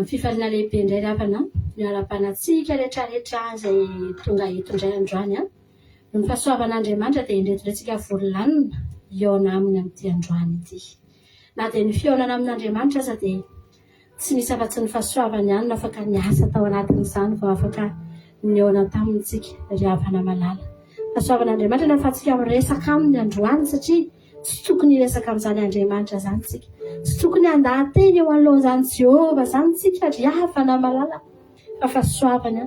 Fifalina lehibe indray rapana miara-panatsika rehetrarehetra izay tonga eto indray androany a no ny fahasoavan'Andriamanitra dia indretirentsika voalanina hiaona aminy amin'ity androany ity na dia ny fihaonana amin'Andriamanitra aza dia tsy misy afa-tsy ny fahasoavany ihany no afaka niasa tao anatin'izany vao afaka nihaona tamintsika ry havana malala. Fahasoavan'Andriamanitra no ahafahantsika miresaka aminy androany satria tsy tokony hiresaka amin'izany Andriamanitra zany tsika. Tsy tokony handahan-teny eo anoloan'izany Jehovah zany tsika ry havana malala fa fahasoavana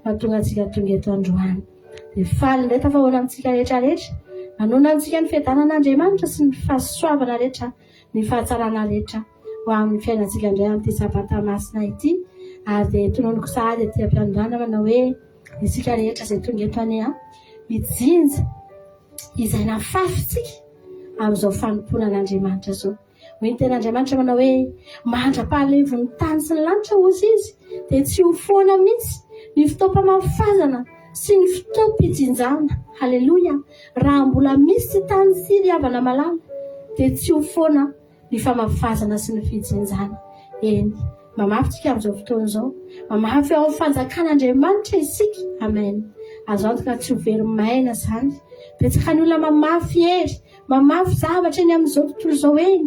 mahatonga antsika tonga eto androany. Dia faly indray tafahoana amintsika rehetrarehetra manoana antsika ny fiadanan'Andriamanitra sy ny fahasoavana rehetra ny fahatsarana rehetra ho amin'ny fiainantsika indray amin'ity sabata masina ity. Ary dia tononoko sahady etỳ am-piandohana manao hoe isika rehetra izay tonga eto any mijinja izay nafafitsika amin'izao fanompoana an'Andriamanitra zao. Hoy ny ten'Andriamanitra manao hoe mandra-pahalevon'ny tany sy ny lanitra ozy izy dia tsy ho foana mihitsy ny fotoam-pamafazana sy ny fotoam-pijinjana. Haleloia! Raha mbola misy tany sy riavana malala dia tsy ho foana ny famafazana sy ny fijinjana. Eny, mamafitsika amin'izao fotoana izao, mamafy ao amin'ny fanjakan'Andriamanitra isika. Amen. Azo antoka tsy ho very maina izany. Betsaka ny olona mamafy hery, mamafy zavatra eny amin'izao tontolo izao eny.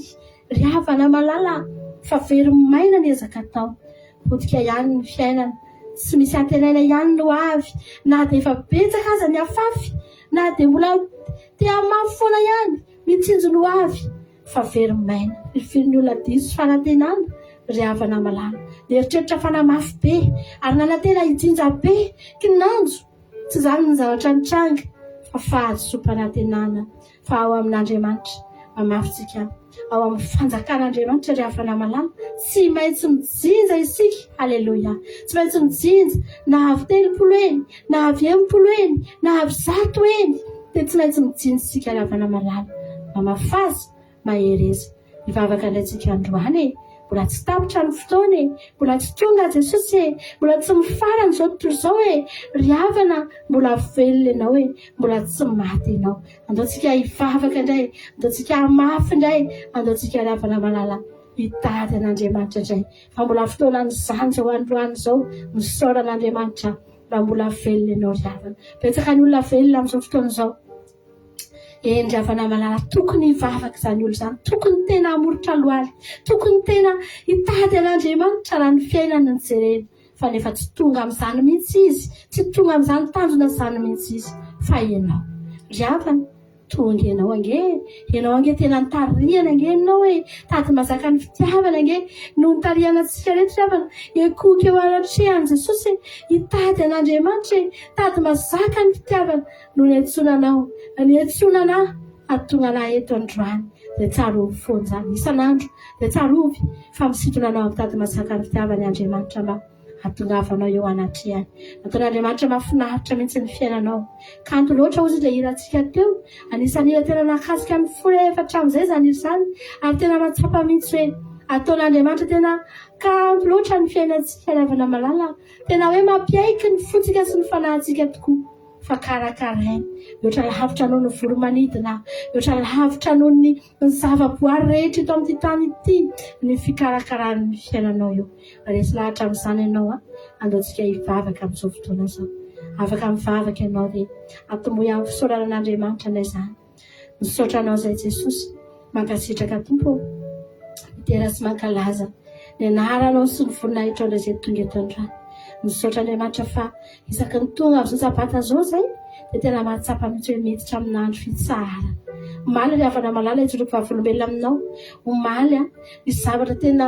Riavana malala fa very maina ny ezaka atao. Potika ihany ny fiainana, tsy misy antenaina ihany no avy, na dia efa betsaka aza ny afafy, na dia mbola te hamafy foana ihany, mitsinjo no avy, fa very maina. Filifilin'ny olona diso fanantenana, riavana malala. Dia eritreritra fanamafy be, ary nanantena hijinja be, kinanjo, tsy izany ny zavatra nitranga, fa fahadisom-panantenana, fa ao amin'Andriamanitra mamafitsika, ao amin'ny fanjakan'Andriamanitra riavana malala, tsy maintsy mijinja isika. Haleloia! Tsy maintsy mijinja na avy 30 eny, na avy 80 eny, na avy 100 eny, dia tsy maintsy mijinja isika riavana malala. Mamafazy, mahereza. Mivavaka andraitsika androany, mbola tsy tapitra ny fotoana, mbola tsy tonga Jesosy, mbola tsy mifarana izao tontolo izao riavana, mbola velona ianao mbola tsy maty ianao. Andaontsika hivavaka indray, andaontsika hamafy indray, andaontsika riavana malala hitady an'Andriamanitra indray. Fa mbola fotoanan'izany izao androany izao, misaoran'Andriamanitra mba mbola velona ianao riavana. Betsaka ny olona velona amin'izao fotoana izao. Eny riavana malala, tokony hivavaka izany olo izany, tokony tena hamorotra lohaly, tokony tena hitady an'Andriamanitra raha ny fiainany ny jerena. Fa nefa tsy tonga amin'izany mihitsy izy, tsy tonga amin'izany tanjona izany mihitsy izy, fa ianao riavana, tonga ianao ange tena nitarihana ange ianao tady mazaka ny fitiavana ange no nitarihana antsika rehetra riavana, ekoky eo anatrehany Jesosy, hitady an'Andriamanitra, tady mazaka ny fitiavana no niantsonana atonga anahy eto androany. Dia tsarovy foana izany isan'andro, dia tsarovy fa misintona anao amin'ny tady mazaka ny fitiavany Andriamanitra mba hatongavanao eo anatrehany. Nataon'Andriamanitra mahafinaritra mihitsy ny fiainanao. Kanto loatra ozy ilay hirantsika teo, anisan'ny hira tena nakasika ny forefatra amin'izay izany hira izany, ary tena matsapa mihitsy hoe ataon'Andriamanitra tena kanto loatra ny fiainantsika riavana malala, tena hoe mampiaiky ny fotsika sy ny fanahintsika tokoa. Fa karakarainy, mihoatra lavitra noho ny voromanidina, mihoatra lavitra noho ny zava-boary rehetra ito amin'ity tany ity, ny fikarakarany ny fiainanao eo. Resy lahatra amin'izany ianao, andaontsika hivavaka amin'izao fotoana izao. Afaka mivavaka ianao dia atombohy amin'ny fisaorana an'Andriamanitra indray izany. Misaotra anao izay Jesosy, mankasitraka Tompo, mitera sy mankalaza ny anaranao sy ny voninahitra indray izay tonga eto androany. Misaotra Andriamanitra fa isaky ny tonga amin'izao sabata izao izay dia tena mahatsapa mihitsy hoe miditra amin'andro fitsara. Omaly riavana malala ijoroko vavolombelona aminao. Omaly ny zavatra tena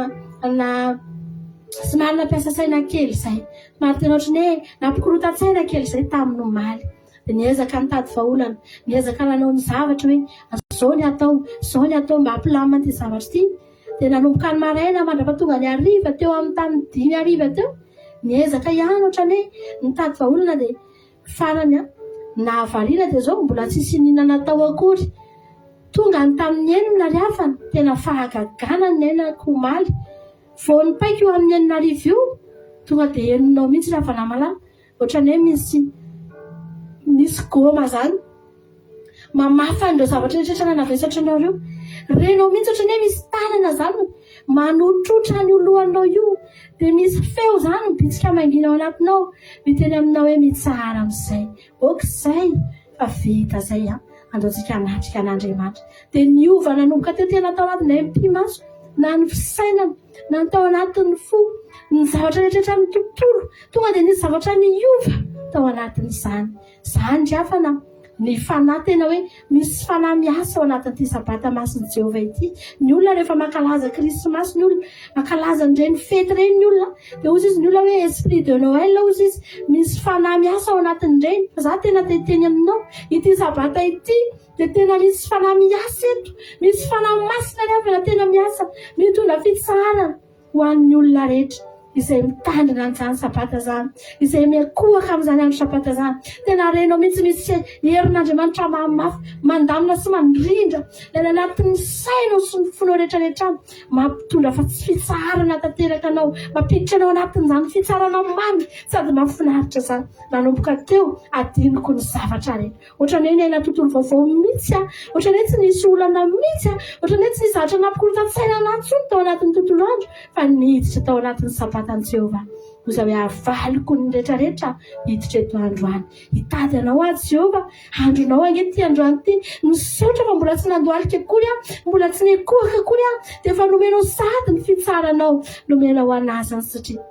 somary nampiasa saina kely izay, somary tena ohatran'ny hoe nampikorota-tsaina kely izay tamin'ny omaly. Dia niezaka nitady vahaolana, niezaka nanao ny zavatra hoe izao ny atao mba hampilamina ity zavatra ity. Dia nanomboka ny maraina mandrapatonga ny hariva teo amin'ny tamin'ny 5 hariva teo, niezaka ihany ohatran'ny hoe nitady vahaolana dia farany nahavariana dia izao mbola tsisy ninana tao akory. Tonga ny tamin'ny enina riavana, tena fahagagana ny nenako omaly. Vao nipaika eo amin'ny 9 hariva io, tonga dia heninao mihitsy riavana malala, ohatran'ny hoe misy goma izany mamafa an'ireo zavatra rehetra nanavesatra anao ireo. Renao mihitsy ohatran'ny hoe misy tanana izany manotrotra ny lohanao io, dia misy feo izany mibitsika manginao anatinao, miteny aminao hoe mitsara amin'izay. Okizay fa vita izay andaontsika hanatrika an'Andriamanitra. Dia niova nanomboka teo tena tao anatin'ny mpimaso, na ny fisainana, na ny tao anatin'ny fo, ny zavatra rehetra amin'ny tontolo, tonga dia nisy zavatra niova tao anatin'izany. Izany riavana ny fanahy tena hoe misy fanahy miasa ao anatin'ity sabata masin'i Jehovah ity. Ny olona rehefa mankalaza Krismasy, ny olona mankalaza ireny fety ireny, ny olona dia ozy izy ny olona hoe esprit de Noël ozy izy, misy fanahy miasa ao anatin'ireny. Fa za tena teteny aminao ity sabata ity dia tena misy fanahy miasa eto, misy fanahy masina riavana tena miasa mitondra fitsarana ho an'ny olona rehetra izay mitandrina an'izany sabata zany, izay miakohaka amin'izany andro sabata zany. Tena renao mihitsy misy herin'Andriamanitra mamafy, mandamina sy mandrindra ny anatin'ny sainao sy ny fonao rehetrarehetra, mampitondra fitsarana tanteraka anao, mampiditra anao anatin'izany fitsarana mamy sady mahafinaritra zany. Manomboka teo adinoko ny zavatra rehetra. Ohatran'ny hoe nena tontolo vaovao mihitsy, ohatran'ny hoe tsy nisy olana mihitsy, ohatran'ny hoe tsy nisy zavatra nampikorota-tsaina anatsony tao anatin'ny tontolo andro, fa niditra tao anatin'ny sabatan'i Jehovah. Oza hoe avaliko ny rehetrarehetra hiditra eto androany. Hitady anao azy Jehovah, andronao angety androany ity, misaotra fa mbola tsy nandohalika akory, mbola tsy niakohaka akory, dia efa nomenao sady ny fitsaranao, nomenao anazany satria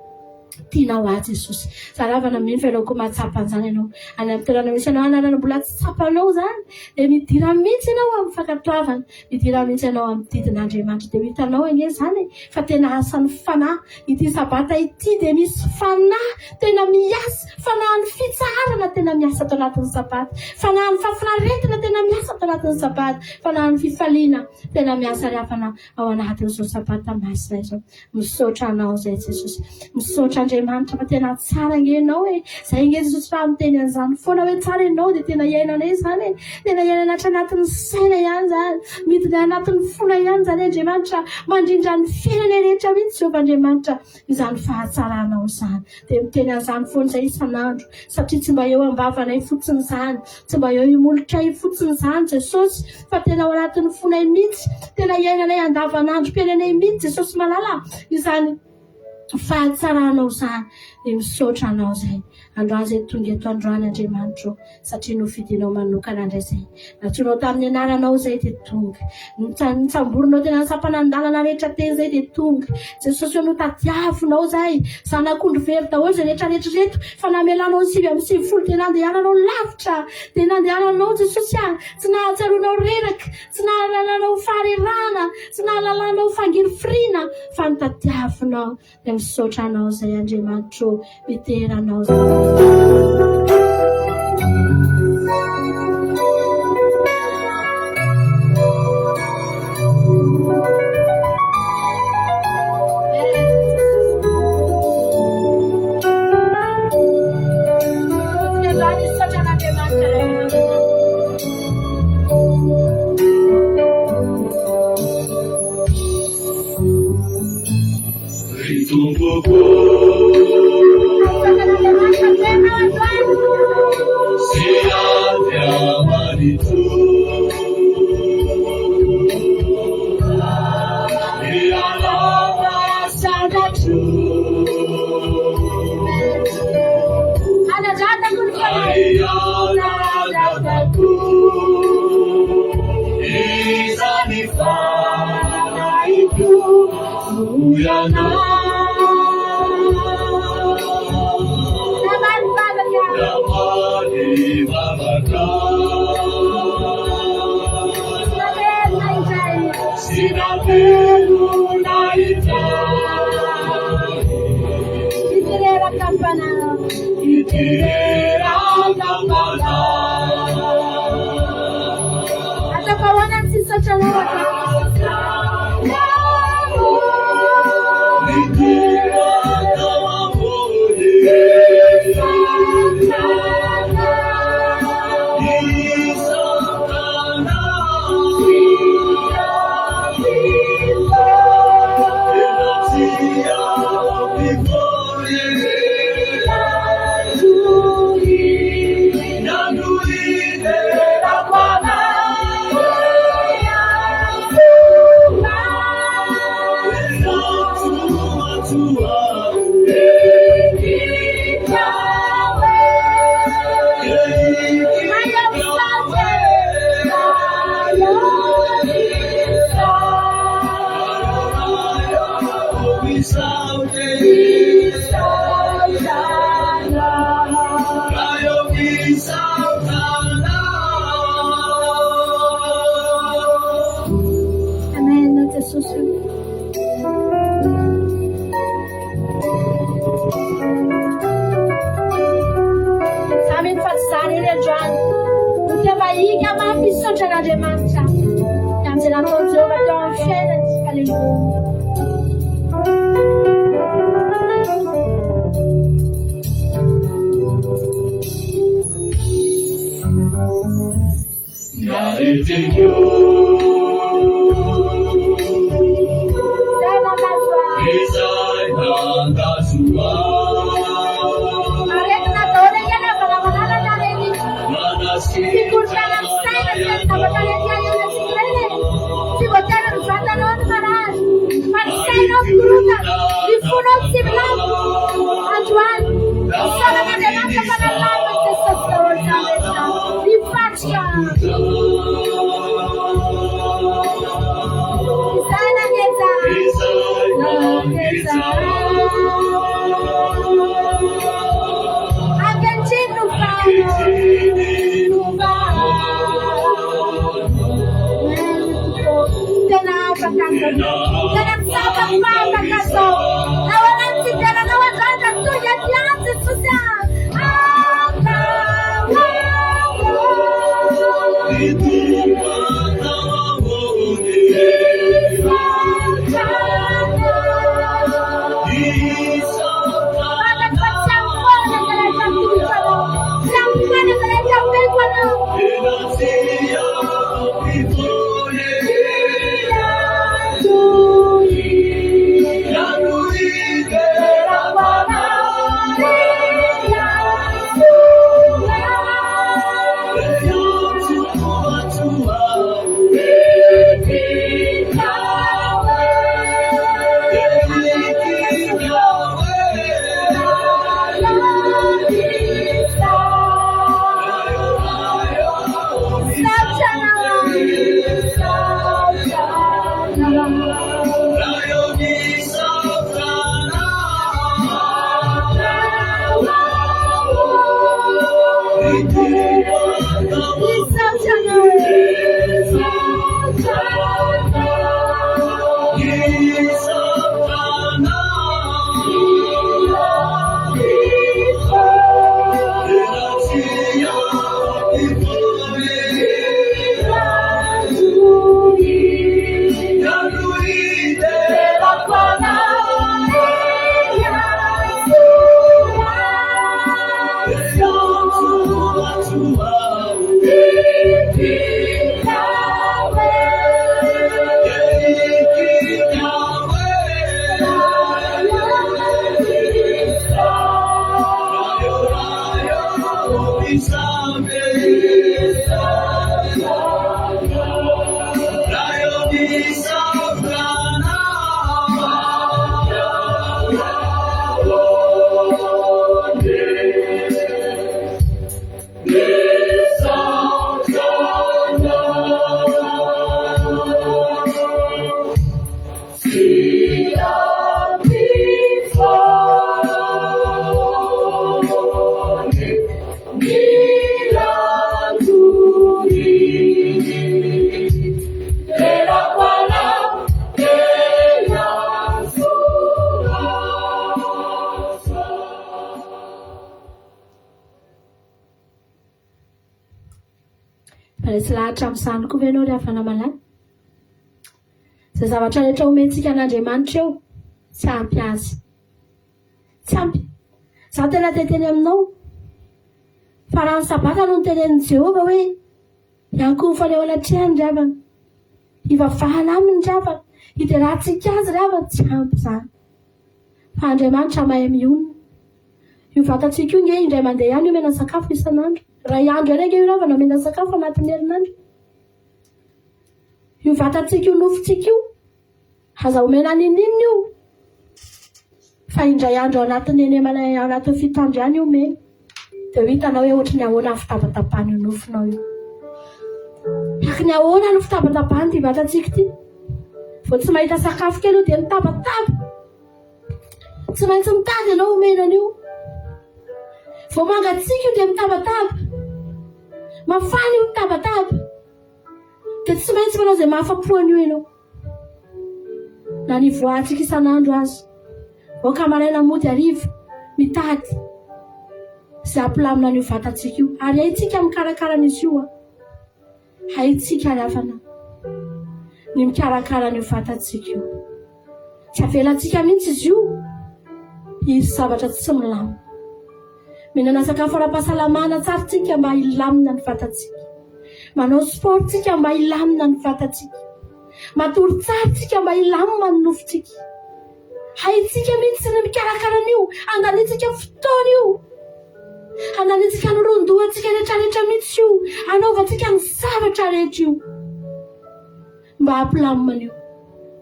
tianao azy Jesosy. Zaravana mino fialaoko mahatsapa an'izany ianao. Any amin'ny toerana misy anao anarana mbola tsy tsapanao zany, dia midira mihitsy ianao amin'ny fankatoavana, midira mihitsy ianao amin'ny didin'Andriamanitra. Dia hitanao anie zany fa tena asan'ny fanahy ity sabata ity, dia misy fanahy tena miasa, fanahy fitsarana tena miasa tao anatin'ny sabata, fanahy fafinaretina tena miasa tao anatin'ny sabata, fanahy fifaliana tena miasa riafana ao anatin'izao sabata masina izao. Misaotra anao zay Jesosy, misaotra Andriamanitra fa tena tsara ianao zay nge Jesosy raha miteny an'izany foana hoe tsara ianao dia tena iainana zany, tena iainana anatin'ny saina ihany zany, midina anatin'ny fona ihany zany Andriamanitra, mandrindra ny fiainana rehetra mihitsy Jehovah Andriamanitra izany fahatsaranao zany. Dia miteny an'izany foana zay isan'andro, satria tsy mba eo ambavanay fotsiny zany, tsy mba eo imolotray fotsiny zany Jesosy, fa tena ao anatin'ny fonay mihitsy, tena iainanay andavanandro mpiainanay mihitsy Jesosy malala izany fahatsaranao zany. Dia misaotra anao zay androany zay tonga eto androany Andriamanitra, satria novidinao manokana indray zay, natsoinao tamin'ny anaranao zay dia tonga, nitsamborinao tena sapanandalana rehetra teny zay dia tonga Jesosy. No tadiavinao zay zanak'ondro very daholo zay rehetrarehetra reto, fa namelanao 7 tena andehananao lavitra, tena andehananao Jesosy, tsy nahatsaronao reraka, tsy nahalalànao faharirana, tsy nahalalànao fangirifirina, fa nitadiavinao. Dia misaotra anao zay Andriamanitra, miteranao zay. Sany koa venao ry hafana malay zay zavatra rehetra omentsika an'Andriamanitra eo tsy ampy azy tsy ampy za tena teteny aminao farany sabata no nitenen'i Jehova hoe iankoho faneo anatrehany ry havana hivavahana aminy ry havana hiterahantsika azy ry havana tsy ampy zany fa Andriamanitra mahay miona io vatantsika io nge indray mandeha ihany io mena sakafo isan'andro ray andro eny nge io ravana mena sakafo anatin'ny herinandro io vatantsika io nofontsika io aza omena nininy io fa indray andro anatin'ny eny anatin'ny fitandro ihany io mena dia hitanao hoe ohatry ny ahoana ny fitabatapahany io nofonao io aky ny ahoana ny fitabatapahany ty vatantsika ty vao tsy mahita sakafo kely io dia mitabataba tsy maintsy mitady ianao omenan'io vao mangatsika io dia mitabataba mafana io mitabataba dia tsy maintsy manao izay mahafapoany io ianao na ny voahantsika isan'andro azy vao kamaraina mody ariva mitady izay ampilamina an'io vatantsika io ary haitsika mikarakara n'izy io haitsika ry havana ny mikarakara an'io vatantsika io tsy avelantsika mihitsy izy io izy zavatra tsy milama Minana sakafo ara-pahasalamana tsara tsika mba hilamina ny vatantsika. Manao sport tsika mba hilamina ny vatantsika. Matory tsara tsika mba hilamina ny nofontsika. Haitsika mihitsy ny mikarakara an'io, andalitsika fotoana io. Andalitsika ny rondoantsika rehetrarehetra mihitsy io. Anaovantsika ny zavatra rehetra io. Mba hampilamina an'io.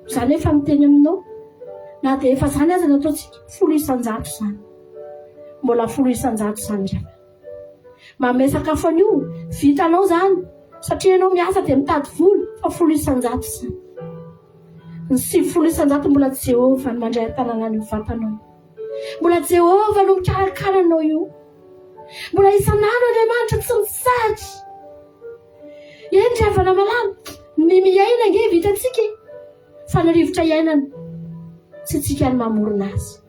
Izany efa miteny aminao. Na dia efa izany aza nataontsika 10 isan-jato izany. Mbola 10 isan-jato izany ndray. Manome sakafo an'io, vitanao izany. Satria ianao miasa dia mitady vola, fa 10 isan-jato izany. Ny 10 isan-jato mbola Jehovah no mandray tanàna ny vatanao. Mbola Jehovah no mikarakara anao io. Mbola isan'andro Andriamanitra tsy misady. Endry avana malala, ny miaina nge vitantsika. Fa ny rivotra iainana, tsy tsika ny mamorona azy.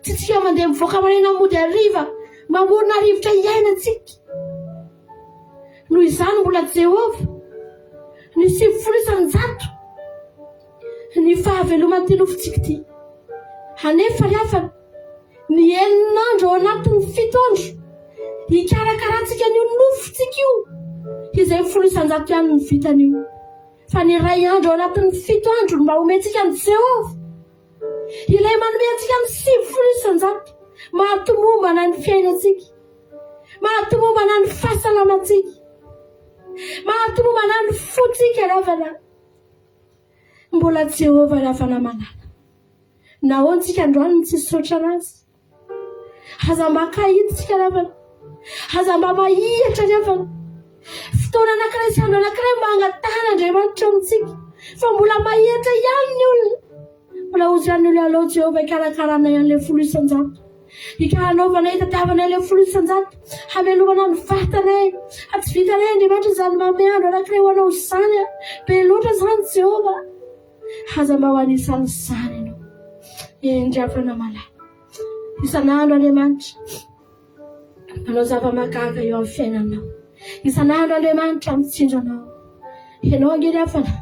Tsy tsika mandeha mivoaka maraina mody hariva, mamorona rivotra iainantsika. Noho izany mbola Jehovah, ny 10 isan-jato, ny fahavelomany ty nofontsika ty. Hanefa riafana, ny 9 andro ao anatin'ny 7 andro, hikarakaratsika n'io nofontsika io. Izay 10 isan-jato ihany ny vitan'io. Fa ny 2 andro ao anatin'ny 7 andro mba omentsika ny Jehovah. Ilay manome antsika ny 10 isan-jato, mahatomombana ny fiainantsika, mahatomombana ny fahasalamantsika, mahatomombana ny fotsika ravana. Mbola Jehovah ravana manana. Nahoantsika androany ny tsisy sotra anazy. Aza mba kahitsika ravana. Aza mba mahihatra ravana. Fotoana anankiray sy andro anankiray mba hangatahana Andriamanitra amintsika. Fa mbola mahihatra ihany ny olona. Mbola ozy ihany ny olona alao Jehovah hikarakarana ihany 10 isan-jato. Hikanaovana hitadiavana ilay 10 isan-jato. Hamelomana ny vatanay. Tsy vitanay Andriamanitra izany manome andro anankiray ho anao izany. Be loatra izany Jehovah. Aza mba ho anisan'ny izany ianao. Endry avana malala. Isan'andro Andriamanitra, manao zava-mahagaga eo amin'ny fiainanao. Isan'andro Andriamanitra mitsinjo anao. Ianao ange riafana.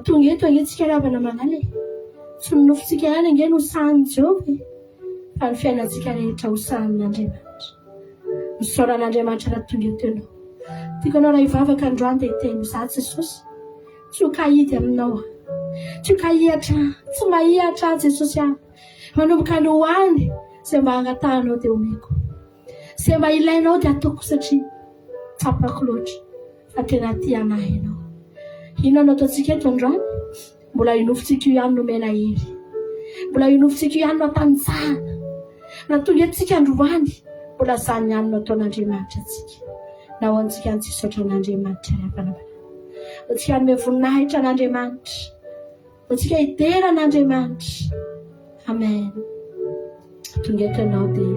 Tonga eto angentsika riafana malala. Tsy ny nofontsika ihany ange no sahan'ny Jehovah. Fa ny fiainantsika rehetra ho sahan'Andriamanitra. Misaoran'Andriamanitra raha tonga eto ianao. Tiako anao raha hivavaka androany dia hiteny izaho Jesosy. Tsy ho kahidy aminao. Tsy ho kahihatra. Tsy mahihatra Jesosy aho. Manomboka ny hoany izay mba hangatahanao dia omeko. Izay mba ilainao dia ataoko satria tsapako loatra. Fa tena tia anahy ianao. Ino no ataontsika eto androany? Mbola inofontsika io ihany no mena hery. Mbola inofontsika io ihany no atanjahana. Na tonga etontsika androany, mbola izany ihany no ataon'Andriamanitra antsika. Na ho antsika ny tsisy sotra an'Andriamanitra riavana. Ho antsika hanome voninahitra an'Andriamanitra. Ho antsika hidera an'Andriamanitra. Amen. Tonga eto ianao dia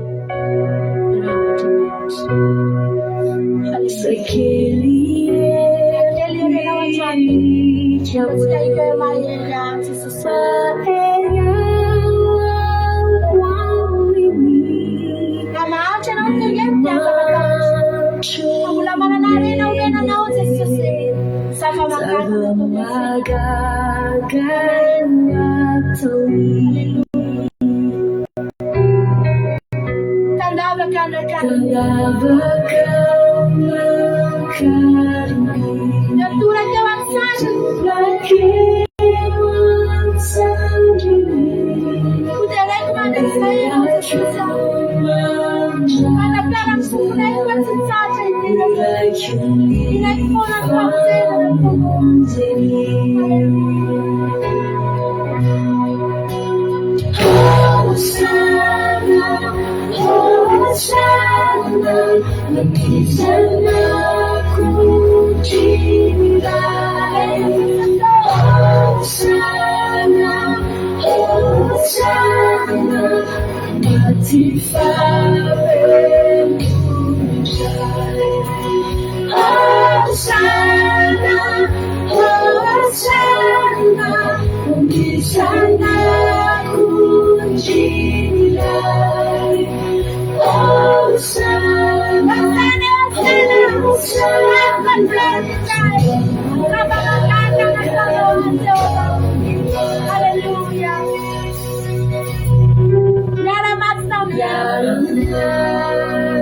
Hallelujah.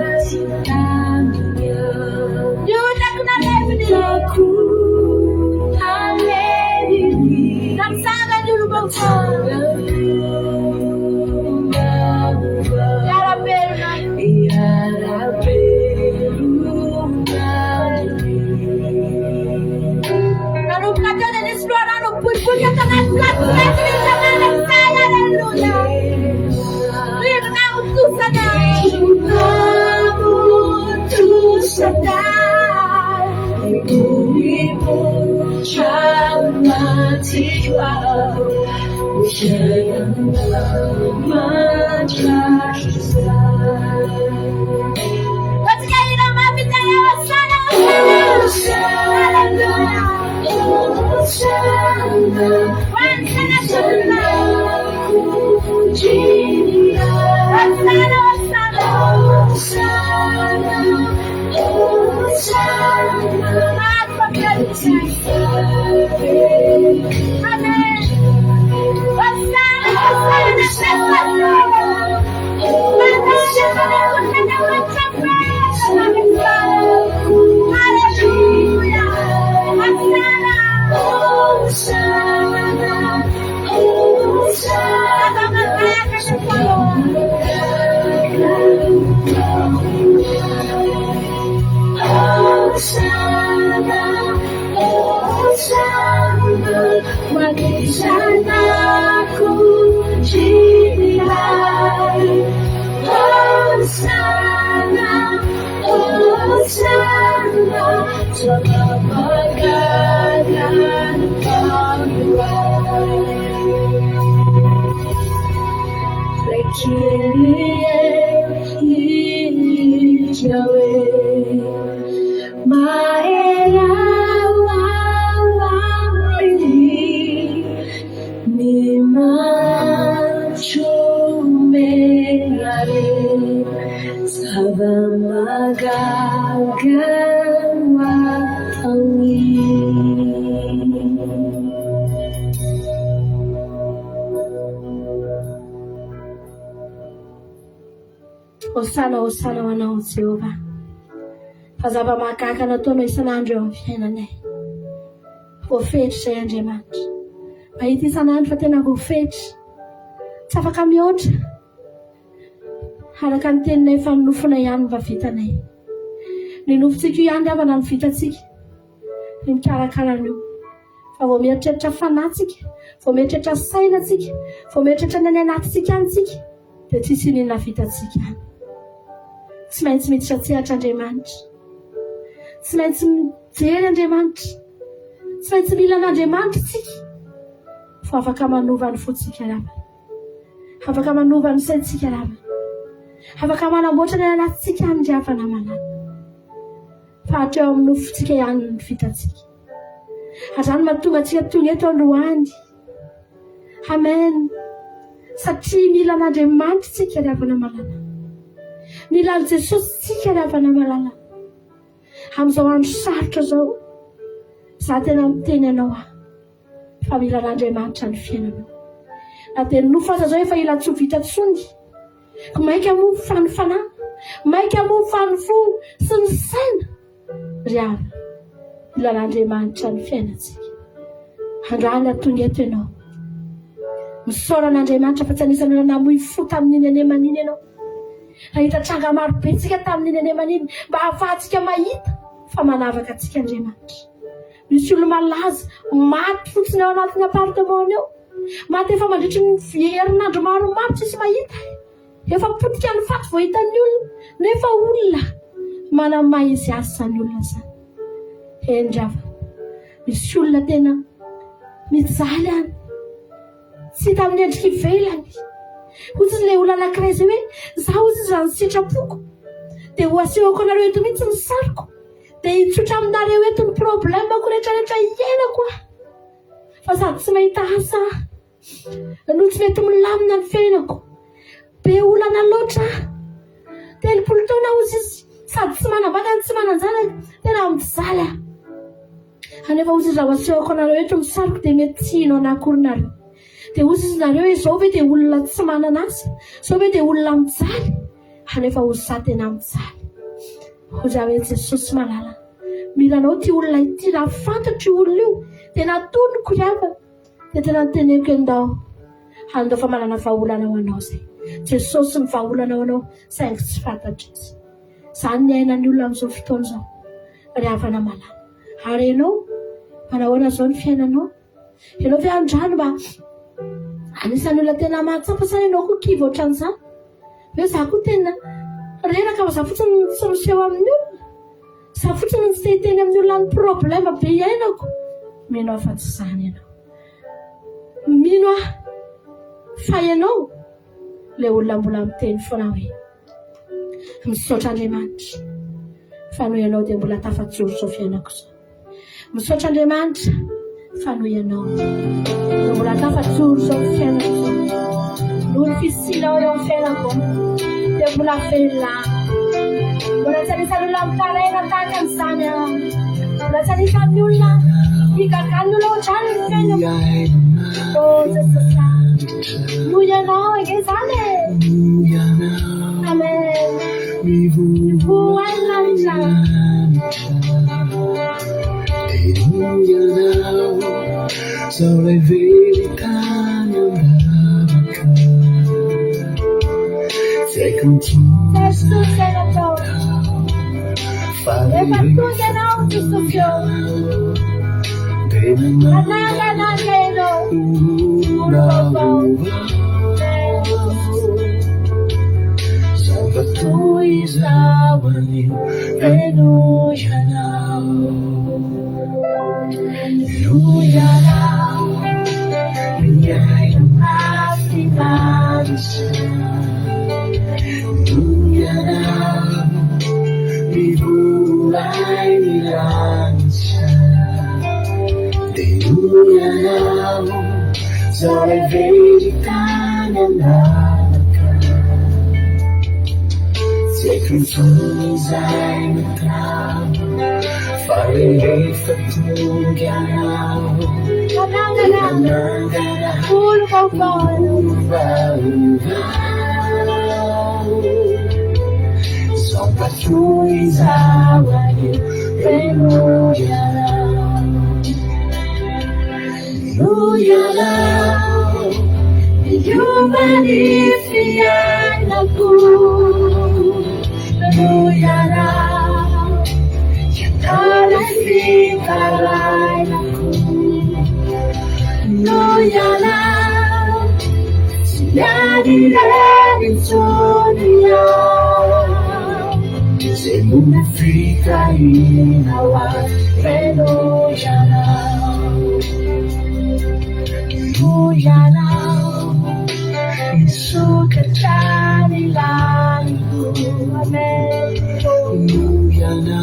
Hosana ho anao Jehova. Fa zava-mahagaga nataonao isan'andro eo amin'ny fiainanay. Voafetra izay Andriamanitra. Mahita isan'andro fa tena voafetra. Tsy afaka mihoatra. Araka ny teninay fa nofona ihany mba vitanay. Ny nofontsika io ihany avana ny vitantsika. Ny mikarakara an'io. Fa vao mieritreritra fanahintsika, vao mieritreritra sainatsika, vao mieritreritra ny anatintsika antsika, dia tsisy inona vitantsika ihany. Tsy maintsy miditra tsehatra Andriamanitra. Tsy maintsy mijery Andriamanitra. Tsy maintsy mila an'Andriamanitra tsika. Fa afaka manova ny fotsika rava. Afaka manova ny saintsika rava. Afaka manamboatra ny anatintsika ny havana manana. Fa hatreo amin'ny nofontsika ihany ny vitantsika. Azany mahatonga antsika tonga eto Androany. Amen. Satria mila an'Andriamanitra tsika ny havana malala. Mila ny Jesosy tsika ny havana malala. Amin'izao andro sarotra zao, za tena miteny anao fa mila an'Andriamanitra ny fiainanao. Na dia ny nofo aza zao efa ila tsy ho vita tsony. Maika moa fanofana, maika moa fanofo sy ny saina. Ry avy, mila an'Andriamanitra ny fiainantsika. Androany atonga eto ianao. Misaora an'Andriamanitra fa tsy anisany olona namoy fo tamin'iny ane maniny ianao. Nahita tranga maro be tsika tamin'iny ane maniny mba hahafahantsika mahita fa manavaka antsika Andriamanitra. Misy olo malaza maty fotsiny ao anatin'ny apartemony ao. Maty efa mandritry ny herinandro maromaro tsisy mahita. Efa potika ny faty vao hitan'ny olona. Nefa olona manamaha izy asa ny olona zany. Endrava. Misy olona tena mijaly any. Tsy hita amin'ny endrika ivelany. Hotsy ilay olona anankiray izay hoe zaho ozy izany sitrapoko. Dia ho asehoko anareo eto mihitsy ny sariko. Dia hitsotra aminareo eto ny problemako rehetrarehetra iainako. Fa sady tsy mahita asa. No tsy mety milamina ny fiainako. Be olana loatra. 30 taona ozy izy. Sady tsy manambakany tsy mananjanaka. Tena mijaly. Anefa ozy raha asehoko anareo eto ny sariko dia mety tsino anakorinareo. Dia ozy izy nareo izao ve dia olona tsy manana asa. Izao ve dia olona mijaly. Anefa ozy za tena mijaly. Ozy hoe Jesosy malala. Mila anao ty olona ity raha fantatry olona io. Tena tonoko riava. Dia tena niteneko endao. Andao fa manana vahaolana ho anao zay. Jesosy ny vahaolana ho anao saingy tsy fantatra izy. Zany ny ainan'ny olona amin'izao fotoana izao. Riavana malala. Ary ianao, manahoana izao ny fiainanao. Ianao ve andrano mba anisan'ny olona tena mahatsapa sa ianao koa kiva ohatran'izany. Hoe za koa tena reraka fa za fotsiny tsy miseho amin'ny olona. Sa fotsiny tsy tehiteny amin'ny olona ny problème be iainako. Mino aho fa tsy izany ianao. Mino aho fa ianao ilay olona mbola miteny foana hoe misaotra Andriamanitra fa noho ianao dia mbola tafatsoro izao fiainako izao. Misaotra Andriamanitra fa noho ianao dia mbola tafatsoro izao fiainako izao. Noho ny fisianao eo amin'ny fiainako dia mbola velona. Mbola tsy anisan'ny olona mitaraina tahaka an'izany aho. Mbola tsy anisan'ny olona higagany olona ohatrany ny fiainako. Oh Jesosy, noho ianao ange izany e. Amen. Mivoany lanitra. Sao lại về ta nhau đã sẽ không chỉ phải để và tôi ra bao nhiêu để nuôi nhau Menyai hati manusia Dunia dimulai lancar Di dunia Soleh veritan yang nakal Secret sunzai nakal Phải để Phật thu nhau Hul vào Dòng ta chui ra ngoài Bên Nuyala Yumani Fianaku Nuyala Kala fikarai naku Nuyala Sinyadi lenin dunia Semua fikai nawa Nuyala Nuyala Suka cari langku Amen Nuyala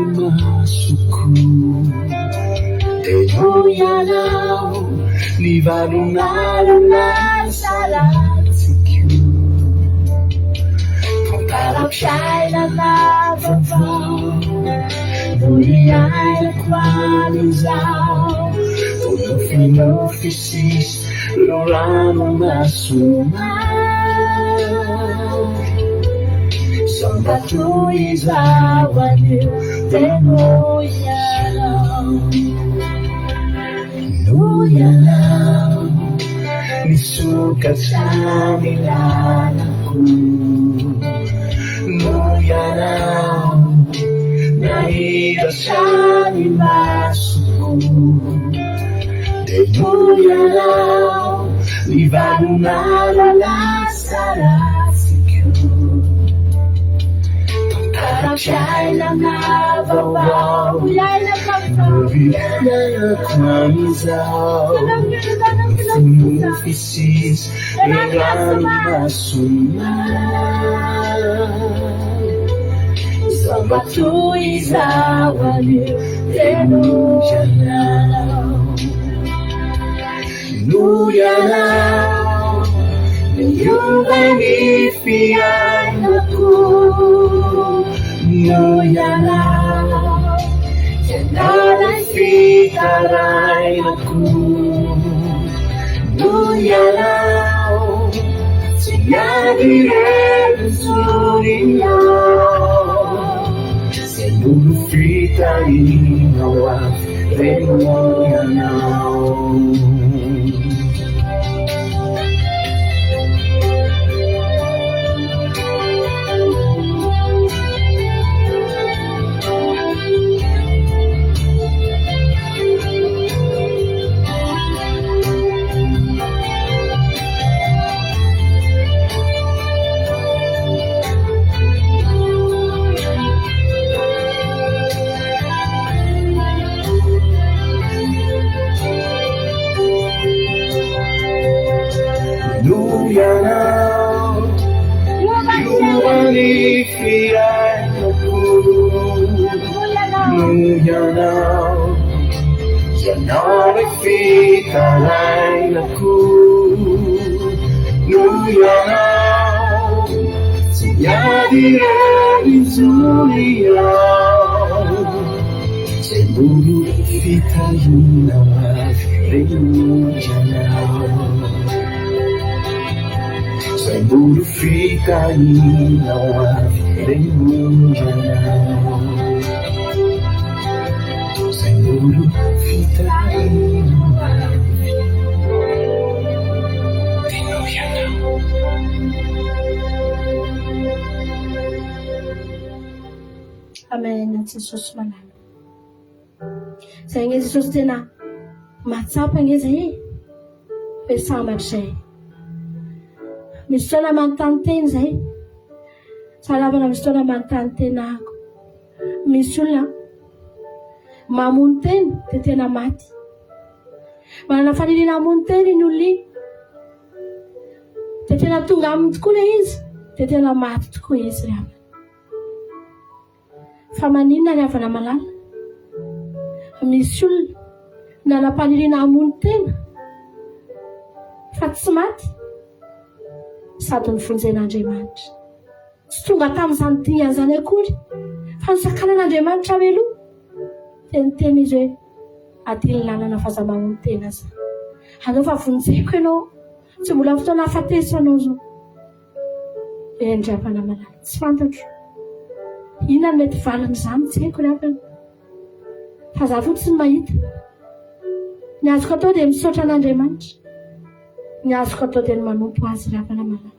masukku Nuyala Livaluna salatiku Pangkalap siya'y nanababaw Nuya'y nakwalizaw Tulufin ofisis Lorano masumay Samba tu izawani Nuyala Nuyala Nisukat sa nilalako Nuyala Nahira sa nimasuko Nuyala Libago na lalasarasiku Siya'y nangababaw Nabigyan at manizaw Funufisis Nangang masuman Sa bato'y zawaliw Nuyalaw Nuyalaw Iyong panifiyan ako Nuyala Yanala'y fikaray ako Nuyala Sinyadi rin suria Seluruh fitay nawaf Nuyala ainako no ianao ianao fitarainako no ianao tsy miady rerizony ao zay molo fitarinao avy renonjanao zay molo fitarinao avy renonjanao zay molo fitarinao avy renonjanao. Amen. Jesosy malala zay nge Jesosy tena matsapa nge zay hoe sambatra zay misy fotoana manontany teny zay saravana misy fotoana manontany tenako misy olona mamono teny dia tena maty manana faniriana hamono teny iny olona iny dia tena tonga aminy tokoa ilay izy dia tena maty tokoa izy ry havana fa maninona ry havana malala misy olona nanam-paniriana hamono tena fa tsy maty sady nyvonjen'Andriamanitra tsy tonga tamin'izany dingana zany akory fa nisakanan'Andriamanitra veloha dia niteny izy hoe adiny lalana fahazamamono tena za anao fa vonjeko ianao tsy mbola fotoana hafatesanao zao endry havana malala tsy fantatro inona no mety valin'izany tsy haiko ry havana fa za fotsiny mahita ny azoko atao dia misaotra an'Andriamanitra ny azoko atao dia ny manompo azy ry havana malala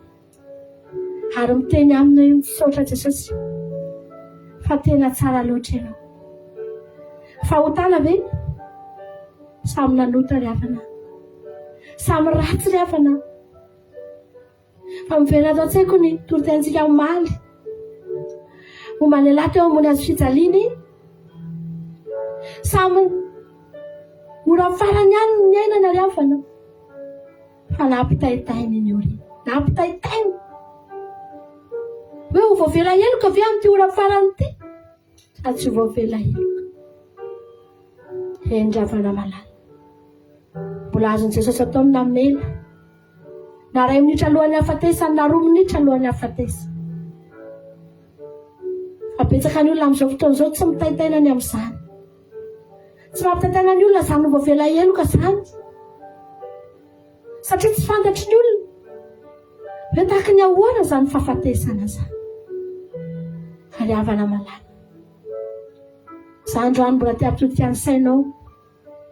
ary miteny aminy hoe misaotra Jesosy fa tena tsara loatra ianao fa hotana ve samy nalota ry havana samy ratsy ry havana fa miverina atao tsy haiko ny torotentsika maly momba ny lahy teo ambony azo fijaliana iny samy mora farany ihany ny ainana ry havana fa nampitaitainy iny ori nampitaitainy hoe ho voavela heloka ve amin'ity ora farany ity sady tsy ho voavela heloka endry havana malala mbola azon'i Jesosy atao minamela na 2 minitra alohan'ny hafatesany na 2 minitra alohan'ny hafatesany fa betsaka ny olona amin'izao fotoana izao tsy mitaitaina ny amin'izany tsy mampitaitaina ny olona zany ho voavela heloka zany satria tsy fantatry ny olona hoe tahaka ny ahoana zany fahafatesana zany ary havana malala za androany mbola ty ampitotiany sainao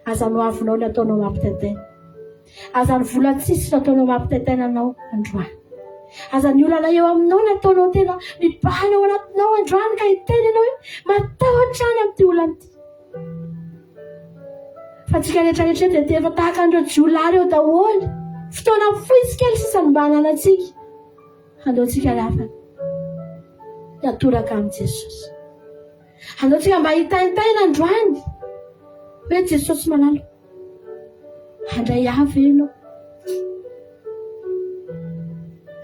aza no avinao ny ataonao mampitaitaina aza ny vola tsisy ny ataonao mampitaitaina anao androany aza ny olana eo aminao ny ataonao tena mibahana ao anatinao androany ka hiteny ianao hoe matahotra any amin'ity olana ity fa tsika rehetrarehetra dia tefa tahaka andreo jiolary eo daholy fotoana foizy kely sisany mba hananatsika andeotsika lafana niatoraka amin'i Jesosy andeotsika mba hitaintaina androany hoe Jesosy malala handray avy ianao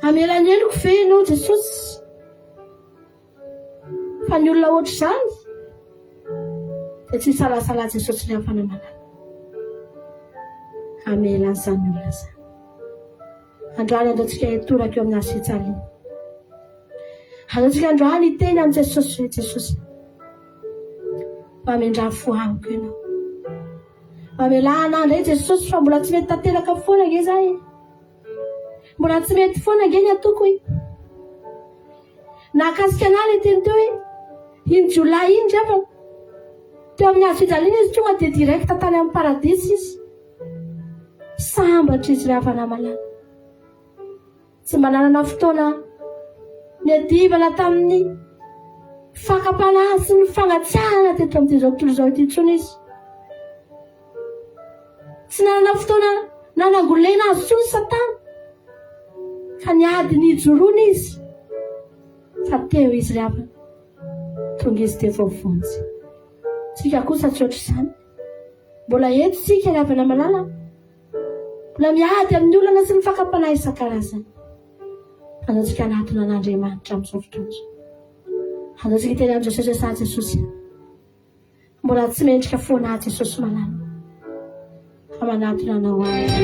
amelany eloko ve ianao Jesosy fa ny olona ohatr' izany dia tsy salasala Jesosy ny havana malala amelan'izany olona zany androany andeotsika hitoraka eo amin'ny azo fijaliana andeotsika androany hiteny amin'i Jesosy hoe Jesosy mamendrafo amiko ianao mamelana ndray Jesosy fa mbola tsy mety tanteraka foana nge zahay mbola tsy mety foana nge ny atoko i nakasika anay le teny teo hoe iny jolay iny rehefa teo amin'ny azo fijaliana izy tonga dia direct tany amin'ny paradisy izy sambatra izy ry havana malala tsy mba nanana fotoana niadivana tamin'ny fakapanahy sy ny fanatsiahana teto amin'ity zao tontolo izao ity intsony izy tsy nanana fotoana nanangolena azy tsony Satana fa niady nijoroana izy fa teo izy ry havana tonga izy teo voavonjy tsika kosa tsy ohatr' izany mbola eto tsika ry havana malala mbola miady amin'ny olana sy ny fakapanahy isan-karazany anao tsika anatona an'Andriamanitra amin'izao fotoana izao Handatsika teny amin'izao sasasa Jesosy. Mbola tsy mendrika foana Jesosy manana. Fa manatona anao azy.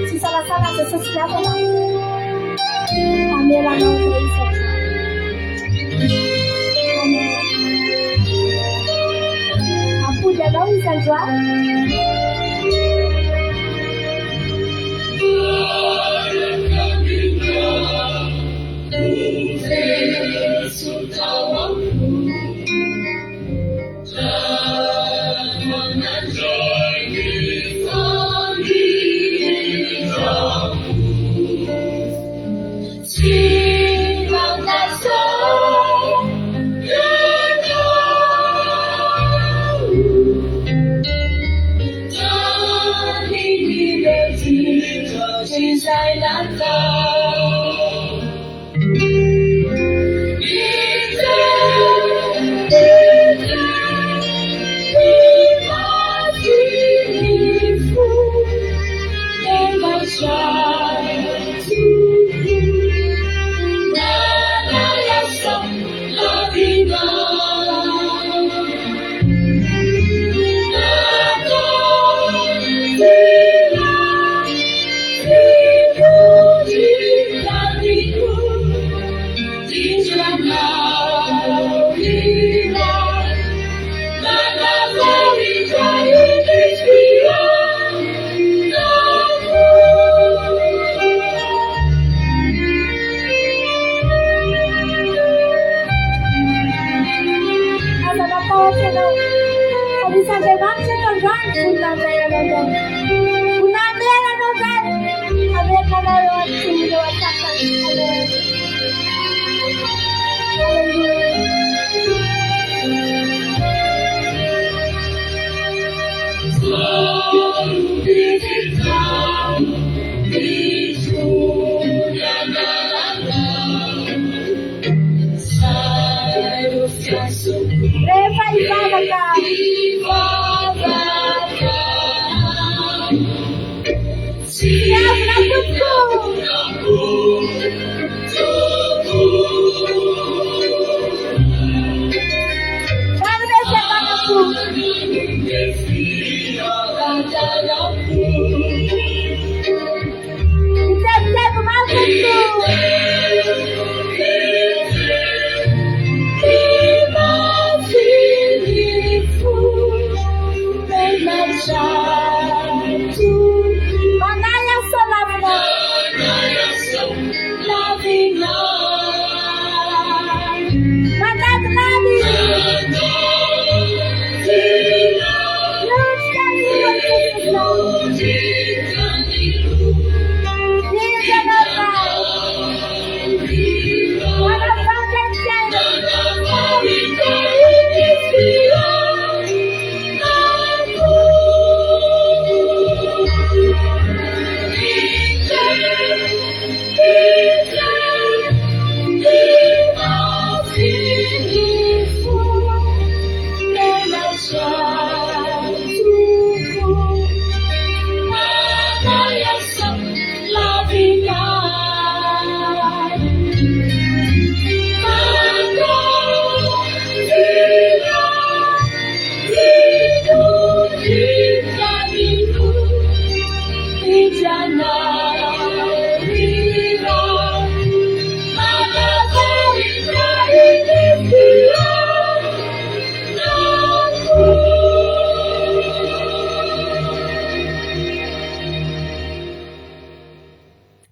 Tsy salasala Jesosy miafana. Amelanao ilay isatra. Ampody anao isandroany.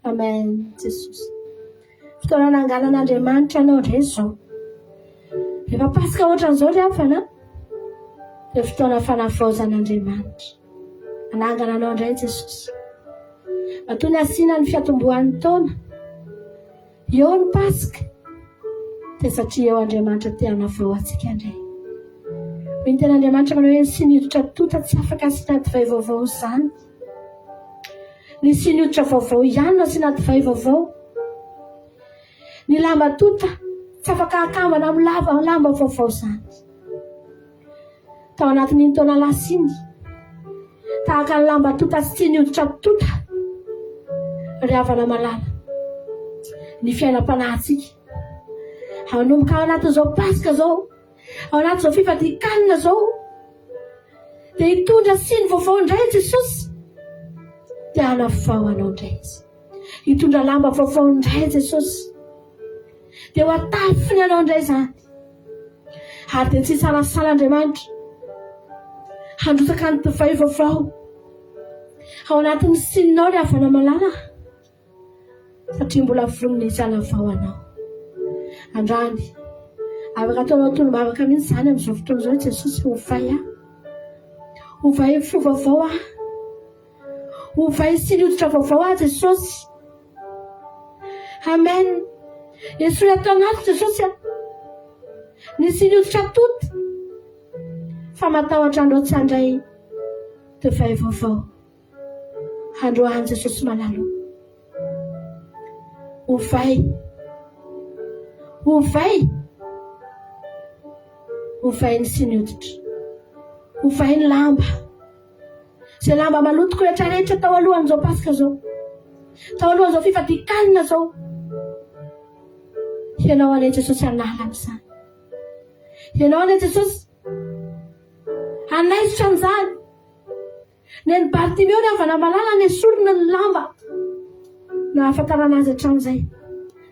Amen. Jesosy. Fotoana nangalan'Andriamanitra anao indray izao. Rehefa pasika ohatran'izao ry afana, dia fotoana fanavaozan'Andriamanitra. Anangana anao indray Jesosy. Matoa ny asiana ny fiatombohan'ny taona. Eo ny pasika. Dia satria eo Andriamanitra te hanavao antsika indray. Ny ten'Andriamanitra manao hoe sy niditra tota tsy afaka asiana divay vaovao izany. Ny sy niditra vaovao ihany no asiana divay vaovao. Ny lamba tota tsy afaka hakambana amin'ny lamba vaovao izany. Tao anatin'iny taona lasa iny, tahaka ny lamba tota sy niditra tota, ry havana malala, ny fiainam-panahintsika. Hanomboka ao anatin'izao pasika zao, ao anatin'izao fifadikanina zao, dia hitondra siny vaovao indray Jesosy. Dia hanavao anao indray izy. Hitondra lamba vaovao indray Jesosy. Dia ho atafiny anao indray izany. Ary dia tsy salasalan'Andriamanitra handrotaka ny divay vaovao ao anatin'ny sininao ny havana malala, satria mbola volomina izy hanavao anao. Androany, afaka ataonao tolombavaka mihitsy izany amin'izao fotoana izao Jesosy. Ovay aho, ovay fo vaovao aho, ovay siny hoditra vaovao aho Jesosy. Amen. Esory atao anaty Jesosy aho, ny siny hoditra toto, fa matahotra andro tsy handray divay vaovao. Androany Jesosy malalo, ovay, ovay, ovay ny siny hoditra, ovay ny lamba, izay lamba malotoko rehetrarehetra tao alohan'izao pasika zao, tao alohan'izao fifadikanina zao. Ianao ane Jesosy hanala amin'izany. Ianao ane Jesosy hanaisitra an'izany. Neny Bartimeo ny havana malala nesorina ny lamba na ahafantarana azy hatramin'izay.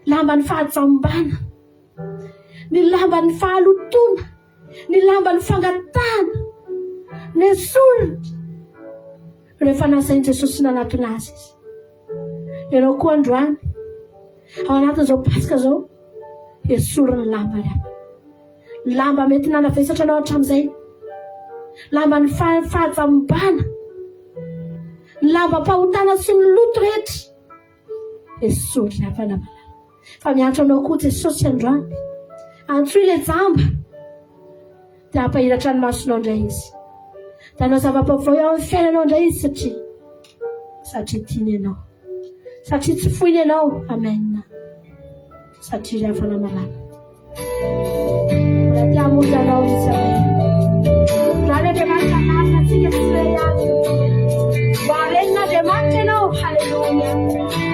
Lamba ny fahajambana, ny lamba ny fahalotona, ny lamba ny fangatahana, nesorina rehefa nasainy Jesosy nanatona azy izy. Ianao koa androany, ao anatin'izao pasika zao, esorina lamba rehefa. Lamba mety nanavesatra anao hatramin'izay. Lamba ny fahajambana, lamba mpahotana sy ny loto rehetra, esorina havana malala. Fa miantra anao koa Jesosy androany, antsoy ilay jamba, dia hampahiratra ny masonao indray izy. Dia anao zava-baovao ao amin'ny fiainanao indray izy, satria tiany ianao, satria tsy foiny ianao. Amen. Satria havana malala. Raha tia hamonjy anao izy amen. Raha ny Andriamanitra narina antsika tsirairay azy. Mba harenina Andriamanitra ianao. Halleluia.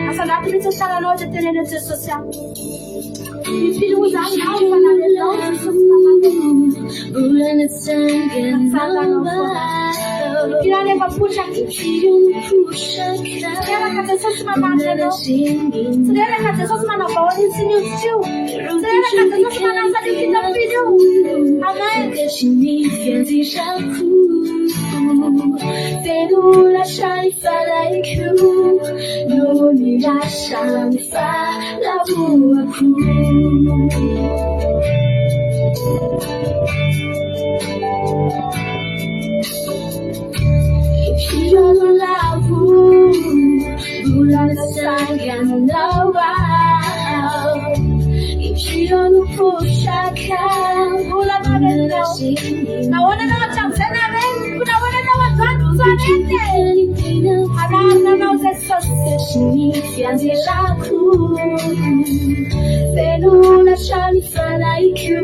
Asa anaty mihitsy ny tananao dia tenena Jesosy aho. Mifiloza aminao fa nanenao Jesosy tamanao. Volana tsanganao. Kila nevapotra Tereka Jesosy mamaty anao. Tereka Jesosy manavao ny siny hoditra io. Tereka Jesosy manasa ny fitafiny io. Amen. Feno lasciare fare più, non mi lasciami fare la tua io non lavo, bulan sayang nawa, io non pushakan, bulan ada nawana na macam sana ren, nawana na macam sana harana na Jesús, fianzi laku, feno lasciami fare più,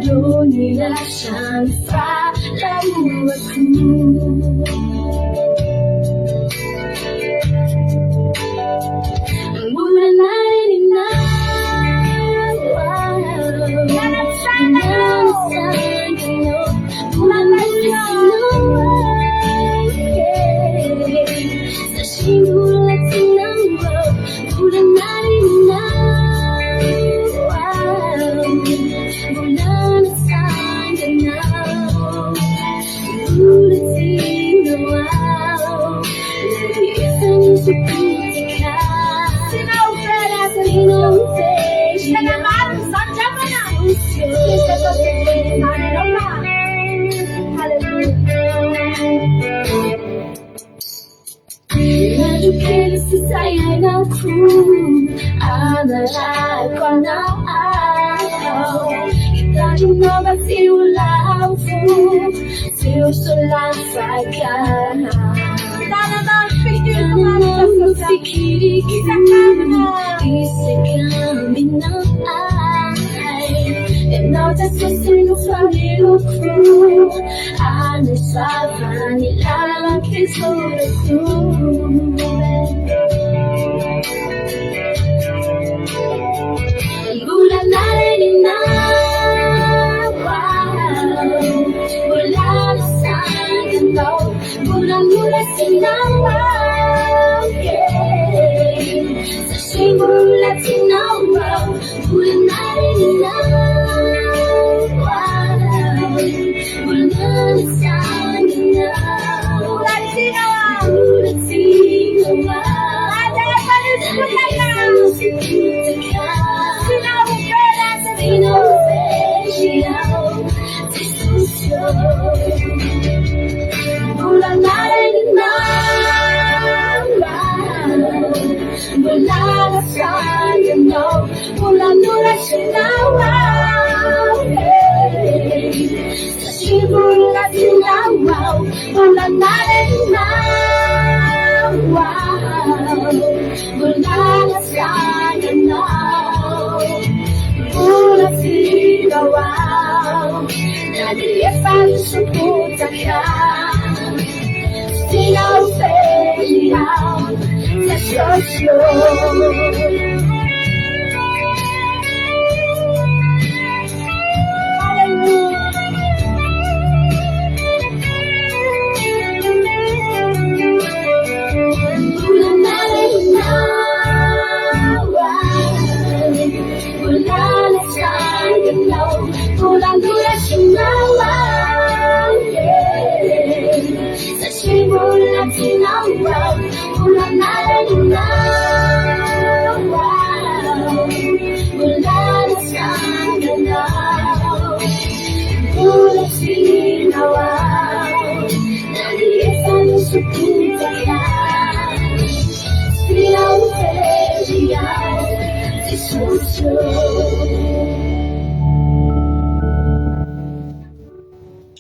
non mi lasciami fare la tua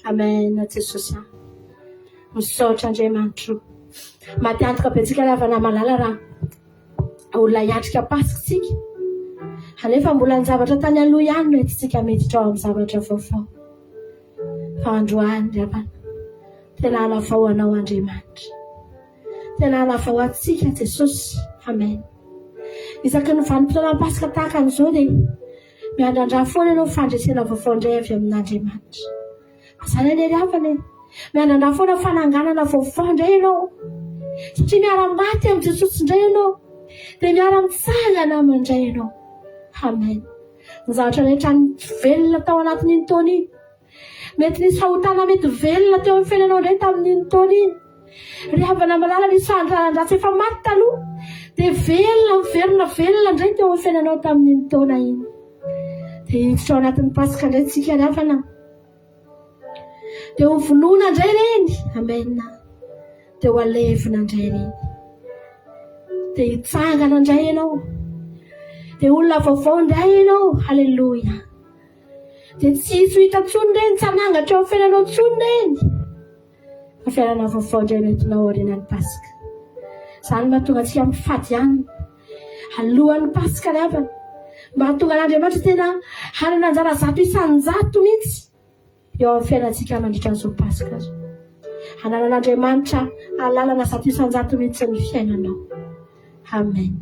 Amen. Jesosy misaotra Andriamanitro matiantoka be tsika lavana malala raha olona hiatrika pasitsika anefa mbola ny zavatra tany aloha ihany no etsitsika miditra ao amin'ny zavatra vaovao fa androany avana tena alafao anao Andriamanitra tena alafao atsika Jesosy. Amen. Isaky ny vanim-potoana pasika tahaka an'izao dia miandrandra foana ianao fandresena vaovao indray avy amin'Andriamanitra. Azany eny avana miandrandra foana fananganana vaovao indray ianao satria miara-maty amin'ny Jesosy indray ianao dia miara-mitsangana amindray ianao. Amen. Ny zavatra rehetra velona tao anatin'iny taona iny mety nisy fahotana mety velona teo amin'ny fiainanao indray tamin'iny taona iny ry havana malala nisy fandrandratsy efa maty taloha dia velona indray teo amin'ny fiainanao tamin'iny taona iny dia hiditra ao anatin'ny pasika indray tsika ry havana dia ho vonoina indray reny. Amen. Dia ho alevina indray reny dia hitsangana indray ianao dia olona vaovao indray ianao. Halleluja. dia tsy hisy hita tsony reny tsanangatra eo fiainanao tsony reny fa fiainana vaovao indray mentinao aorinan'ny pasika. Izany mahatonga antsika mifady ihany alohan'ny pasika ry havana mba hahatonga an'Andriamanitra tena hanana anjara zato isan-jato mihitsy eo amin'ny fiainantsika mandritra an'izao pasika azo. Hananan'Andriamanitra alalana zato isan-jato mihitsy ny fiainanao. Amen.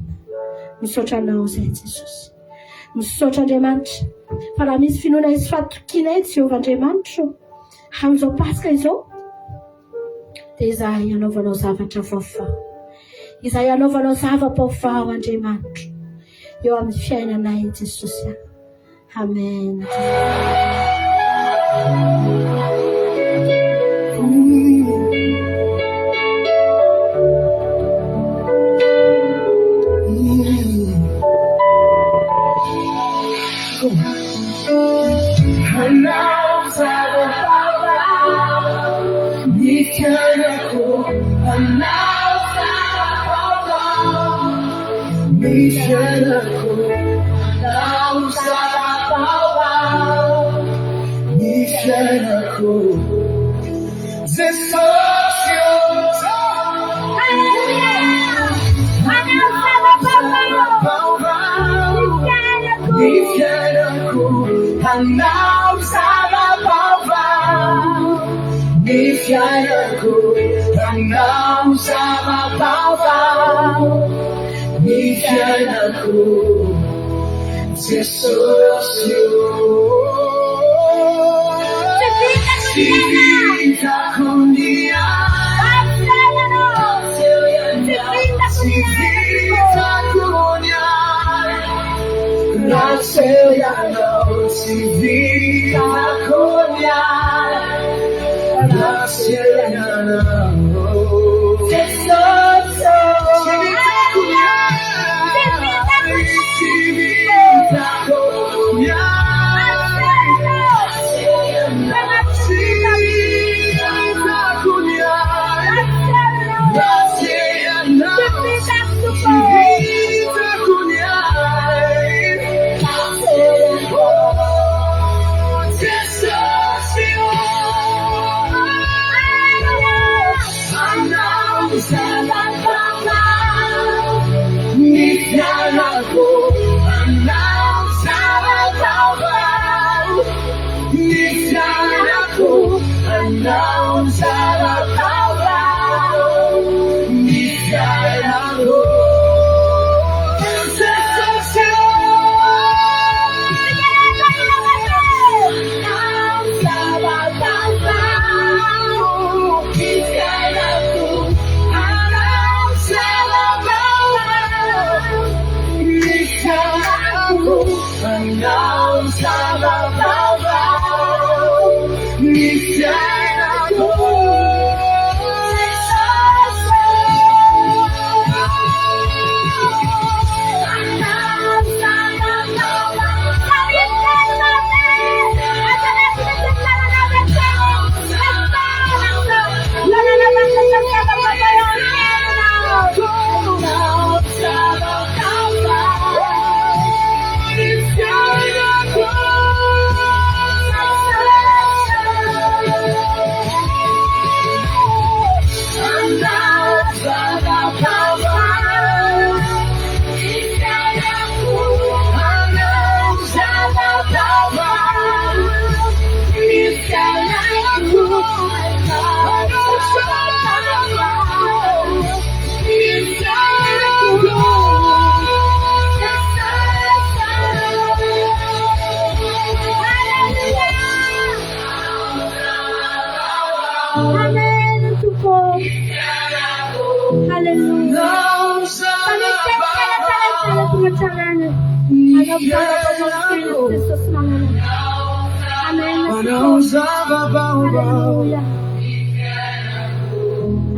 Misaotra anao izay Jesosy. Misaotra Andriamanitra fa raha misy finoana izy fatokiana etsy Jehovah Andriamanitra amin'izao pasika izao dia izahay hanaovanao zavatra vaovao, izahay hanaovanao zava-baovao Andriamanitra eo amin'ny fiainanay Jesosy. Amen.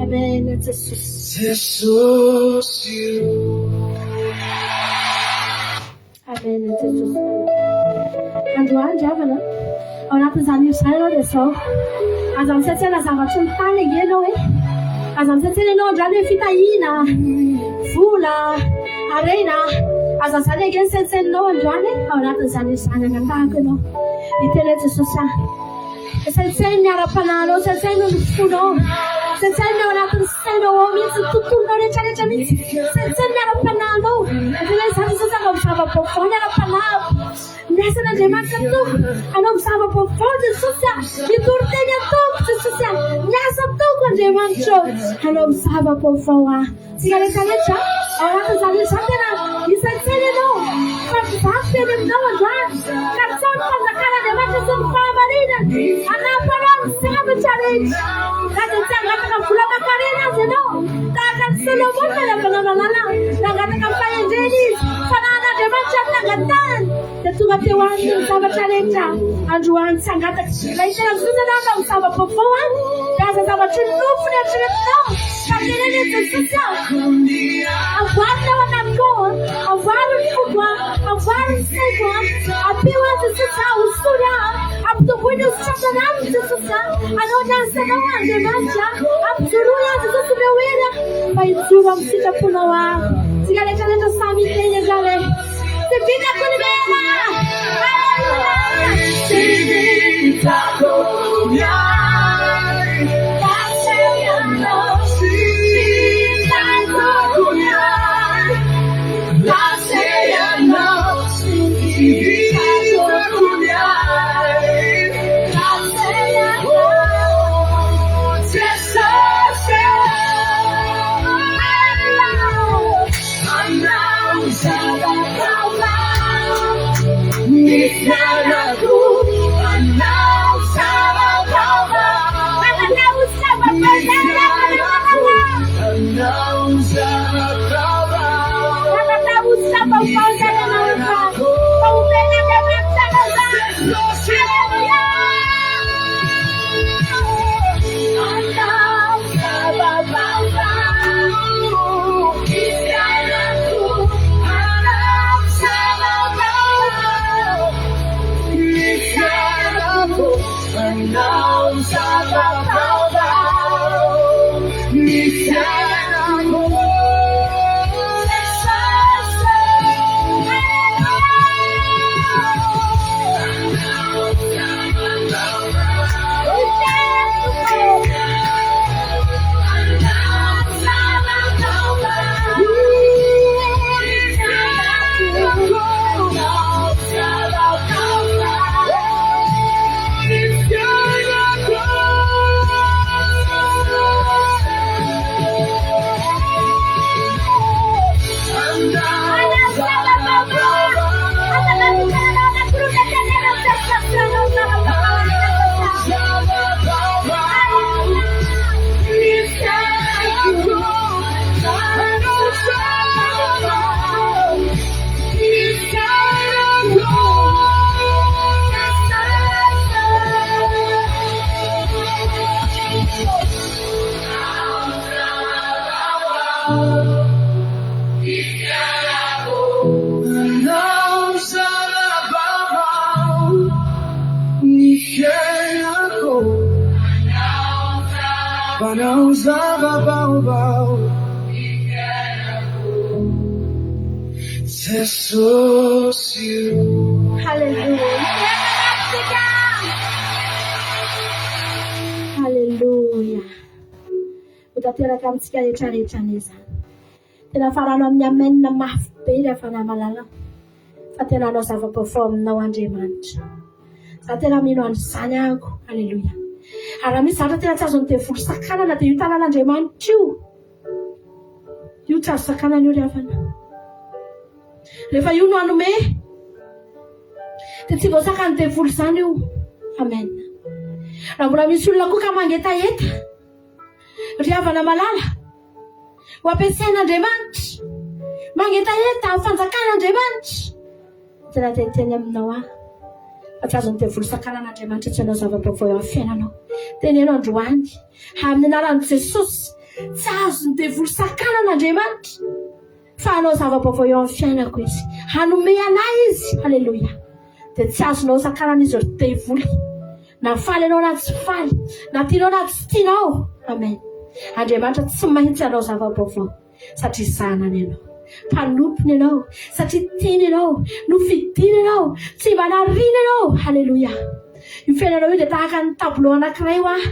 Amen. Jesus. Amen. Jesus. Androany javana. Ao anatin'izany izay ianao dia zao. Aza misatsena zavatra ny tany ianao hoe. Aza misatsena ianao androany hoe fitahiana, vola, harena. Aza izany ege ny saintsainao androany ao anatin'izany izany angatahaka ianao. Iteny Jesosy. Saintsainy miara-panahynao, saintsainy ny fonao. Saintsainy ao anatin'ny sainao ao mihitsy tontolonao rehetrarehetra mihitsy. Saintsainy miara-panahinao. Atena izany Jesosy anao mizava-baovao miara-panahiko. Miasa n'Andriamanitra ataoko. Anao mizava-baovao Jesosy. Mitory-teny ataoko Jesosy. Miasa ataoko Andriamanitra. Anao mizava-baovao. Tsika rehetrarehetra ao anatin'izany izany tena isaintsainy ianao. Fa mizaha teny aminao androany. Ka tsao ny fanjakan'Andriamanitra sy ny fahamarinany. Anampanao ny zavatra rehetra. Ka dia tsy hangataka vola aman-karena azy ianao. Tahaka ny Solomon fanaovana malala. Nangataka ny fahendreny izy. Fanahin'Andriamanitra ny nangatahany. Dia tonga teo aminy ny zavatra rehetra. Androany tsy hangataka. Ilay tena Jesosy ianao anao mizava-baovao. Dia aza zavatra ny nofony eritreretinao. Ka teneny Jesosy avoarina ao anamiko. Avoary ny foko. Avoary ny saiko. Ampio azy Jesosy hosory ampitomboiny hositrasana azy Jesosy. Anao ny asanao Andriamanitra. Ampijoroy azy Jesosy ireo hery mba hijoro amin'ny sitraponao aho. Tsika rehetrarehetra samy teny izany. Tsy vitako ny mena. Tsy vitako miay. Laseanao. Tsy vitako miay. Laseanao. Tsy vitako miay. Laseanao. Panahon zava-baobao Jesus you. Haleluya. Utateraka amitsika rehetrarehetra an'izany. Tena farano amin'ny amenina mafy be rehefa namalala. Fa tena anao zava-baovao aminao Andriamanitra. Za tena mino an'izany ahako. Haleluya. Ary misy zavatra tena tsy azon'ny devoly sakanana dia io tanàn'Andriamanitra io. Io tsy azo sakanana io rehefa. Rehefa io no hanome dia tsy voasakany devoly izany io. Amen. Raha mbola misy olona koa ka mangetaheta ry havana malala ho ampiasain'Andriamanitra, mangetaheta amin'ny fanjakan'Andriamanitra, tena teniteny aminao aho fa tsy azon'ny devoly sakanan'Andriamanitra tsy hanao zava-baovao eo amin'ny fiainanao. Teneno androany amin'ny anaran'i Jesosy tsy azon'ny devoly sakanan'Andriamanitra fa hanao zava-baovao eo amin'ny fiainako izy, hanome anahy izy. Haleluya. Dia tsy azonao sakanan'izy ry devoly, na faly ianao na tsy faly, na tianao na tsy tianao. Amen. Andriamanitra tsy maintsy hanao zava-baovao satria zanany ianao, mpanompony ianao, satria tiany ianao, nofidiny ianao, tsy manarina ianao. Haleluya. Io fiainanao io dia tahaka ny tableau anankiray ho aho,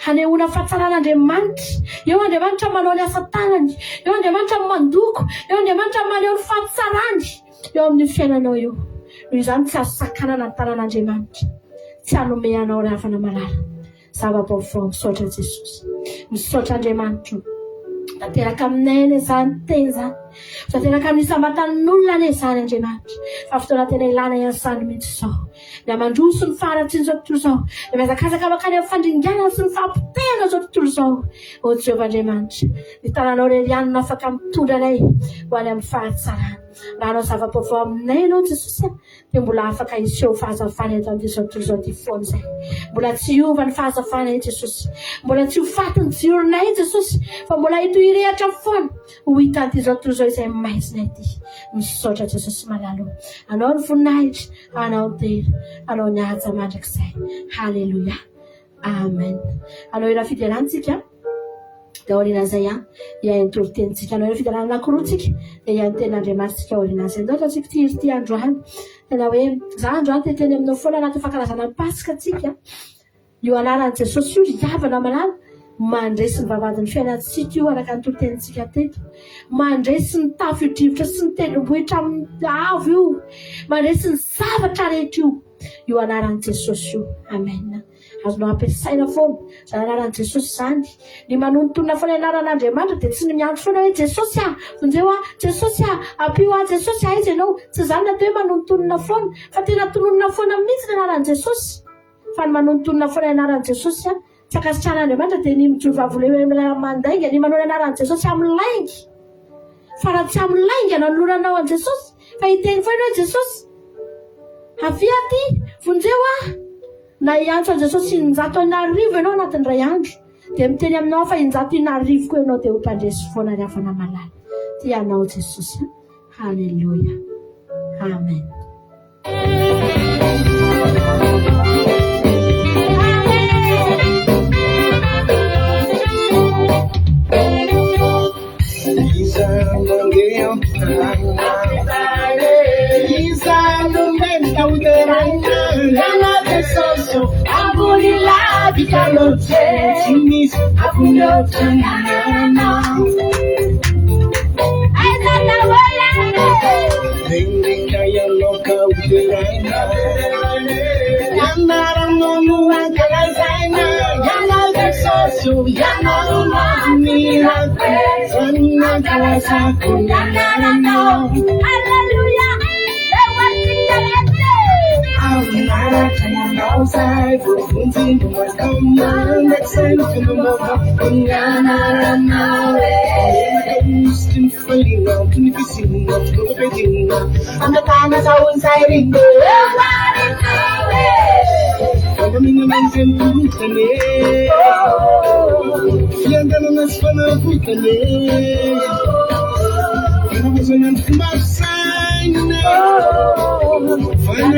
hanehoana fahatsaràn'Andriamanitra. Eo Andriamanitra manao ny asa tanany, eo Andriamanitra mandoko, eo Andriamanitra maneho ny fahatsarany eo amin'ny fiainanao io. Noho izany tsy azo sakanana ny tanàn'Andriamanitra, tsy hanome anao ry havana malala zava-baovao. Misaotra Jesosy, misaotra Andriamanitra. Tanteraka aminay ane izany teny izany, tanteraka amin'ny sambatan'olona ane izany Andriamanitra. Fa fotoana tena ilana ihany mihitsy izao, ny amandroso ny faharatsiany izao tontolo izao, ny miazakazaka makany amin'ny fandringanana sy ny fahampitehana izao tontolo izao. O Jehovah Andriamanitra, ny tananao reriany no afaka mitondra anay ho any amin'ny fahatsarana. Raha hanao zava-baovao aminay ianao Jesosy dia mbola afaka hiseho fahazavana eto amin'izao tontolo izao ty foana izay. Mbola tsy hiova ny fahazavanay Jesosy, mbola tsy ho faty ny jironay Jesosy, fa mbola hito hirehatra foana ho hita an'ity izao tontolo izao izay maizina ity. Misaotra Jesosy malalo, anao ny voninahitra, anao ny telo, anao ny haja mandrakizay. Haleluya. Amen. Anao ira fidelantsika dia aorian'izay iahy torotenitsika. Anao ira fidelana anankiroatsika dia iahy ny ten'Andriamanitsika aorian'izay. Ndoatra tsika ity androany tena hoe za androany teteny aminao foana anaty fankalazana ny Pasika tsika. Io anaran'i Jesosy io ry havana malala mandresy ny vavadin'ny fiainantsika io araka ny torotenitsika teto, mandresy ny tafio-drivotra sy ny tendrombohitra amin'ny avo io, mandresy ny zavatra rehetra io anaran'i Jesosy io. Amen. Azonao ampiasaina foana izany anaran'i Jesosy izany. Ny manontonona foana anaran'Andriamanitra dia tsy ny miandro foana hoe Jesosy vonjeo Jesosy ampio Jesosy izy ianao. Tsy izany natao hoe manontonona foana, fa tena tononona foana mihitsy ny anaran'i Jesosy. Fa ny manontonona foana anaran'i Jesosy tsy akasitran'Andriamanitra dia ny mijoro vavoloana mandainga, ny manao ny anaran'i Jesosy amin'ny laingy. Fa raha tsy amin'ny laingy nanoloranao an'i Jesosy, fa hiteny foana hoe Jesosy avia ty vonjeo na hiantso an'i Jesosy 900 ianao anatin'ny ray andro, dia miteny aminao fa 900 koa ianao dia ho mpandresy foana ry havana malala. Ty anao Jesosy. Haleluya. Amen. Kalau jenis aku nyotanya Aizana wala Ding kaya loka uterana Yana ramomu angkala zaina Yana kesosu Yana umami hake Sana kala saku Yana rano Hallelujah Lewat tinggalnya Nara kaya nausai Berfunting pemakaman Daksai kenumapa Penganara nawe Muslim falingau Kini visingau Kini betingau Anda tanah sawun saya rindu Lewari nawe Kau minum sentuh kane Yang dalam nasfana putane Kau bersama kembasai Para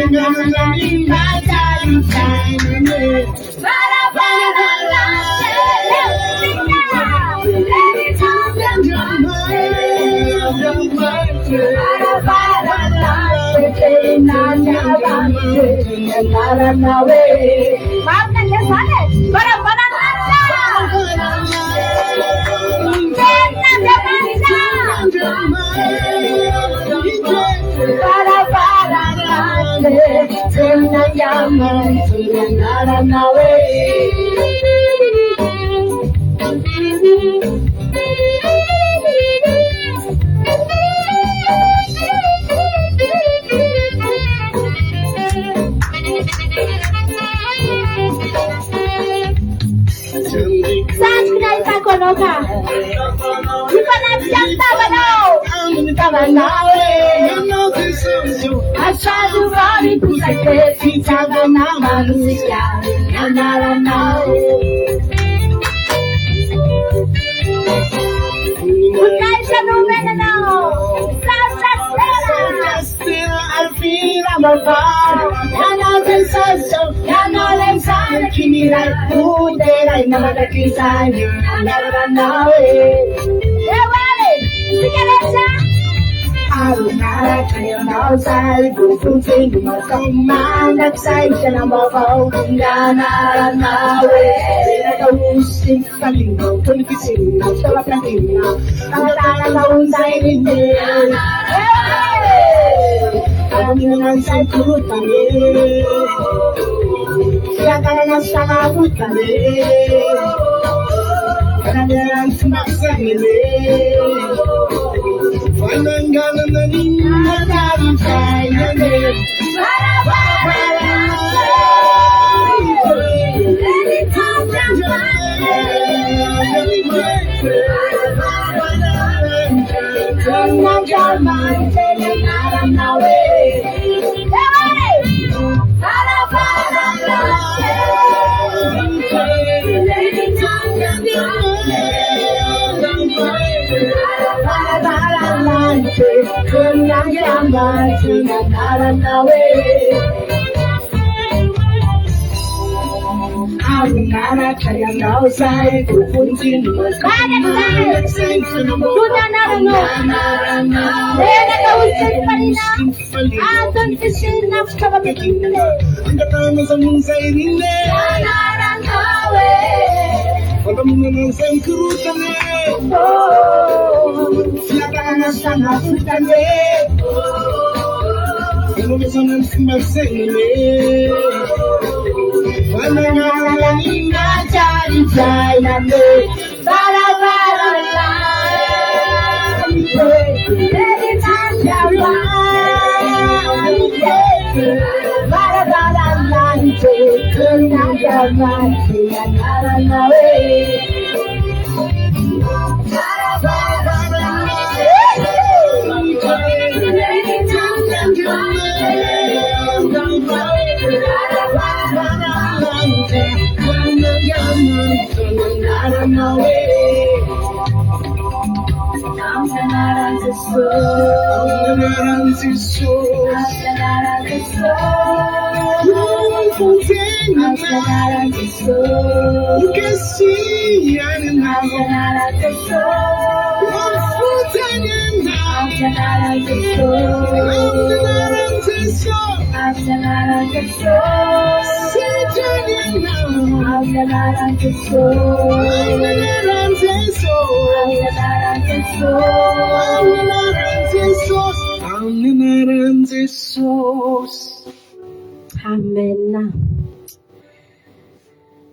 Amen.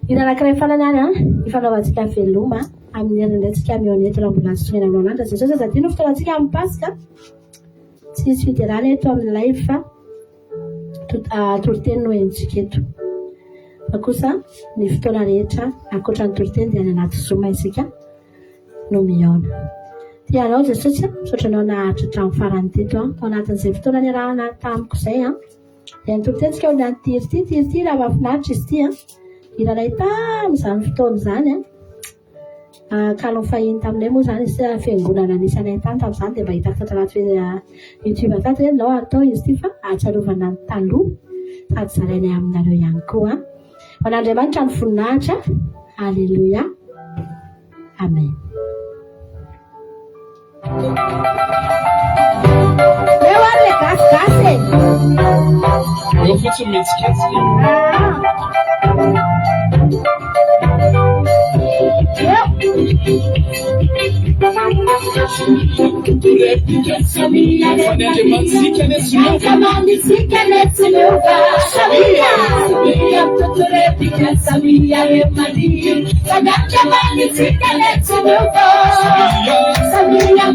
Inanankiray fananana ifanaovantsika veloma amin'ny herinantsika mionety raha mbola soina aminao andra zay zadino fotoanantsika amin'ny pasika tsisy fiderana eto amin'ny live fa toloteny no entsika eto fa kosa ny fotoana rehetra ankoatra ny toloteny dia any anaty zoma isika no miona tianao jesosy sotranao naharitra hatramin'ny farany teto tao anatin'izay fotoana ny rahana tamiko izay dia ny tolotensika olona ny tirity raha mahafinaritra izy ty iranay tamin'izany fotoana izany kalon fahiny taminay moa izany izy fiangonana nisy anay tany tamin'izany dia mba hitako tato anaty YouTube tato hoe nao atao izy ty fa atsarovana ny taloha sady zarainay aminareo ihany koa man'Andriamanitra ny voninahitra. Alleluia, amen. Eo ary le gasigasy Io fotsiny mihetsiketsiky. Replica Samia, Fandiamantsika Nessilova, Samia, replica Samia Remani, Fandiamantsika Nessilova, Samia,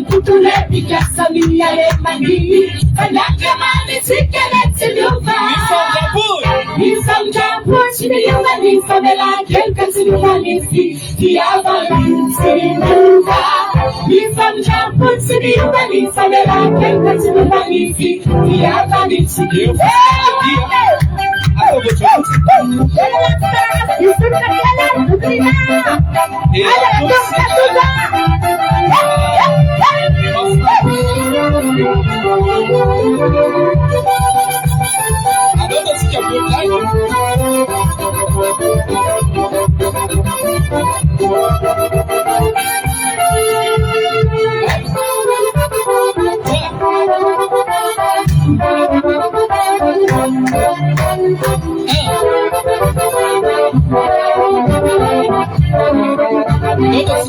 replica Samia Remani, Fandiamantsika Nessilova. Mi famiglia si vediamo di famela che canzone di ti avanti nuova. Mi famiglia si vediamo di famela che canzone di ti avanti nuova. Allora si chiama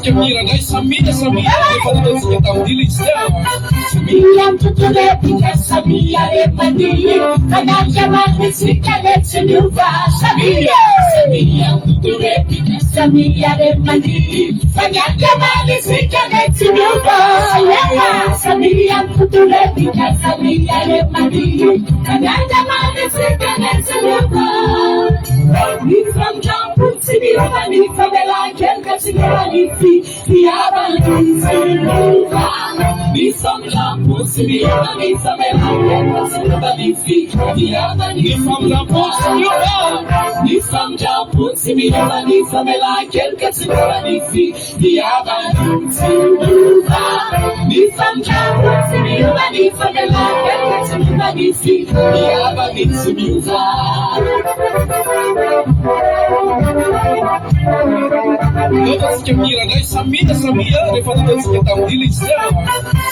Samira, dai Samira, fate dili Samira, tutto replica Samira Remani, Fandiamantsika si canezze nuova, Samira, tutto replica Samira Remani, Fandiamantsika si canezze nuova, Samira, tutto replica Samira Remani, Fandiamantsika si canezze nuova. Mi famiglia si vediamo di famela che canzone di ti avanti nuova. Mi famiglia si vediamo di famela che canzone di ti avanti. Mi famiglia si vediamo di famela che canzone di ti avanti nuova. Mi famiglia si vediamo di famela che canzone di ti avanti nuova. Dopo si chiama dai Samira, le fate del schiattavo di Lisea.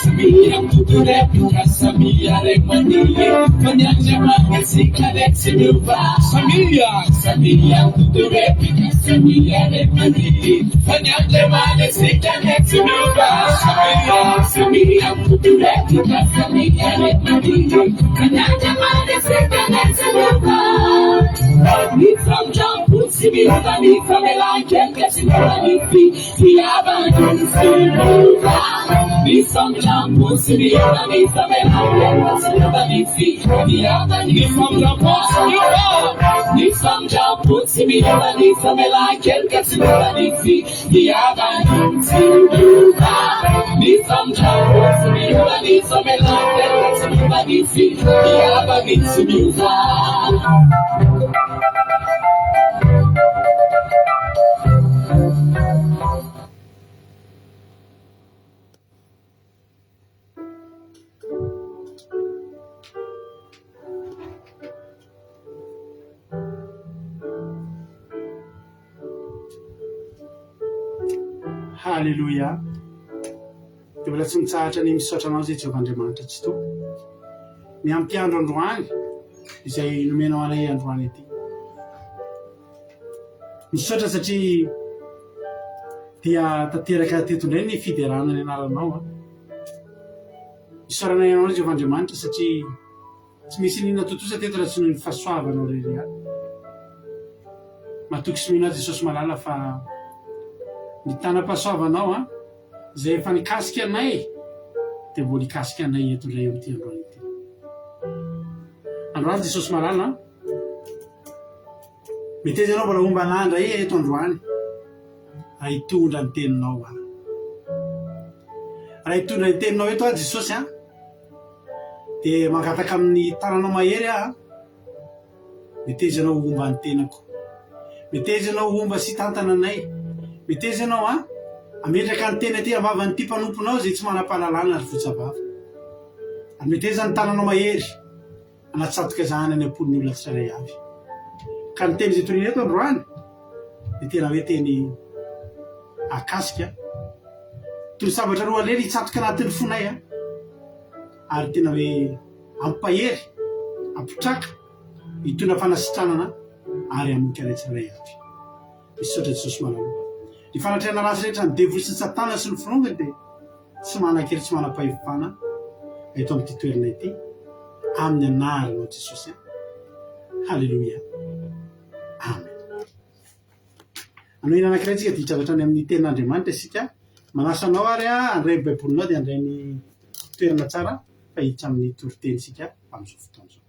Samira, tutto replica Samira Remani, Fandiamantsika si canezze nuova. Samira, tutto replica Samira Remani, Fandiamantsika si canezze nuova. Samira, tutto replica Samira Remani, Fandiamantsika si canezze nuova. Mi famiglia si vediamo di famela che canzone di ti avanti nuova. Mi famiglia si vediamo di famela che canzone di ti avanti. Mi famiglia si vediamo di famela che canzone di ti avanti nuova. Mi famiglia si vediamo di famela che canzone di ti avanti nuova. Halleluja. Dia mbola tsy mitsahatra ny misaotra anao zay Jehovah'Andriamanitra tsy to. Ny ampiandro androany izay nomenao anay androany ity. Misaotra satria dia tanteraka teto indray ny fiderana ny anaranao. Isaoranay anao Jehovah'Andriamanitra satria tsy misy nina totosa teto raha tsy noho ny fahasoavanao rery. Matoky sy mino Jesosy malala fa ny tanam-pahasoavanao zay efa nikasika anay dia mbola nikasika anay eto indray amin'ity androany ity. Androany Jesosy malala mety izy ianao mbola omba anandra eto androany raha hitondra ny teninao raha hitondra ny teninao eto Jesosy dia mangataka amin'ny tananao mahery mety izy ianao omba ny tenako, mety izy ianao omba sy tantana anay, mety izy ianao ametraka ny tena ty avavan'ity mpanomponao zay tsy manam-pahalalana ary fotsabava. Ary mety izy ny tananao mahery anatsatoka zahany any am-polony olona tsirairay avy. Ka ny teny zay toriana eto androany dia tena hoe teny akasika toro-sabatra roa lery hitsatoka anatin'ny fonay ary tena hoe ampahery, ampitraka hitondra fanasitranana ary amikaretsirray avy misotra Jesosy malaloha ny fanatrehana rasy rehetra ny devoly sy ny satana sy ny firongany dia tsy manan-kery tsy manam-pahefana eto amin'ity toerana ity amin'ny anaranao Jesosy. Halleloia, amen. Anoina anankiray tsika dia hitravatrany amin'ny tenin'Andriamanitra isika manasanao ary andray baibolinao dia andray ny toerana tsara fa hiditra amin'ny toriteny isika amin'izao fotoana izao.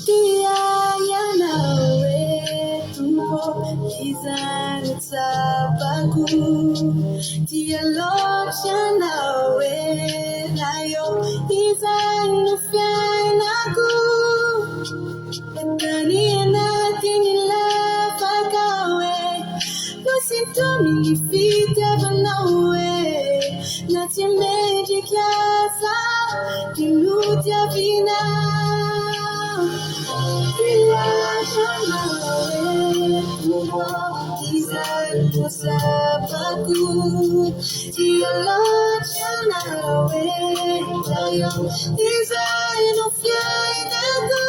Dia yanawe tumbo kizani tabaku dia locha nawe nayo izani fianaku ndani na tinila fakawe no sintomi nifita banawe na timeji kiasa kinutia vina sabaku dia locha nawe nayo izani fianaku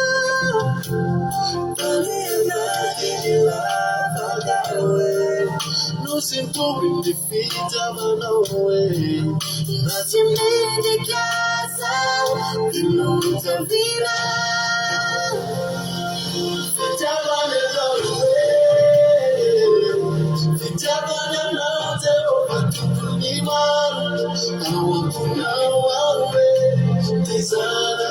no sinto me fita manoe na timende casa que não te vira fitabane nawe fitabane nawe ofatunima awakuna wawe tizana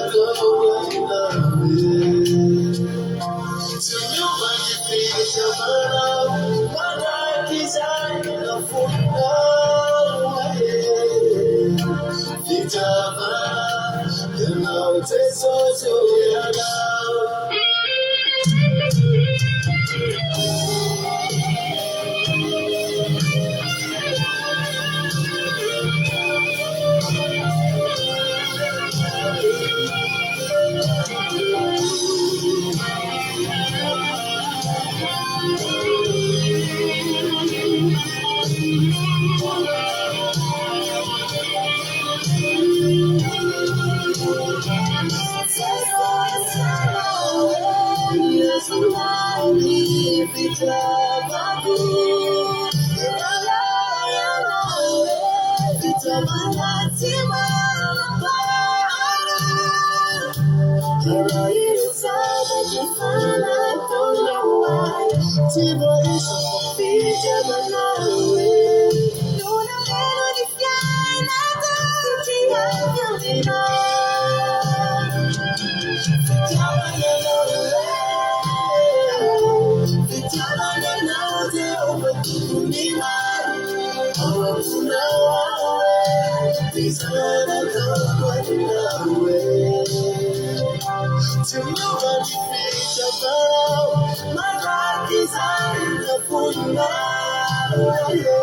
kwa nawe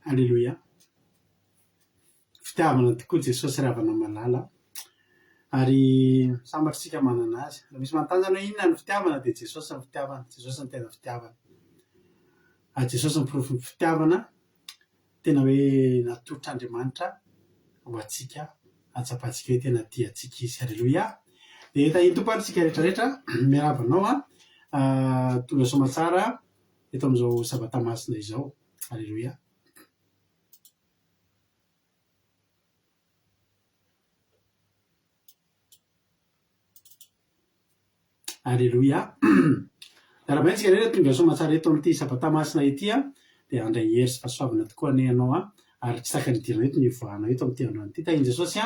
Alleloia. Fitiavana tokoa Jesosy ravana malala ary sambatritsika manana azy. Raha misy mantanjana hoe inona ny fitiavana dia Jesosy ny fitiavana, Jesosy ny tena fitiavana. Jesosy ny pirofo ny fitiavana tena hoe natolotra Andriamanitra ho antsika, atsapatsika hoe tena tia antsika izy. Alleloia. Dia tahiny tompo ary tsika rehetrarehetra miarabanao tonga somatsara eto amin'izao sabata masina izao. Alleloia. Alleloia. Raha tsika rehetra tonga somatsara eto amin'ity sabata masina ity dia andray hery sy fahasoavana tokoa ne ianao ary tsy saka nidirana eto ny voanao eto amin'ity androany ity. Tahiny Jesosy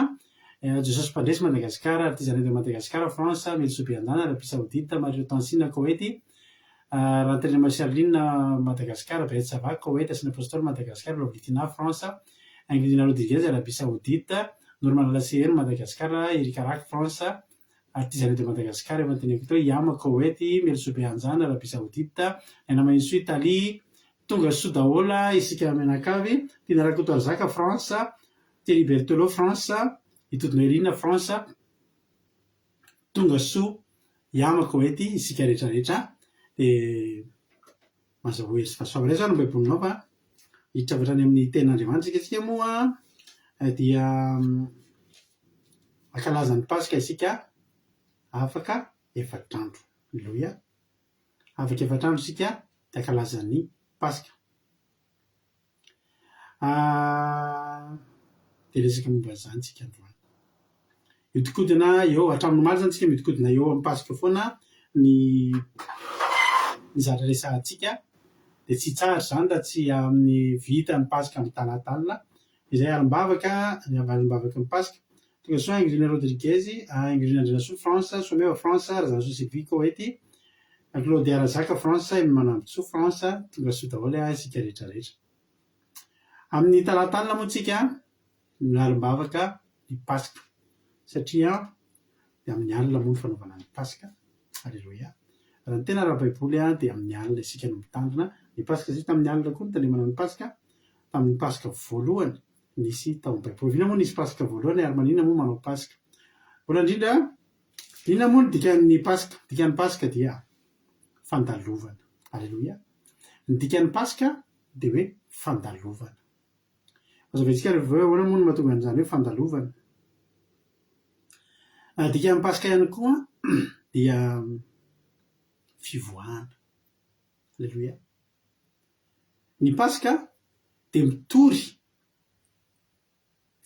Jesosy mpandresy Madagasikara ary ty zanety Madagasikara, France, Mesobe andana, Arabie Saoudite, Mauritanie, Koweity, rentrée Marsaline Madagasikara, Beretz Sava, Koweity, Ancien Apostole Madagasikara, Loblitina France, Angelina Rodriguez Arabie Saoudite, Norman Lacer Madagasikara, Erika Rak France, artisanat de Madagascar efa teneko teo Yama Koweity, Mesobe anjana Arabie Saoudite, ena mainso Italie, tonga soa dahola isika menakavy, Tina Rakoto Arzaka France, Thierry Berthelot France, Itodino Erina France, tonga soa Yama Koweity isika rehetrarehetra. Dia mazava hery sy fahasoavana zany mba iboninao fa hiditra avy hatrany amin'ny ten'Andriamanitra isika moa dia ankalazan'ny Pasika isika afaka efatrandro. Alleluia. Afaka efatrandro isika dia ankalazan'ny Pasika. Dia resaka momba zany tsika androany. Miodikodina eo hatramin'ny omaly zany tsika miodikodina eo amin'ny Pasika foana ny zatra resantsika dia tsy tsara zany raha tsy amin'ny vita ny Pasika amin'ny talatalina izay alim-bavaka ny avalim-bavaka ny Pasika. Tonga soa Angelina Rodriguez, Angelina Andrinasoa France, Someva France, Razanasoa Sylvie Koweity, Claude Arazaka France, Manambotsoa France, tonga soa daholo isika rehetrarehetra. Amin'ny talatalina moa tsika ny alim-bavaka ny Pasika satria dia amin'ny alina moa ny fanaovana ny Pasika. Alleluia. Raha ny tena raha baiboly dia amin'ny alina isika no mitandrina ny Pasika satria tamin'ny alina koa ny talemana ny Pasika, tamin'ny Pasika voalohany nisy tao amin'ny baiboly. Inona moa nisy Pasika voalohany ary maninona moa manao Pasika? Voalohany indrindra, inona moa ny dikan'ny Pasika? Dikan'ny Pasika dia fandalovana. Alleluia. Ny dikan'ny Pasika dia hoe fandalovana. Mazavaitsika rehefa ahoana moa no mahatonga an'izany hoe fandalovana. Dikan'ny Pasika ihany koa dia fivoahana. Alleluia. Ny Pasika dia mitory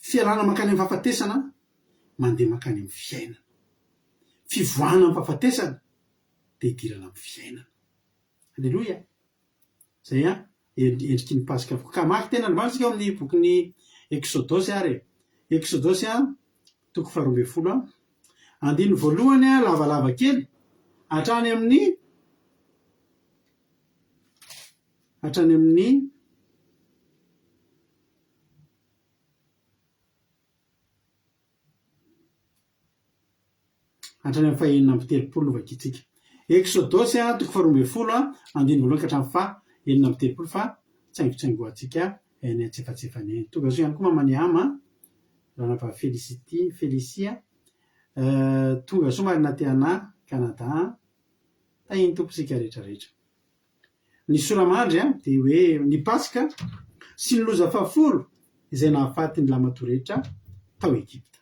fialana makany amin'ny fahafatesana mandeha makany amin'ny fiainana. Fivoahana amin'ny fahafatesana dia hidirana amin'ny fiainana. Alleluia. Zay endriky ny Pasika avokoa. Ka maky tena androantsika ao amin'ny bokin'ny Exodosy ary. Exodosy toko 12, andiny voalohany lavalava kely hatrany amin'ny fahaenina amby 30 vakitsika. Exodosy toko 12, andiny voalohany ka hatramin'ny fahaenina amby 30 fa tsaingotsaingoantsika eny antsefatsefany eny. Tonga so ihany koa mamaniama ranaba Felicia tonga so marina Tiana Canada tahiny tomposika rehetrarehetra. Ny soramandry dia hoe ny Pasika sy ny loza fahafolo izay nahafaty ny lamato rehetra tao Egypta.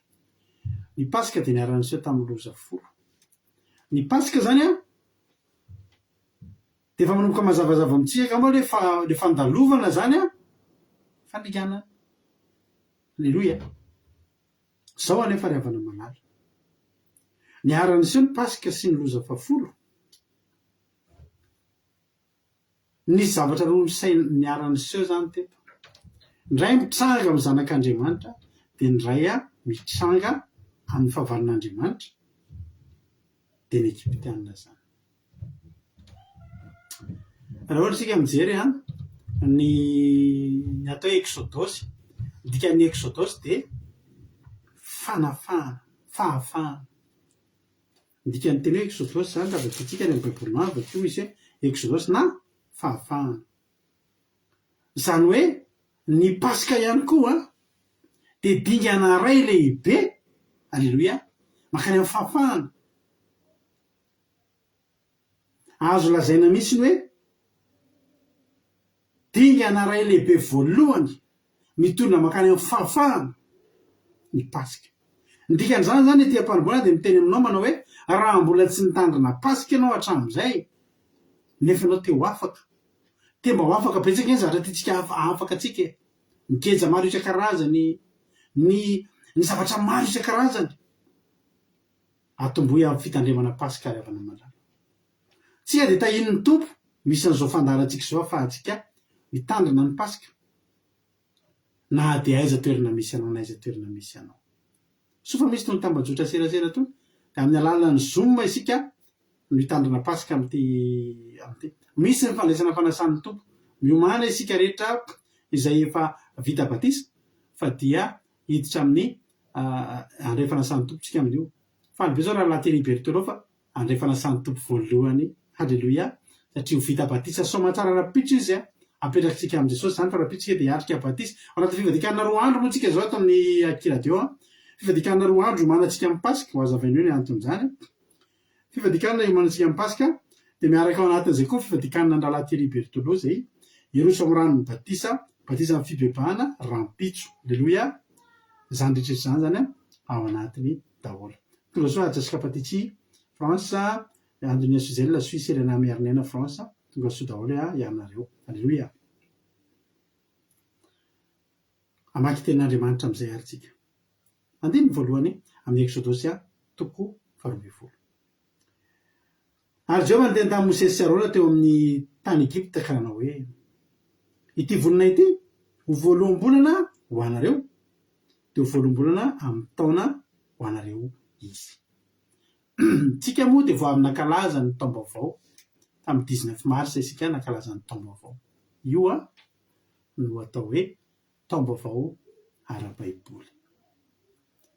Ny Pasika dia niarana an'izao tamin'ny loza folo. Ny Pasika zany dia efa manomboka mazavazava amintsika moa le fandalovana zany fandriganana. Alleluia. Zao anefa ry havana manala. Niarana an'izao ny Pasika sy ny loza fahafolo nisy zavatra roa nisay niarany seo zany teto ndray mitranga amy zanak'Andriamanitra de ndray mitranga amin'ny fahavalin'Andriamanitra de ny Egyptianina zany. Raha ohatra sika mijery ny atao exodosy, dikan'ny exodosy de fanafahana, fahafahana. Dikan'ny teny hoe exodosy zany raha vakintsika ny baiboly avakeo izy exodosy na fahafahana. Zany hoe ny Pasika ihany koa de dingana ray lehibe, alleloia, mankany amin'ny fahafahana. Azo lazaina mihitsy ny hoe dingana ray lehibe voalohany mitondra mankany amin'ny fahafahana ny Pasika. Ny dikan'izany zany ety am-panimboarana de miteny aminao manao hoe raha mbola tsy nitandrina Pasika ianao hatramin'izay nefa ianao te ho afaka, te mba ho afaka betsaka iny zavatra tiatsika afaka atsika, mikeja maro isan-karazany, ny zavatra maro isan-karazany atombohy amin'ny fitandremana Pasika ary avana malala. Tsika de tahin'ny tompo misy an'izao fandaharantsika zao afahantsika mitandrina ny Pasika na de aiza toerana misy anao na aiza toerana misy anao. So fa misy tony tambajotra serasera tony de amin'ny alalan'ny Zoom isika mitandrina Pasika amty misy ny fandraisana fanasan'ny tompo, miomana isika rehetra izay efa vita batisa fa dia hiditra amin'ny andray fanasan'ny tompo tsika amin'io. Fa be zao raha laha teny Bertolo fa andray fanasan'ny tompo voalohany, halleloia, satria ho vita batisa somatsara rapitso izy apetraksika am' Jesosy zany fa rapitsika de hiatrika batisa. Ao anaty fivadikanina 2 andro moa tsika zao ato amin'ny akiradio fivadikanina 2 andro iomanatsika amin'ny Pasika, ho azavaina hoe ny anton'izany. Fivadikanina iomanantsika amin'ny Pasika de miaraka ao anatin'izay koa fivadikanina an-drahalahy Bertolo zay iroso amin'ny ranon'ny batisa amin'ny fibebahana rampitso, alleloia. Zany rehetrarehetra zany zany ao anatiny daholo. Tonga soa atsasika patitsy France, Andonia Suzelle, Suisse, Elena Mernena France, tonga soa daholo ianareo, alleloia. Amaky tenin'Andriamanitra am'izay aritsika. Andiny voalohany amin'ny Exodosy toko 12. Ary Jehova niteny tamin'ny Mosesy sy Arona teo amin'ny tany Egypte ka nanao hoe ity volana ity ho voaloham-bolana ho anareo, de ho voaloham-bolana amin'ny taona ho anareo izy. Tsika moa de vao avy nankalaza ny taom-baovao tamin'ny 19 mars isika nankalaza ny taom-baovao. Io no atao hoe taom-baovao ara-baiboly.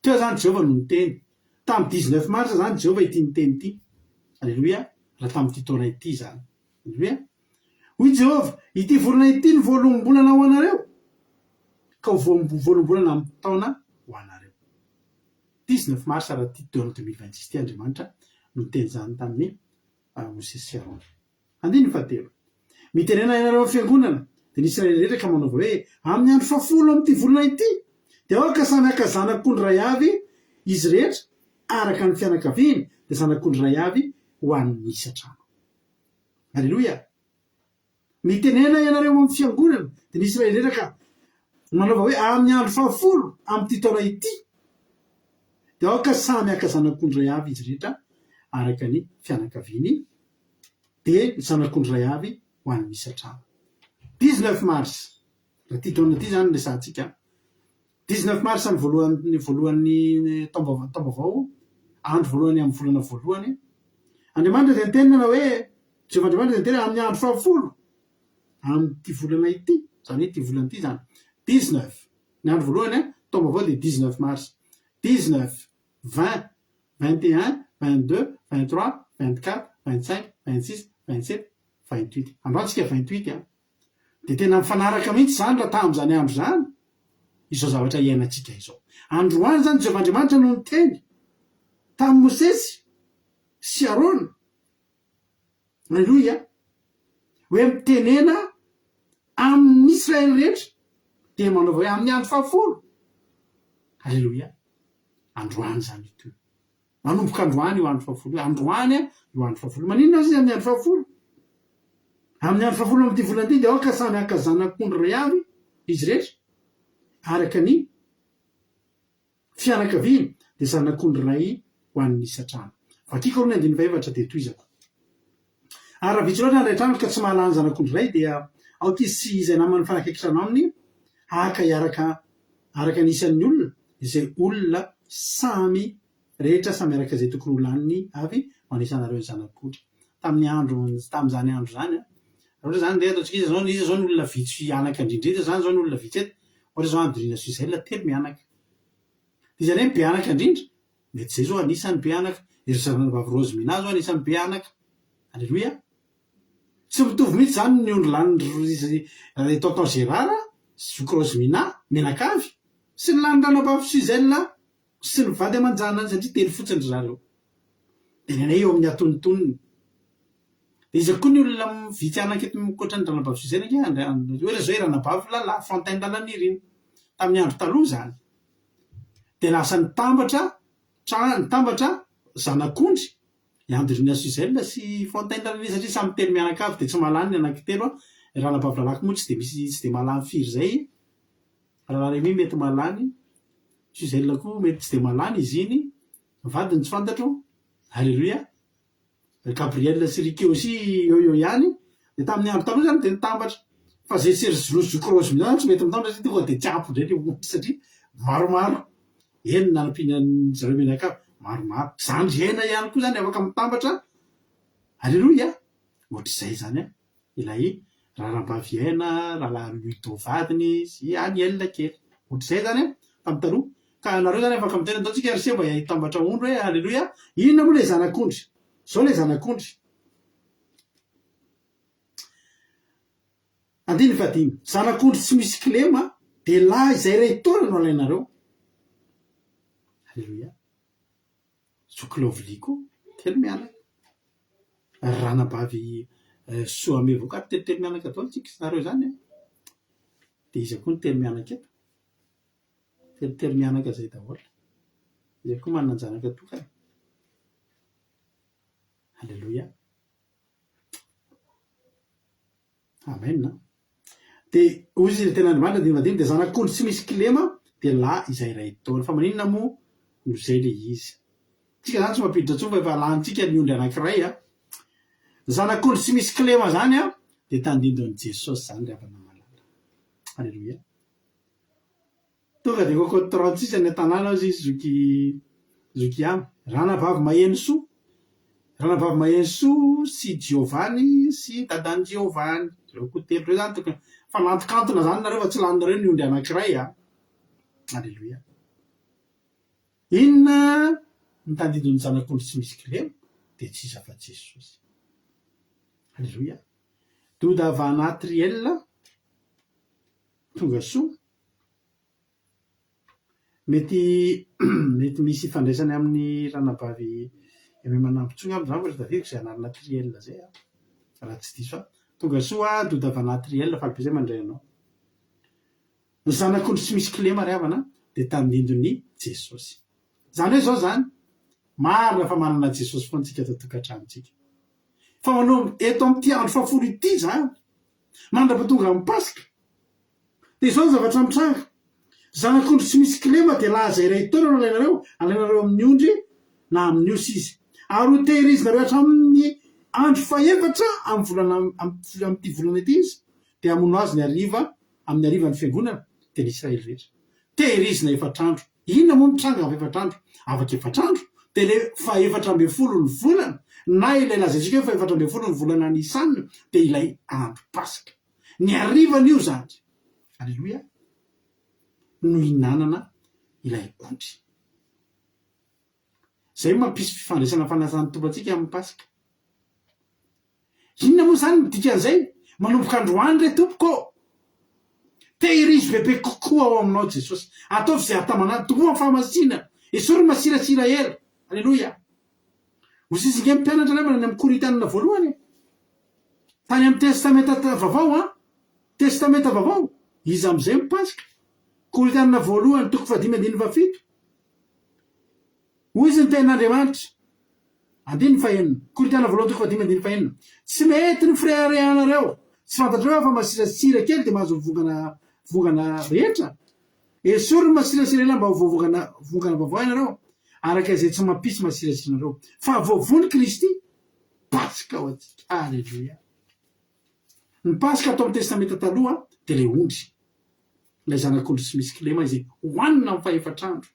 Teo zany Jehova no niteny tamin'ny 19 mars zany Jehova ity niteny ity, alleloia, raha tamin'ity taona ity zany, alleloia. Hoy Jehova, ity volana ity ny voaloham-bolana ho anareo, ka ho voaloham-bolana amin'ny taona ho anareo. 19 mars raha ty taona 2026 ty Andriamanitra no niteny zany tamin'ny Mosesy sy Arona. Andiny fahatelo, mitenena ianareo amin'ny fiangonana de nisy Israely rehetra ka manaova hoe amin'ny andro 10 amin'ity volana ity de aoka samy aka zanak'ondry ray avy izy rehetra araka ny fianakaviany de zanak'ondry ray avy ho an'ny isatrano. Alleloia. Mitenena ianareo amin'ny fiangonana de nisy Israely rehetra ka manaova hoe amin'ny andro 10 amin'ity taona ity de aoka samy aka zanak'ondry ray avy izy rehetra araka ny fianakaviany de zanak'ondry ray avy ho an'ny isatrano. 19 mars raha ty taona ty zany resantsika, 19 mars ny voalohan'ny taom-baovao, andro voalohany amin'ny volana voalohany, Andriamanitra de nitenena hoe Jehova Andriamanitra de niteny amin'ny andro 10 amin'ity volana ity, zany hoe ty volana ity zany 19 ny andro voalohany taom-baovao de 19 mars, 19, 20, 21, 22, 23, 24, 25, 26, 27, 28. Androantsika 28 de tena mifanaraka mihitsy zany raha tamin'izany andro zany izao zavatra iainantsika izao. Androany zany Jehova Andriamanitra no niteny tamin'ny Mosesy sy Arona, alleloia, hoe mitenena amin'ny Israely rehetra de manaova hoe amin'ny andro 10, alleloia. Androany zany ito, manomboka androany io andro 10, androany io andro 10. Maninona izy amin'ny andro 10? Amin'ny andro 10 amin'ity volana ity de aoka samy aka zanak'ondry ray avy izy rehetra araka ny fianakaviany de zanak'ondry ray ho an'ny isatrano. Vakiko aloha ny 14 de toizako. ary raha vitsy loatra andray trano ka tsy mahalany zanak'ondry ray dia aoka izy sy izay namany fanakaikitrano aminy haka araka anisan'ny olona izay olona samy rehetra samy araka izay tokony ho laniny avy manisanareo ny zanak'ondry tam'izany andro zany ohatra zany de ataontsika izy zao ny olona vitsy anaka indrindrindra zany zao ny olona vitsy eto ohatra zao andrina Suizelle telo mianaka de zany hoe beanaka indrindra mety zay zao anisany beanaka ery zanavavy Rozmina zao anisany beanaka alleloia tsy mitovy mihitsy zany ny ondro lany tonton Gérard zoky Rozmina menakavy sy ny lany ranavavy Suizelle sy ny vady amanjanany satria telo fotsiny zareo de nenay eo amin'ny atonontonony de izy koa ny olona vitsy anaka eto mikoatra ny ranavavy Suizelle ohatra zao ranavavy lalahy Fontaine Lalaniriny tamin'ny andro taloha zany de lasa nitambatra zanak'ondry Andrina Suizelle sy Fontaine Lalaniriny satria samy telo mianakavy de tsy malany ny anankitelo ranavavy lalahy moa tsy de malany firy zay raha Remy mety malany Suizelle koa mety tsy de malany izy iny vadiny tsy fantatro alleluia Gabriel sy Riquet aussi eo ihany de tamin'ny andro taloha zany de nitambatra fa zay Zoky Rozmina tsy mety mitambatra satria tonga de tsy ampy ndray le olo satria maromaro eny nanampiany zareo menakavy maromaro zandriena ihany koa zany afaka mitambatra alleloia ohatr'izay zany ilay raharambavy rahalahy Louis vadiny sy Aniel kely ohatr'izay zany tamin'ny taloha ka nareo zany afaka miteny ataontsika RC mba hitambatra ondro hoe alleloia inona moa le zanak'ondry zao le zanak'ondry andiny fadimy zanak'ondry tsy misy kilema de lahy izay ray taona no alainareo alleluia zoky Lovely telo mianaka ranabavy Soame Voka telo mianaka daholo tsika nareo zany de izy koa ny telo mianaka eto telo mianaka zay daholo izy koa manana zanaka tokana alleluia amen de ozy le tena andriamanitra de madiny de zanak'ondry tsy misy kilema de lahy izay ray taona fa maninona moa no zay le izy tsika zany tsy mampiditra tsoa fa efa lantsika ny ondry anankiray zanak'ondry tsy misy kilema zany de tandindon'i Jesosy zany ry havana malala alleluia tonga de koko 36 ny tanàna izy zoky amy ranavavy maheno soa sy Giovanny sy dadany Giovanny reo koa telo reo zany tokony fa lantokantona zany nareo fa tsy laninareo ny ondry anankiray alleluia inona mitandindon'ny zanak'ondry tsy misy kilema de tsy iza fa Jesosy alleluia Douda Vanatriel tonga soa mety misy ifandraisany amin'ny ranavavy manampontsona aby zany fa tadidiko zay anarana Triel zay raha tsy diso tonga soa Douda Vanatriel fa albe zay mandray anao ny zanak'ondry tsy misy kilema ry havana de tandindon'ny Jesosy zany hoe zao zany marina fa manana Jesosy foantsika atao tokantranontsika fa manao eto amin'ity andro fafolo ity zany mandrapatonga amin'ny Pasika de zao ny zavatra mitranga zanak'ondry tsy misy kilema de laha zay ray taona no alainareo amin'ny ondry na amin'ny osy izy ary ho tehirizinareo hatramin'ny andro faefatra amin'ity volana ity izy de amono azy ny amin'ny arivany fiangonana de ny Israely rehetra tehirizina efatrandro inona moa mitranga amin'ny efatrandro afaka efatrandro de le faefatra amby folo ny volana na ilay lazaitsika hoe faefatra amby folo ny volana Nisanina de ilay andro Pasika ny arivana io zany alleluia no hinanana ilay ondry zay mampisy fifandraisana fanasany tompantsika amin'ny Pasika inona moa zany midikan'izay manomboka androany re tompoko tehirizy bebe kokoa ao aminao Jesosy ataovy zay atamanany tokoa famasina esory masirasira ela alleluia ozizinge mpianatra ray manany amin'ny Korintianina voalohany tany amin'ny testamenta vavao izy am'izay mipasika Korintianina voalohany 5:7 hoy izy ny tenin'Andriamanitra Korintianina voalohany 5:7 tsy mety ny fireharehanareo tsy fantatreo fa masirasira kely de mahazo vongana rehetra esory masirasira ela mba vongana vavao ianareo araka izay tsy mampisy masirasira nareo fa voavony Kristy pas paska ho atsika. Alleloia. Ny paska atao amin'ny testamenta taloha dia le ondry, ilay zanak'ondry tsy misy kilema izy hohanina amin'ny fahefatr'andro.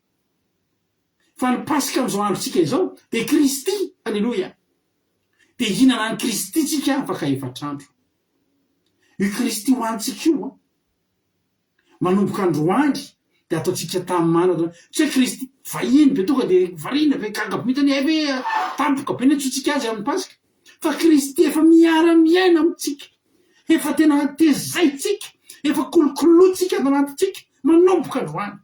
Fa ny paska amin'izao androntsika izao dia Kristy. Alleloia. Dia ihinana ny Kristy tsika afaka efatr'andro. Io Kristy hoanitsika io manomboka androany dia ataontsika tamana. Tsy hoe Kristy vahiny be tonga dia variana be kangabomintany ve tampoka be ny atsotsika azy amin'ny paska. Fa Kristy efa miara-miaina amintsika, efa tena tezaitsika, efa kolokolotsika ao anatintsika manomboka androany.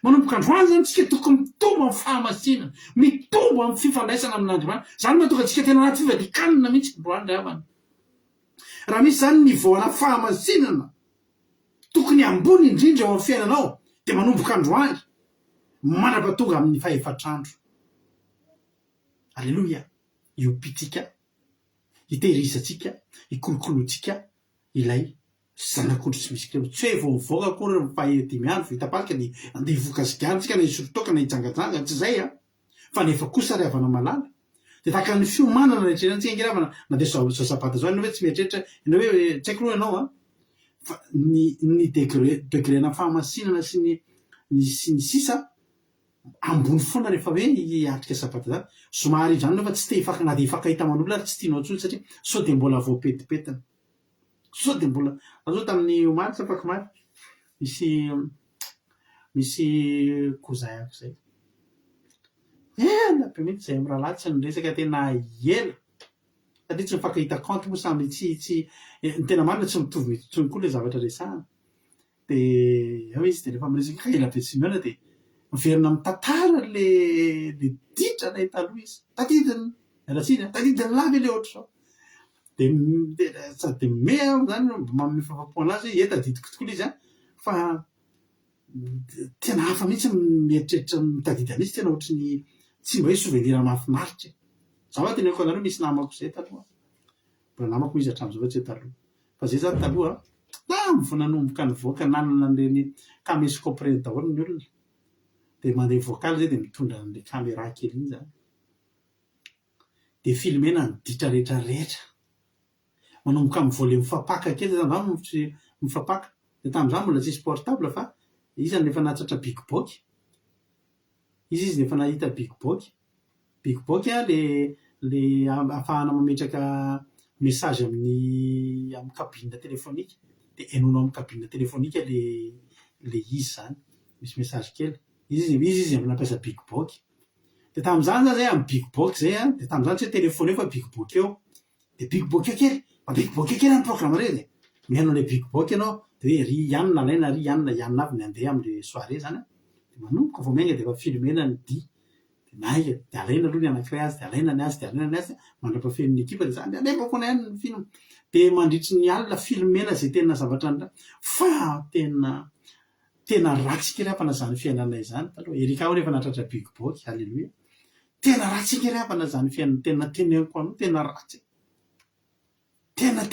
Manomboka androany zany tsika tokony mitombo amin'ny fahamasinana, mitombo amin'ny fifandraisana amin'Andriamanitra. Zany mahatonga antsika tena anaty fivadikanina mihitsy androany ray havana. Raha misy zany nivoana fahamasinana tokony ambony indrindra eo amin'ny fiainanao dia manomboka androany mandrapatonga amin'ny fahefatr'andro. Alleloia. Iopitika, itehirizantsika, ikolokolotsika ilay zanak'ondry tsy misy kilema. Tsy hoe vao mivoaka akory ny fahedimy andro vita paska dia andeha hivoaka zigaritsika na hisorotoka na hijangajanga, tsy izay fa nefa kosa ry havana malala. Dia tahaka ny fiomanana rehetrarehetra antsika ngiravana na dia zao sabata zao ianao hoe tsy mieritreritra ianao hoe tsy haiko aloha ianao fa ny degrena fahamasinana sy ny sisa ambony foana rehefa hoe hiatrika sabata zany. Somary zany nefa tsy te hifaka na dia hifaka hita aman'olona ary tsy tianao intsony satria sao dia mbola voapetipetina. Sao dia mbola azao tamin'ny omaly tsy afaka maly misy kozayako zay. Ela be mihitsy izay mirahalatsy ny resaka tena ela. Satria tsy mifankahita kanto moa samby tsy ny tena marina tsy mitovy mitsony koa ilay zavatra resahana. Dia eo izy dia rehefa miresaka ela be tsy miona dia miverina mitantara le ditra ilay taloha izy. Tadidiny ratsina, tadidiny lava ilay ohatr' izao. Dia sady mea zany manome fahafapo anazy hoe tadidiko tokoa izy fa tena hafa mihitsy mieritreritra mitadidana izy tena ohatry ny tsy mba hoe souvenir mahafinaritra. Zaho tena ko anareo misy namako izay taloha. Mbola namako izy hatramin'izao fa tsy taloha. Fa zay zany taloha vao nanomboka nivoaka nanana an'ireny caméscope daholo ny olona. Dia mandeha voakaly zay dia mitondra an'ilay caméra kely iny zany. Dia filmena ny ditra rehetra rehetra. Manomboka amin'ny volet mifapaka kely zany zany mifapaka. Dia tamin'izany mbola tsisy portable fa izy nefa nahatratra big book. Izy nefa nahita big book. Big book le ahafahana mametraka message amin'ny cabine téléphonique. Dia enoinao amin'ny cabine téléphonique le izy zany. Misy message kely. Izy nampiasa big book. Dia tamin'izany zany amin'ny big book zay dia tamin'izany tsy hoe téléphone eo fa big book eo. Dia big book eo kely. Big book eo kely ny programme reny. Mihaino ilay big book ianao dia hoe ry ianona alaina ry ianona avy ny andeha amin'ilay soirée zany. Dia manomboka vao miainga dia efa filmena ny dia nahiga dia alaina aloha ny anankiray azy dia alaina ny azy dia alaina ny azy mandra-pafen'ny ekipa dia zany dia alefako ny any ny film. Dia mandritry ny alina filmena izay tena zavatra an'ra fa tena ratsy kely hapana zany fiainana izany taloha. Erika aho rehefa nahatratra big book. Alleloia. Tena ratsy kely hapana zany fiainana tena teneniko anao tena ratsy. Tena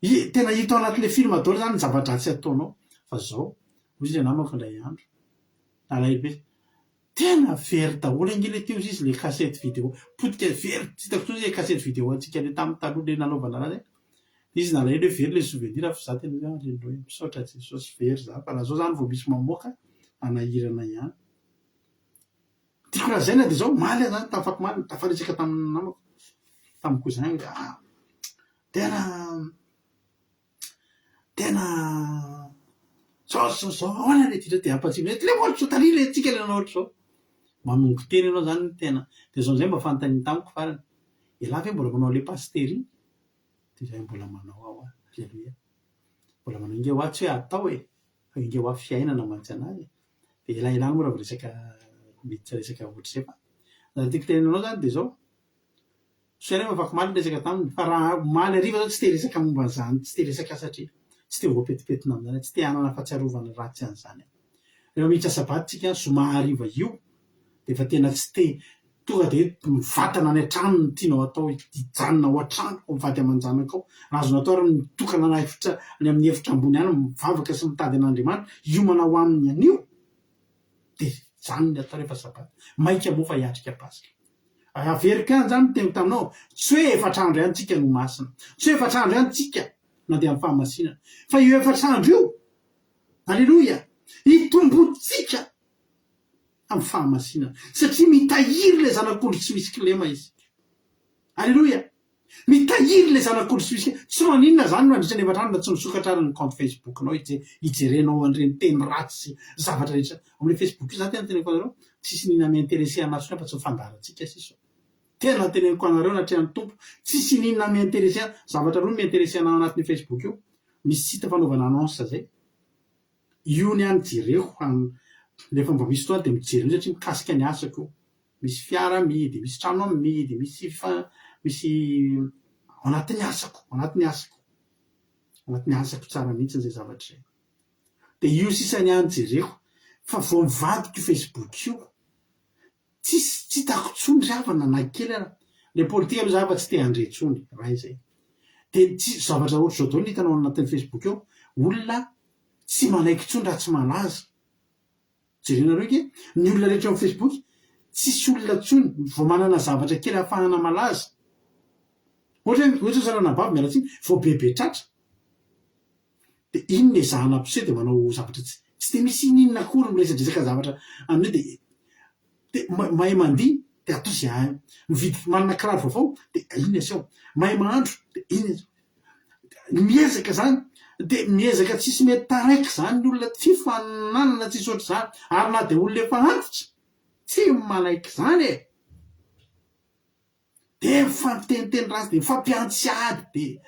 hita anatin'ilay film daholo zany ny zava-dratsy ataonao. Fa zao hoy izy namako indray andro alahelo be tena very daholo angila teo izy le cassette vidéo potika very tsy hitako tsony hoe cassette vidéo antsika le tamin'ny taloha le nanaovana raha zay. Izy nalahelo hoe very le souvenir fa za tena hoe misaotra Jesosy very za fa raha zao zany vao misy mamoaka anahirana ihany. Tiako raha zay na dia zao maly zany tafaky maly tafaresaka tamin'ny namako tamin'ny cousin tena zao ahoana le ditra dia ampatsimo le ohatr' tali le tsika le nanao ohatr' zao manongo teny ianao zany tena. Dia zao zay mba fanontaniana tamiko farany ialahy ve mbola manao le pasterie. Dia zay mbola manao aho. Alleloia. Mbola manao inge ho aho tsy hoe atao fa inge ho aho fiainana mantsy anazy. Dia elaelany moa raha resaka mety tsy resaka ohatr'izay fa raha tiako tenenanao zany dia zao soa rehefa afaka maly resaka taminy fa raha maly hariva zao tsy te resaka momba an'izany tsy te resaka satria tsy te voapetipetina amin'izany tsy te hanana fahatsiarovana ratsy an'izany. Rehefa miditra sabaty tsika somary hariva io dia efa tena tsy te tonga dia mivatana any an-trano no tianao atao hijanona ao an-trano mivady aman-janaka ao. Raha azonao atao raha mitokana ny amin'ny efitra ambony any mivavaka sy mitady an'Andriamanitra hiomana ho aminy anio dia izany ny atao rehefa sabaty maika moa fa hiatrika Paska. averika any zany teny taminao tsy hoe efatrandro ihany tsika no masina, tsy hoe efatrandro ihany tsika nandeha amin'ny fahamasinana, fa io efatrandro io alleloia hitombotsika amin'ny fahamasinana satria mitahiry le zanak'ondry tsy misy kilema izy. Alleloia, mitahiry le zanak'ondry tsy misy, tsy maninona zany no andritra ny efatrandro na tsy nisokatrara ny compte facebooknao hijerenao an'ireny teny ratsy zavatra rehetra amin'ny facebook io. Za tena teneniko anareo tsisy nina miinteresse anazy fa tsy mifandaratsika sisa, tena teneniko anareo natrehan'ny tompo tsisy nina miinteresse zavatra roa miinteresse anao anatin'ny facebook io, misy sita fanaovana annonce zay io ny any jereko rehefa mba misy toa de mijery satria mikasika ny asako io, misy fiara midy, misy trano amidy, misy anatin'ny asako tsara mihitsy zay zavatra zay. De io sisany any jereko fa vao mivadiko facebook io tsy tako tsony ravana na kely ara le politika aloha zava tsy te andre tsony raha zay. De tsy zavatra ohatry zao daholo ny hitanao anatin'ny facebook io, olona tsy manaiky tsony raha tsy malaza. Jerenareo ke ny olona rehetra amin'ny facebook tsisy olona tsony vao manana zavatra kely ahafahana malaza, ohatra zananabavy miala tsiny vao bebe tratra de iny le zahana mpiseho de manao zavatra tsy de misy ininona akory miresadresaka zavatra amin'io de mahay mandihy de atao zay mividy manana kiraro vaovao de iny aseho, mahay mahandro de iny miezaka zany de miezaka tsisy mety taraiky zany ny olona fifananana tsisy ohatry zany ary na de olona efa antitra tsy manaiky zany e, de mifampiteniteny ratsy de mifampiantsiady de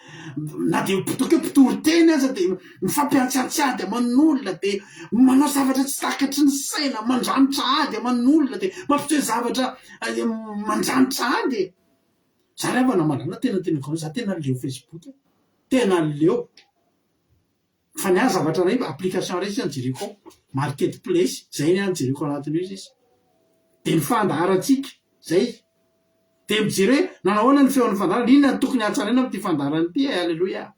na de tokeo mpitory teny aza de mifampiantsiantsiady aman'olona de manao zavatra tsy takatry ny saina, mandranitra ady aman'olona de mampitoe zavatra mandranitra ady. Za rehefa namandrana tena teneniko za tena leo facebook tena leo fa ny any zavatra ray application ray zany jereko ao market place zay ny any jereko anatin'io izy de ny fandaharatsika zay de mijery hoe nanahoana ny feon'ny fandarana, inona ny tokony hatsaraina am'ty fandarana ty. Alleloia,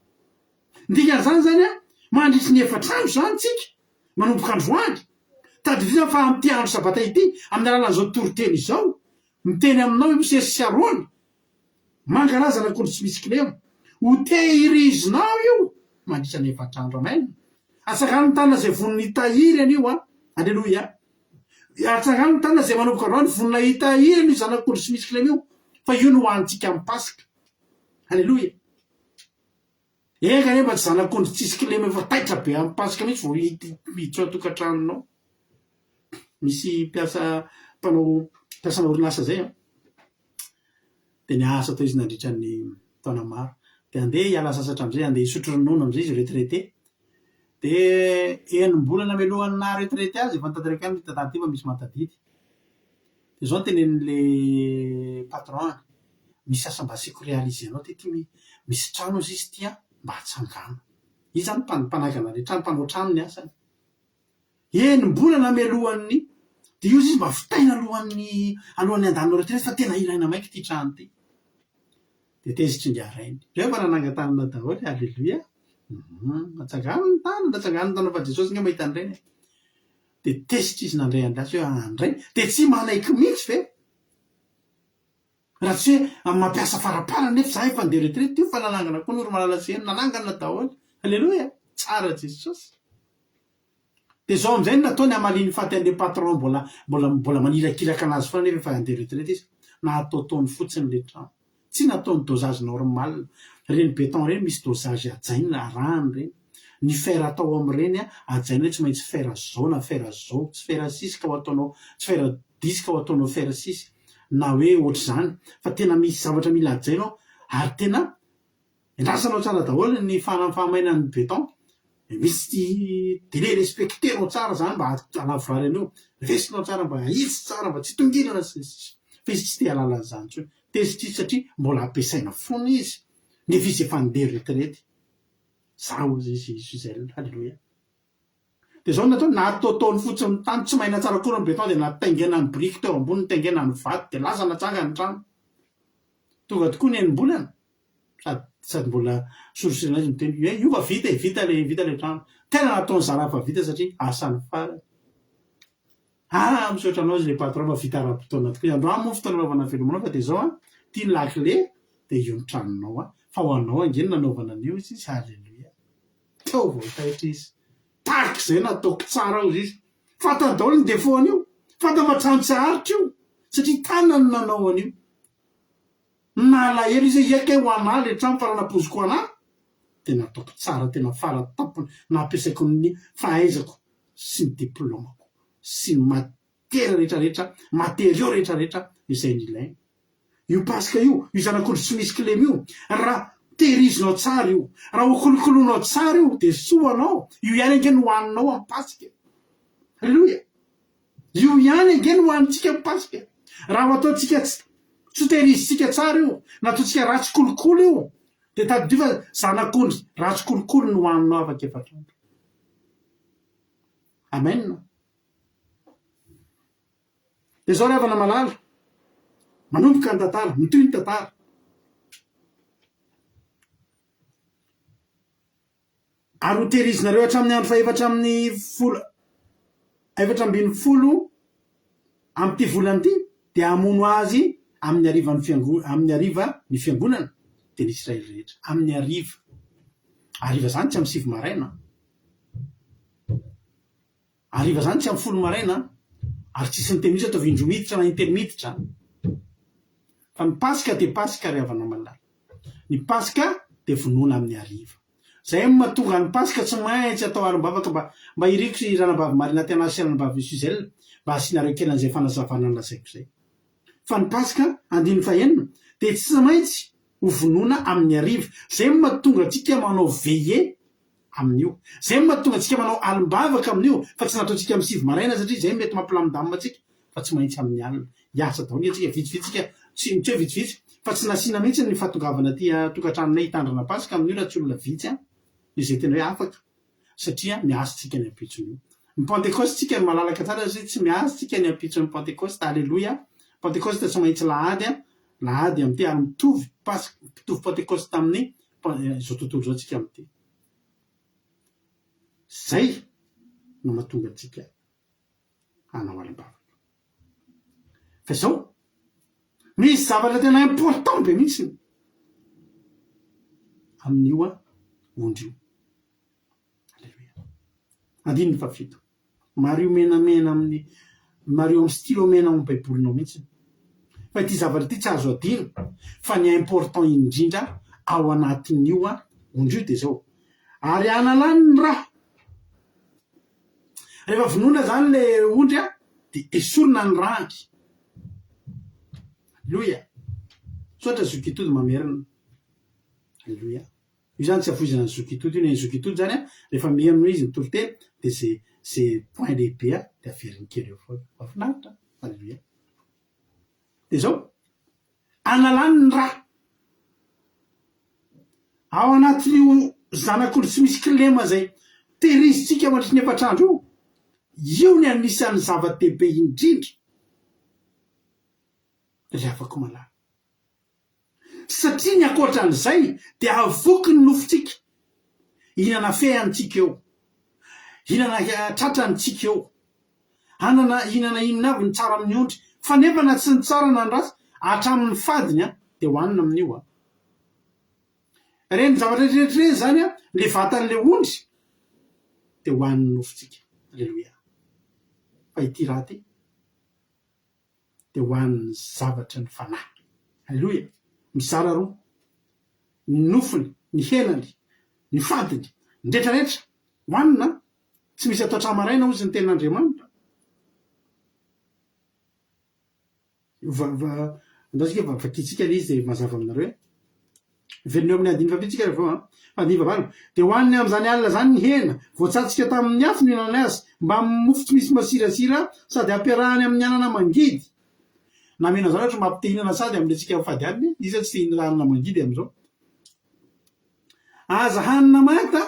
ndikan'izany zany a mandritry ny efatrandro zany tsika manomboka androany tadidina fa am'ty andro sabata ity amin'ny alalan'izao toriteny izao miteny aminao io misesiarony mangalaza nakondro tsy misy kilema ho tehirizinao io mandritra ny efatrandro amaina atsakany ny tanina zay vonona hitahiry an'io a. Alleloia, atsakany ny tanina zay manomboka androany vonona hitahiry an'io zanak'ondry tsy misy kilema io fa io no hoantsika amin'ny pasika. Alleloia, eka nefa tsy zanak'ondry tsisy kilema efa taitra be amin'ny pasika mihitsy vao hiditra atokantranonao. Misy mpiasana orinasa zay de ny asa atao izy nandritra ny taona maro de andeha hiala sasatra am'izay, andeha hisotro ronono am'izay izy retraité de enim-bolana mialohan'ny na retraité azy efa nitateraka any tantany ty fa misy matadidy de zao tenen'le patron misy asa mba asiako réaliser anao ty misy trano izy izy tya mba hatsangana izy zany mpanagana le trano mpanao trano ny asany enim-bolana mialohan'ny de io izy mba fitaina alohan'ny andanao retraité fa tena ilaina maiky ty trano ty de tezitry ngiarainy rehefa nanangatanana daholo. Alleluia, atsangano ny tanana, atsangano ny tanana fa Jesosy nga mahita an'ireny de tezitra izy nandray an'lasy hoe andray de tsy manaiky mihitsy ve raha tsy hoe mampiasa farapara nefa za efa ndeha retraite io fa nanangana koa ny oro malala seny nanangana daholo. Alleluia, tsara Jesosy. De zao am'izay ny nataony hamaliny faty an'le patron mbola manirakiraka anazy foana nefa efa andeha retraite izy nataotony fotsiny le trano, tsy nataony dosage normal reny beton reny misy dosage ajaina rano reny, ny fer atao am'ireny ajaina hoe tsy maintsy fer zao na fer zao, tsy fer 6 ka ho ataonao, tsy fer 10 ka ho ataonao fer 6 na hoe ohatry zany fa tena misy zavatra mila ajainao ary tena endrasanao tsara daholo ny fahamainan'ny beton. Misy délai respectenao tsara zany mba alavorary an'io, resinao tsara mba aitsy tsara mba tsy tongilana fa izy tsy te halala an'izany tsony tezitra izy satria mbola ampiasaina foana izy nefa izy efa ndeha retraite. Zao izy zay. Alleluia, de zao natao nataotony fotsiny ny tany tsy maina tsara koa ny beton de nataingena ny briky teo ambony taingena ny vato de lasa natsanga ny trano tonga tokoa ny enim-bolana sady mbola sorosirana izy miteny io fa vita le trano tena nataony zara fa vita satria asany farany. misaotra anao zay patron fa vita ara-potoana tokoa androany moa fotoana anaovana felomanao fa de zao tia ny lakile de io ny tranonao fa ho anao angeny nanaovana an'io izy izy halleloia teo vao taitra izy tahaky zay nataoko tsara ao izy fata daholo ny defo an'io fata matranotsiaritra io satria tanany nanao an'io nalahelo izy iake ho ana le trano faranapoziko ana de nataoko tsara tena faratapony nampiasaiko ny fahaizako sy ny diplômako sy ny matera rehetrarehetra materio rehetrarehetra izay nyilainy io pasika io zanak'olo tsy misy kilemy io raha tehirizinao tsara io raha okolokoloanao tsara io de soanao io ihany angeny hoaninao amin'ny pasika alleloia io ihany angeny hoanitsika amin'ny pasika raha ho ataotsika tsy tehirizitsika tsara io nataotsika ratsy kolokolo io de tady fa zanak'ondry ratsy kolokolo ny hoaninao afaka efatrandro amen de zao rehavana malala manomboka ny tantara mitoy ny tantara ary ho tehirizinareo hatramin'ny andro fa efatra ambin'ny folo amy ty volany ty de amono azy amin'ny ariva ny fiangonana de ny Israely rehetra amin'ny ariva zany tsy amy 7 maraina ariva zany tsy amy 10 maraina ary tsisy ny temiditra ataovy indro miditra na intelo miditra fa ny pasika de pasika ry havana malala ny pasika de vonoana amin'ny ariva zay mahatonga ny pasika tsy maintsy atao alim-bavaka mba iriko sy ranabavy marina ty anasy ranabavy Suzel mba asianareo kely an'izay fanazavana ny lasaiko zay fa ny pasika andiny fahenina de tsy maintsy ho vonoana amin'ny ariva zay mahatonga atsika manao veillé amin'io zay mahatonga atsika manao alim-bavaka amin'io fa tsy nataotsika amy 7 maraina satria zay mety mampilamindamina atsika fa tsy maintsy amin'ny alina hiasa daholo atsika vitsivitsika tsy hoe vitsivitsy fa tsy nasina mihitsy ny fahatongavana ty tokantranonay hitandrana pasika amin'io raha tsy olona vitsy izay tena hoe afaka satria miasa tsika ny ampitsony ny pentecoste tsika ny malalaka tsara zay tsy miasa tsika ny ampitsony pentecoste alleloia pentecoste tsy maintsy lahady amy ty ary mitovy pentecoste tamin'ny zao tontolo zao tsika amty zay no mahatonga atsika hanao alim-bavaka fa zao misy zavatra tena important be mihitsy amin'io ondrio alleluia andiny fa fito mario menamena amin'ny mario amy stylo mena amin'ny baibolinao mihitsy fa ty zavatra ty tsy azo adino fa ny important indrindra ao anatin'io ondrio de zao ary analany ny raha rehefa vonoina zany le ondry de esorina ny rangy alleluia sotra zokitody mamerina alleluia io zany tsy avoizana ny zokitody io ny zokitody zany rehefa miamino izy ny tolotely de zay point lehibe de averiny kely eo foana mafinaritra alleluia de zao analany ny raha ao anatin'io zanak'olo tsy misy kilema zay tehirizitsika mandritry ny efatrandro io ny anisan'ny zava-dehibe indrindra le afako malala satria ny akoatran'izay de avoky ny nofotsika hinana fehantsika eo hinana tratranytsika eo hinana inavy ny tsara amin'ny ondry fa nefa na tsy ny tsara na ny rasy hatramin'ny fadiny de hoanina amin'io reny zavatra rehetrarehetra zany le vatan'le ondry de hoaniny nofotsika alleluia fa ity raha ty de hoaniny zavatra ny fanahy alleluia mizara roa ny nofony ny henany ny fadiny ny rehetrarehetra hoanina tsy misy atao tramaraina ozy ny ten'Andriamanitra ndasika vakitsika le izy de mazava aminareo veloneo amin'ny andiny fapitsika rehefa andiny vavalo de hoaniny am'zany alina zany ny hena voatsatsika tamin'ny afo ny hinany azy mba mofo tsy misy masirasira sady ampiarahany amin'ny anana mangidy namena zany ohatra mampitehinana sady amle tsika fady aliny isa tsy tehinanana mangidy am'izao aza hanina mata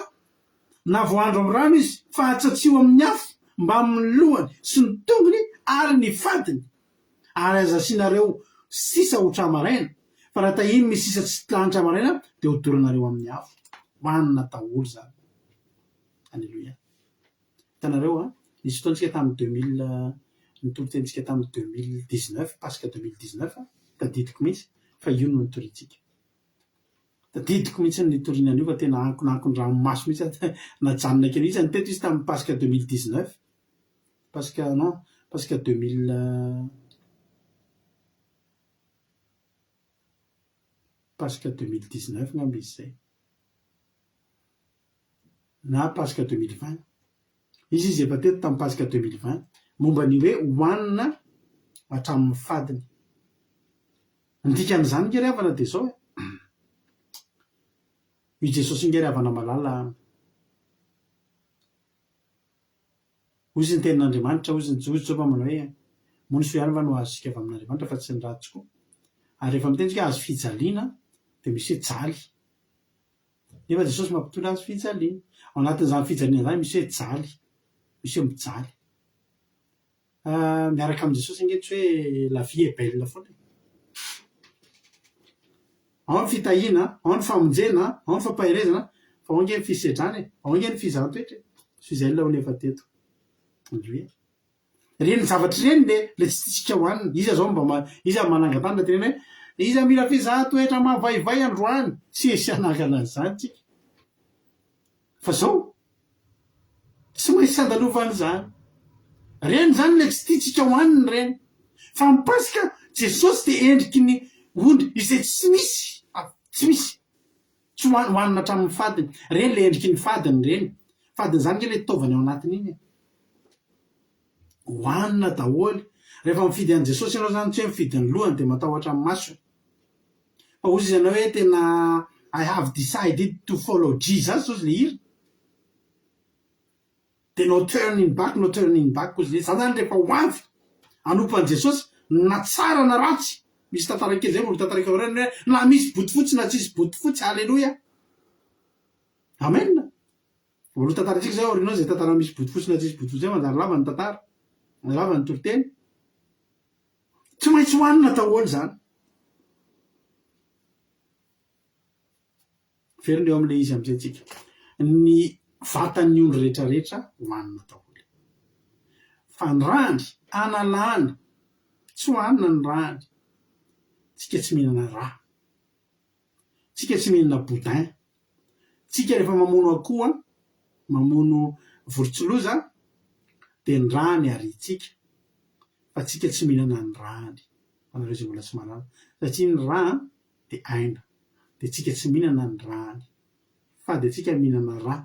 na voandro amy rano izy fa hatsatsio amin'ny afo mba amin'ny lohany sy ny tongony ary ny fadiny ary aza sinareo sisa ho tramaraina fa raha tahiny misy sisa tsy lanitra maraina de hodoranareo amin'ny afo hoanina daholo zany alleluia hitanareo nisy fotoantsika tamin'ny nitoro-tentsika tamin'ny 2019 pasika 2019 tadidiko mihitsy fa io no nitoritsika tadidiko mihitsy nitoriana an'io fa tena ankondrano maso mihitsy najanona kely izy niteto izy tamin'ny pasika 2019 pasika non pasika 2000 pasika 2019 ngamby izy zay na pasika 2020 izy efa teto tamin'ny pasika 2020 momba ny hoe hoanina hatramin'ny fadiny ndikan'izany ngery havana de zao i Jesosy ngery havana malala ozy ny tenin'Andriamanitra ozy zao fa manao hoe mony soiany fa no azo sika avy amin'Andriamanitra fa tsy ny raha tokoa ary rehefa mitendrika azo fijaliana de misy hoe jaly nefa Jesosy mampitondra azo fijaliana ao anatin'izany fijaliana zany misy hoe jaly misy hoe mijaly miaraka amin'i Jesosy nge tsy hoe la vie est belle foana ao ny fitahiana ao ny famonjena ao ny fampahirezana fa ao nge ny fisedrany ao nge ny fizahatoetra sy izay lao nefa teto reny zavatry reny le tsy tsika hoanina iza zao mba iza manangatana tena hoe iza mila fizahatoetra mahavaivay androany tsy esy anakana an'izany tsika fa zao tsy maintsy andalovany zany reny zany le tsy tiatsika hoaniny reny fa mipasika Jesosy de endriky ny ondry izay tsy misy tsy hoanina hatramin'ny fadiny reny le endriky ny fadiny reny fadiny zany nge le taovany ao anatiny iny hoanina daholy rehefa mifidy an' Jesosy ianao zany tsy hoe mifidy ny lohany de matahotra amin'ny masony fa ozy izy anao hoe tena I have decided to follow Jesus ozy le ira de no turning back ozy le zany zany rehefa hoavy anompan'i Jesosy na tsara na ratsy misy tantara kely zay molo tantaraka reny hoe na misy botifotsy na tsisy botifotsy alleloia amen molo tantaratsika zay orinao zay tantara misy botifotsy na tsisy botifotsy zay manjary lava ny tantara lava ny toroteny tsy maintsy hoanina tahoany zany feriny eo am'le izy am'izay tsika ny vatan'ny ondry rehetrarehetra hoanina taholy fa ny randry analana tsy hoanina ny randry tsika tsy mihinana raha tsika tsy mihinana boudin tsika rehefa mamono akoha mamono vorontsiloza de ny rany aritsika fa tsika tsy mihinana ny rany anareo zay mbola tsy malala satria ny rà de aina de tsika tsy mihinana ny rany fa de tsika mihinana rà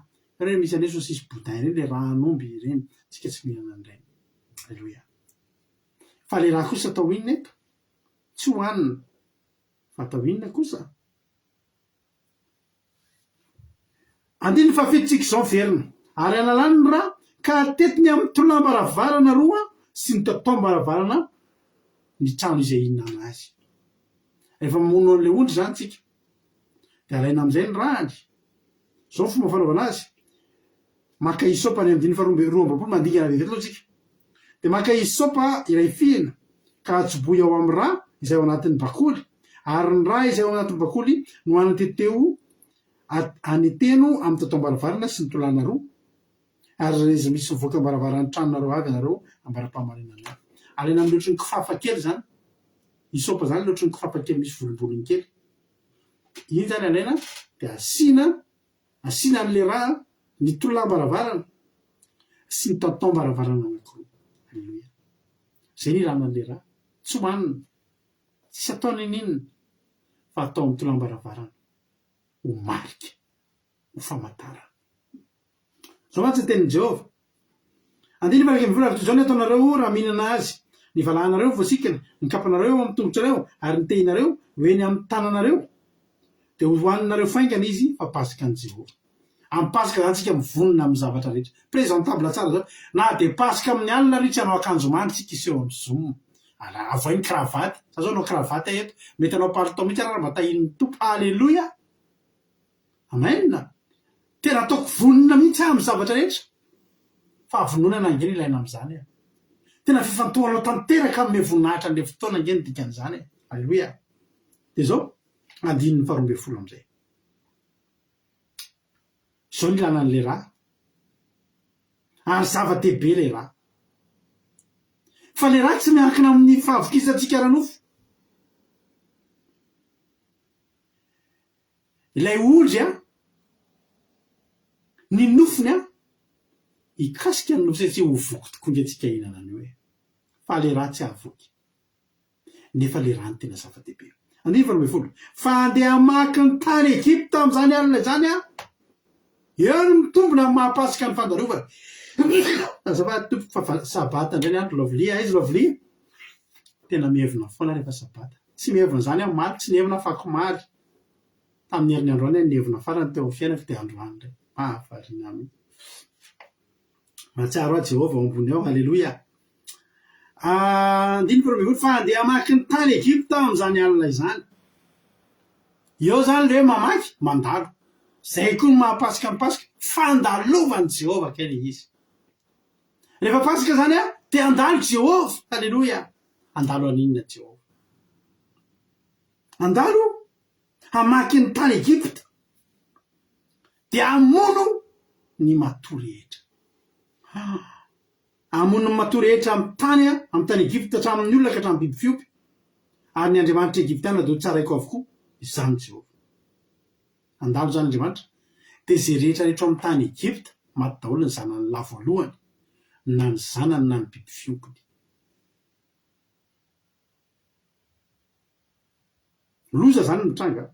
reny misy ane sosisy boudin reny le raha anomby reny tsika tsy mihinana ny reny alleloia fa le raha kosa atao inona eto tsy hoanina fa atao inona kosa andiny fafetotsika zao verina ary analany ny raha ka tetiny amin'ny tolambaravarana roa sy ny tatom-baravarana ny trano izay ihinana azy rehefa mamono an'le ondry zany tsika de alaina am'izay ny rany zao fomba fanaovana azy maka isopa ny amdiny faroambapolo mandingana vevet aloha tsika de maka isopa iray fihina ka atsoboy ao amin'ny rà izay ao anatin'ny bakoly ary ny rà izay ao anatin'ny bakoly no anateteo aneteno amin'ny tatom-baravarana sy ny tolana roa ary izy misy mivoaka mbaravarany tranonareo avy anareo ambara-pahamarinana alaina amin'ny loatry ny kifafa kely zany isopa zany loatry ny kifafa kely misy volombolony kely iny zany alaina de asina an'le raha ny tolambaravarana sy ny tatom-baravarana anankiroa alleloia zay ny ranan'le raha tsy hoanina tsy ataony ninona fa atao amin'ny tolambaravarana ho marika ho famantarana zao mantsy tenin'i Jehova andiny faraky mivola toy zao ny ataonareo raha mihinana azy ny valahanareo voasikana ny kapanareo amin'ny tongotrareo ary ny tehinareo hoeny amin'ny tananareo de hoaninareo faingana izy fa pasika an' Jehova amin'ny pasika zany tsika mivonona amin'ny zavatra rehetra présentable tsara zao na de pasika amin'ny alina ritsy anao akanjo mandry tsika iseho amin'ny zoom avay ny kravaty sa zao anao kravaty eto mety anao palitao mihitsy raha matahin'ny tompo alleloia amena tena ataoko vonona mihitsy amin'ny zavatra rehetra fa vononana ngeny ilaina am'izany tena fifantohanao tanteraka amin'ny voninahitra an'le fotoana ngeny dikan'izany alleloia de zao andininy faharoambefolo am'izay zao ny ilana an'le raha ary zava-dehibe le raha fa le raha tsy miankina amin'ny fahavokisantsika ranofo. ilay olzy ny nofony ikasika ny nofo satsia ho voky tokoa nge tsika hinana any hoe fa le raha tsy ahavoky nefa le raha ny tena zava-dehibe. 9 fa andeha hamaky ny tany Egypta am'izany alina zany eo no mitombona amin'ny mahapasika ny fandarovana. azafady tompo fa sabata indray ny andro Lovely izy Lovely tena mihevina foana rehefa sabata, tsy mihevina zany maly tsy nihevina fakomaly tamin'ny herin'ny androany nihevina farany teo amin'ny fiainako dia androany ndray mahavarina aminy. Mahatsiaro ahy Jehovah ambony ao, halleloia. 9 fa andeha hamaky ny tany Egypta amin'izany alina izany. Eo zany le hoe mamaky mandalo zay koa ny mahapasika mipasika fandalovan'i Jehovah kely izy. Rehefa pasika zany dia andalo Jehovah, halleloia. Andalo aninona Jehovah? Andalo hamaky ny tany Egypta dia amono ny matorehetra. Amono ny matorehetra amin'ny tany Egypta hatramin'ny olona ka hatramin'ny biby fiompy, ary ny Andriamanitra Egyptiana dia tsaraiko avokoa izany Jehovah. Andalo zany Andriamanitra dia zay rehetra rehetra amin'ny tany Egypta maty daholo ny zanany lahy voalohany na ny zanany na ny biby fiompiny. Loza zany mitranga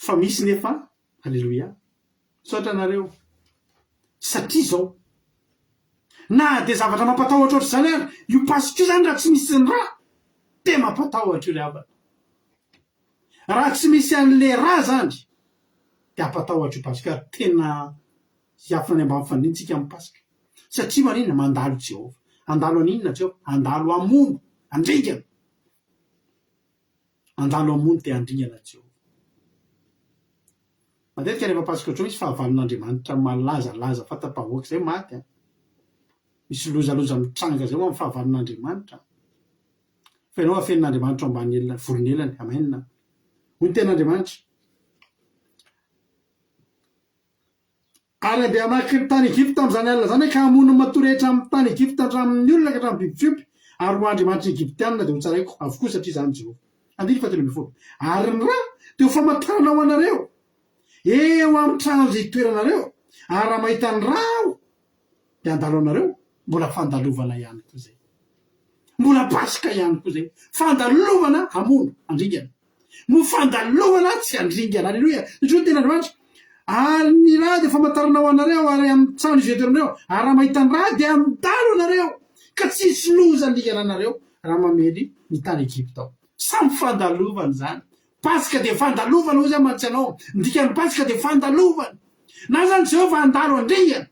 fa misy nefa, halleloia, saotra anareo satria zao na dia zavatra mampatahotra ohatr' zany ary io pasika io zany raha tsy misy ny raha dia mampatahotra io le havana. Raha tsy misy an'le raha zany dia ampatahotra io pasika ary tena hiafina any ambany fanintsika amin'ny pasika satria maninona mandalo Jehovah. Andalo aninona Jehovah? Andalo amono andringana. Andalo amono dia andringana Jehovah. Matetika rehefa pasika ohatr' misy fahavalon'Andriamanitra malazalaza fata-pavoaka zay maty misy lozaloza mitranga zay ho amin'ny fahavalon'Andriamanitra fa ianao afenin'Andriamanitra ambany voronelany. Amenna. Hoy ny ten'Andriamanitra. Ary andeha hamaky ny tany Egypta amin'izany alina zany ka hamono ny matorehetra amin'ny tany Egypta hatramin'ny olona ka hatramin'ny biby fiompy, ary ho Andriamanitra Egyptianina dia ho tsaraiko avokoa satria zany Jehovah. 10 ary ny raha dia ho famantarana ho anareo eo amin'ny trano izay toeranareo, ary raha mahita ny raha aho dia andalo anareo. Mbola fandalovana ihany koa zay, mbola pasika ihany koa zay, fandalovana hamono andringana, mo fandalovana tsy andringana. Halleloia. Satria tena Andriamanitra ary ny raha dia famantarana ho anareo ary amin'ny trano izay toeranareo, ary raha mahita ny raha dia andalo anareo ka tsisy loza andringana anareo raha mamely ny tany Egypta ao. Samy fandalovana zany. Pasika dia fandalovana hoy zany mantsy anao. Ndikan'ny pasika dia fandalovana. Na zany Jehovah andalo andringana,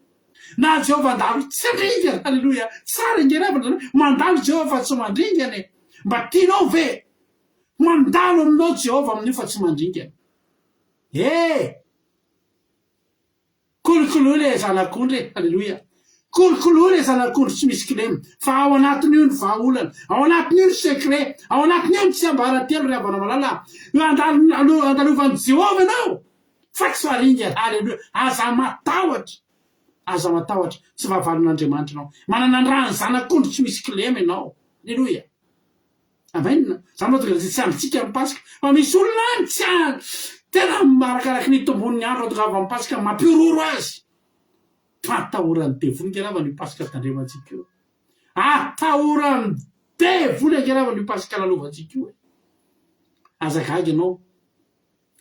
na Jehovah andalo tsy andringana. Halleloia. Tsara ingeravana mandalo Jehovah fa tsy mandringana. Mba tianao ve mandalo aminao Jehovah amin'io fa tsy mandringana? Kolokolo le zanak'ondry. Halleloia. Kolokolo le zanak'ondry tsy misy kilemy, fa ao anatin'io ny vahaolana, ao anatin'io ny secret, ao anatin'io ny tsy ambaratelo ry havana malala. Andalovan'i Jehovah anao fa tsy faringana. Halleloia. Aza matahotra tsy vahavalon'Andriamanitra anao, manana ny raha ny zanak'ondry tsy misy kilemy ianao. Halleloia. Amenna. Zany mahatonga tsy andritsika amin'ny pasika fa misy olona any tsy tena marakaraky ny tombon'ny andro atonga avy amin'ny pasika mampiororo azy. Atahorany devoly ngeravana io pasika tandremantsika io. Atahorany devoly ngeravana io pasika lalovantsika io. Azagaga ianao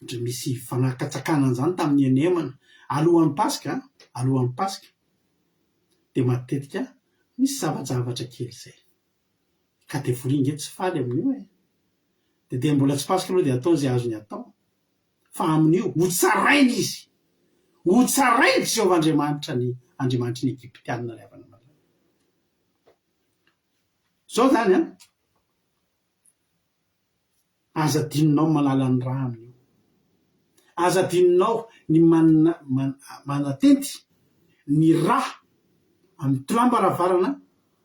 ndre misy fanakatsakana zany tamin'ny anemana alohan'ny pasika dia matetika misy zavajavatra kely zay ka devoly nge tsy faly amin'io dia mbola tsy pasika aloha dia atao zay azony atao, fa amin'io ho tsarainy izy, ho tsarainy Jehovah Andriamanitra ny Egyptianina ry havana malala. Zao zany aza dininao malala ny raha amin'io, aza dininao ny manatenty ny raha amin'ny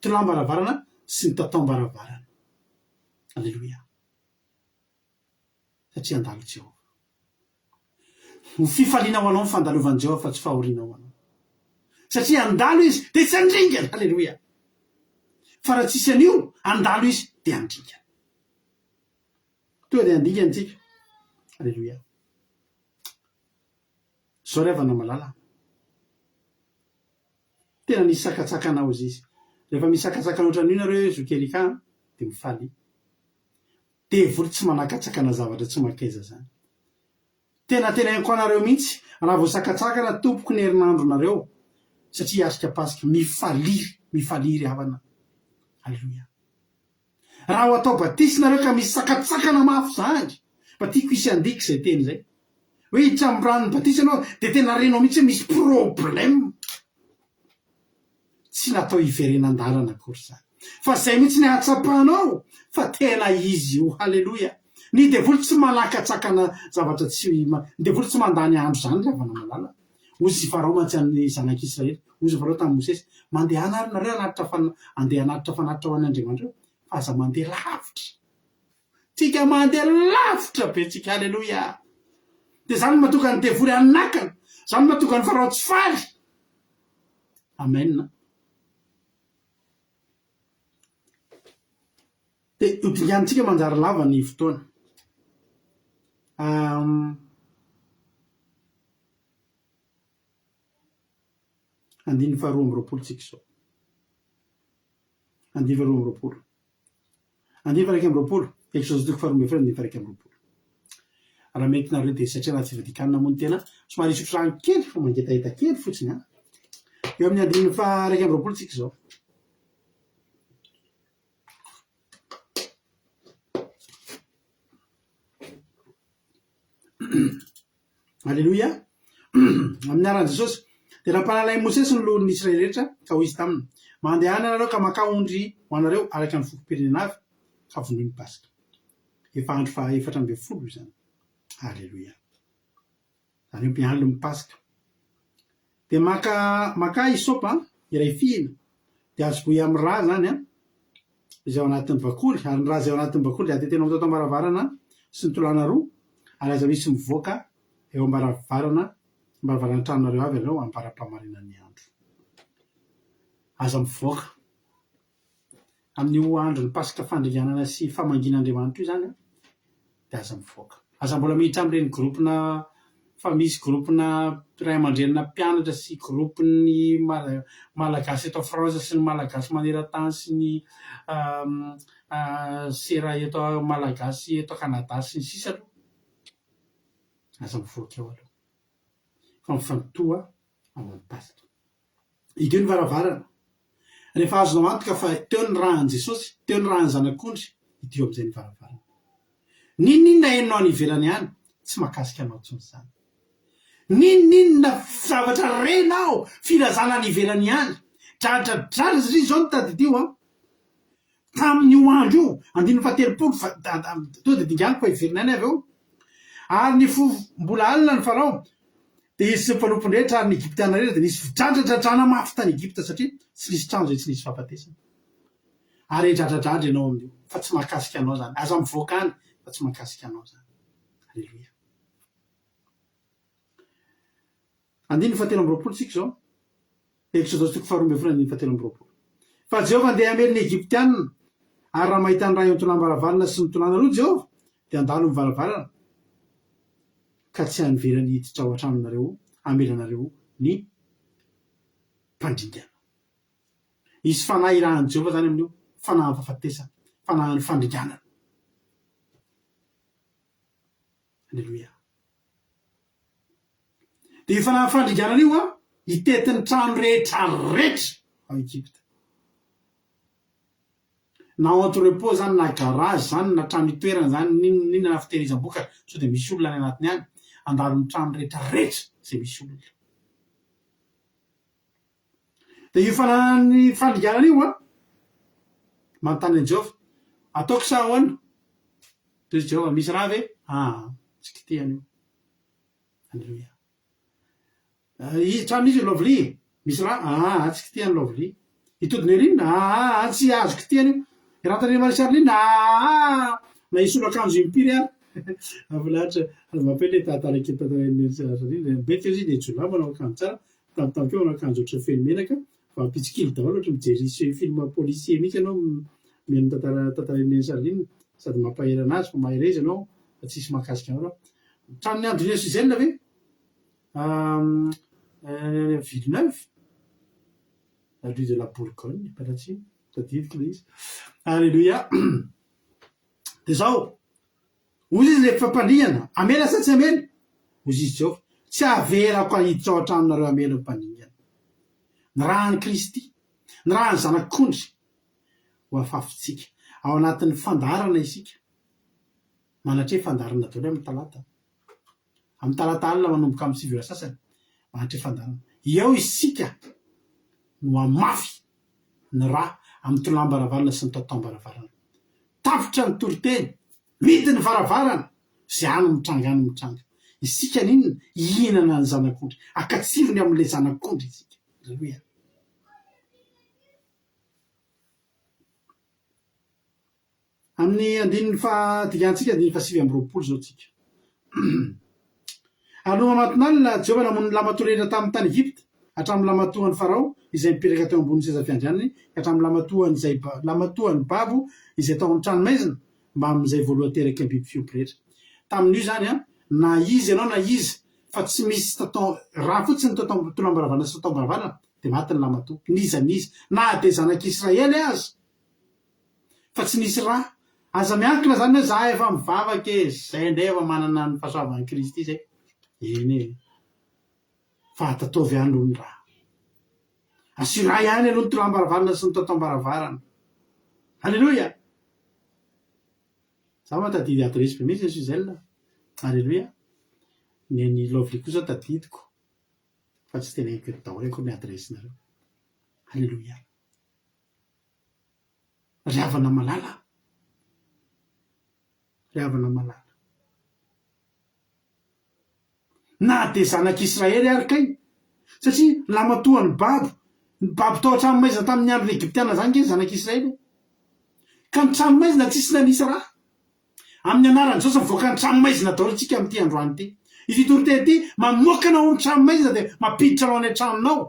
tolam-baravarana sy ny tatam-baravarana. Alleluia. Satria andalo Jehovah. Ho fifaliana ho anao ny fandalovan'i Jehovah fa tsy fahoriana ho anao. Satria andalo izy dia tsy andringana. Halleloia. fa raha tsisy an'io andalo izy de andrika tonga de andika antsika alleloia zao revana malala tena nisy sakatsakanao izy izy rehefa misy sakatsakanao ohatran'io nareo zokelika de mifaly de vory tsy manakatsakana zavatra tsy makaiza zany tena tenenko anareo mihitsy raha vo sakatsakana tompoko ny herinandro nareo satria asika pasika mifaliry havana alleloia raha ho atao batisy nareo ka misy sakatsakana mafy zany fa tiako isy andiky zay teny zay hoe hitramborano ny batisy anao de tena renao mihitsy hoe misy problème tsy natao hiverenan-dalana akory zany fa zay mihitsy ny hatsapanao fa tena izy io halleloia ny devoly tsy manakatsakana zavatra tsy ny devoly tsy mandany andro zany ravana malala ozy farao mantsy amin'ny zanak'Israely ozy farao tamin'ny Mosesy mandeha anary nareo andeha anatitra fanatitra ho an'ny Andriamanitra fa aza mandeha lavitra tsika mandeha lavitra be tsika halleloia de zany mahatonga ny devoly anakana zany mahatonga ny farao tsy faly amen de odinganitsika manjary lava ny fotoana andiny faharoa amby roapolo tsika zao andiny faharoa amby roapolo andiny faraiky amby roapolo exode toko faharoa amby folo andiny faraiky amby roapolo raha mety nareo de satria raha tsy vadikanina moa ny tena somary isotrano kely fa mangetaheta kely fotsiny a eo amin'ny andiny faraiky amby roapolo tsika zao alleloia amin'ny aran'i Jesosy de raha mpanalay Mosesy ny lohan'ny Israely rehetra ka ho izy taminy mandehana nareo ka maka ondry ho anareo araka ny foko-pirenena avy ka vonony pasika efa andro fa 14 zany alleloia zany mpiandro ny pasika de maka isopa iray fihina de azoboy amin'ny raha zany izay ao anatin'ny bakoly ary ny raha zay ao anatin'ny bakoly de atetenao amitao ambaravarana sy ny tolana roa ary aza misy mivoaka eo ambaravarana tranonareo avy areo ambara-pamarinan'ny andro aza mivoaka amin'io andro ny pasika fandringanana sy famangin'Andriamanitra io zany de aza mivoaka aza mbola miditra amin'ireny groupena fa misy groupena ray aman-drenina mpianatra sy groupeny malagasy eto France sy ny malagasy maneran-tany sy ny sera eto malagasy eto Canada sy ny sisa aloha aza mivoaka eo aloha fa mifanotoa amin'ny pasika ikeo ny varavarana rehefa azonao antoka fa teo ny rahan'i Jesosy teo ny rahan'ny zanak'ondry idio amin'izay ny varavarana ninona enao any ivelany any tsy mahakasika anao tsony zany ninona zavatra renao filazana any ivelany any dradradrara satria zao ny tadidio tamin'io andro io andiny fatelopolo to de dinganiko fa ivelany any avy eo ary ny mbola alina ny farao de izy sy mpanompondrehetra ary ny Egyptiana rehetra de nisy dradradradrana mafy tany Egypta satria tsy nisy trano zay tsy nisy fahafatesana ary dradradrandra ianao amin'io fa tsy mahakasika anao zany aza mivoaka any fa tsy mahakasika anao zany alleloia andiny fatelo amby roapolo tsika zao exode toko faharoa amby folo andiny fatelo amby roapolo fa Jehovah andeha hameliny Egyptianina ary raha mahita ny raha eo tolambaravarana sy ny tolana roa Jehovah de andalo mivaravarana ka tsy haniverany hiditra ao an-tranonareo amelanareo ny mpandringana izy fanahy irahan'i Jehovah zany amin'io fanahy fahafatesana fanahy ny fandringanana alleloia de fanahy fandringanana io hitetin'ny trano rehetra ao Egypta na entrepôt zany na garage zany na trano itoerana zany ninona na fitehirizam-boka so de misy olona any anatiny any andalo ny trano rehetra zay misy olona de io fanahy fandringanana io manontany an Jehovah ataoko sa ahoana de Jehovah misy raha ve tsy kitehany io alleluia trano izy lovely misy raha tsy kitehany lovely itodiny erinina tsy azo kitehany io irantany marisarlina na isolo akanjo impiry ary avolahatra mampele tatarake bety izy de jolava manao akanjo tsara tamitampeo manao akanjo ohatry feno menaka fa pitsikily daholo ohatra mijery film policier mihitsy ianao mihaino tantaran'ny Saline sady mampahirana azy fa mahery izy ianao fa tsisy mahakasika anao tranony André Suzelle ve Villeneuve rue de la Bourgogne palatsiny tadidiko le izy alleluia de zao ozy izy le fampaniana amela sa tsy amela ozy izy zao tsy averako ahiditra ao an-tranonareo amela mpaningana ny rahany Kristy ny rahany zanak'ondry ho afafitsika ao anatin'ny fandarana isika manatre fandarana daholo amin'ny talata alina manomboka amin'ny 7 sasany manatre fandarana eo isika no amafy ny raha amin'ny tolam-baravarana sy ny taotam-baravarana tafitra ny toriteny mity ny varavarana zay any mitranga isika ninona ihinana ny zanak'ondry akatsirony amin'le zanak'ondry isika alleluia amin'ny andininy fadigantsika andininy fa 7 zao tsika ary no mamatona Jehova namono ny lamatoa tamin'ny tany Egypte hatramin'ny lamatoan'ny Farao izay mipetraka teo ambony seza fiandrianany hatramin'ny lamatoan'ny babo izay tao amin'ny tranomaizina mba amin'izay voaloha teraka ny biby fiompy rehetra tamin'io zany na izy ianao na izy fa tsy misy raha fotsiny tolam-baravarana sy taom-baravarana de maty ny lamatoa niza na de zanak'Israely azy fa tsy nisy raha aza miankina zany hoe za efa mivavaka zay ndray efa manana ny fahasoavan'ny Kristy zay eny fa tataovy ihany aloha ny raha asira ihany aloha ny tolam-baravarana sy ny taotam-baravarana alleluia za ma tadidy adresy be mihitsy Suzelle alleluia ny lovely kosa tadidiko fa tsy tena haiko eto daholo ny adresynareo alleluia riavana malala na de zanak'Israely ary kay satria lamatoany babo tao an-tranomaizina tamin'ny andro Egyptiana zany ke zanak'Israely ka ny tranomaizina tsisy nanisy raha amin'ny anarany zao sa mivoaka ny tranomaizina daholo tsika amin'ity androany ty ity toriteny ty mamoaka anao amin'ny tranomaizina de mampiditra anao any an-tranonao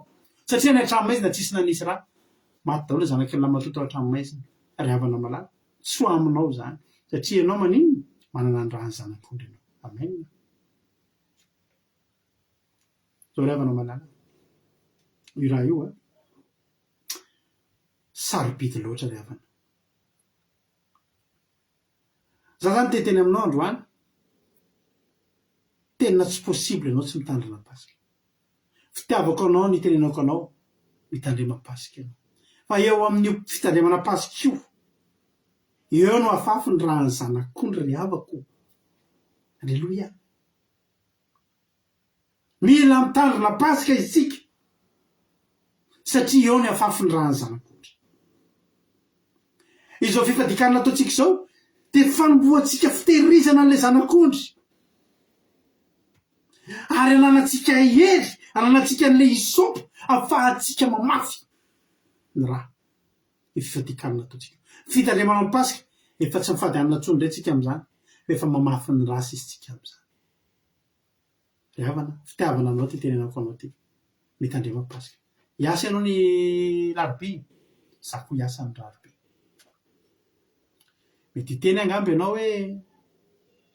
satria ny an-tranomaizina tsisy nanisy raha maty daholo zanak'y lamatoa tao an-tranomaizina riavana malala tsy ho aminao zany satria ianao maninona manana ny rahany zanak'ondry ianao amen zao riavana malala io raha io sarobidi loatra riavana za zany teteny aminao androany tena tsy possible ianao tsy mitandrina pasika fitiavako anao ny tenenako anao mitandrema pasika ianao fa eo amin'io fitandremana pasika io eo no afafy ny rahany zanak'ondry riavako alleluia mila mitandrina pasika isika satria eo ny afafy ny rahany zanak'ondry izao fifadikanana ataotsika zao de fanomboatsika fitehirizana an'le zanak'ondry ary ananatsika hery ananatsika an'le isopo afahatsika mamafy ny raha fifadikanana ataotsika fitandremana amin'ny pasika efa tsy mifady anina tsony ndray tsika am'izany efa mamafy ny raha sisitsika am'izany riavana fitiavana anao ty tenenako anao ty mitandrema pasika iasa ianao ny larobia za ko iasa ny larobia mety teny angamby ianao hoe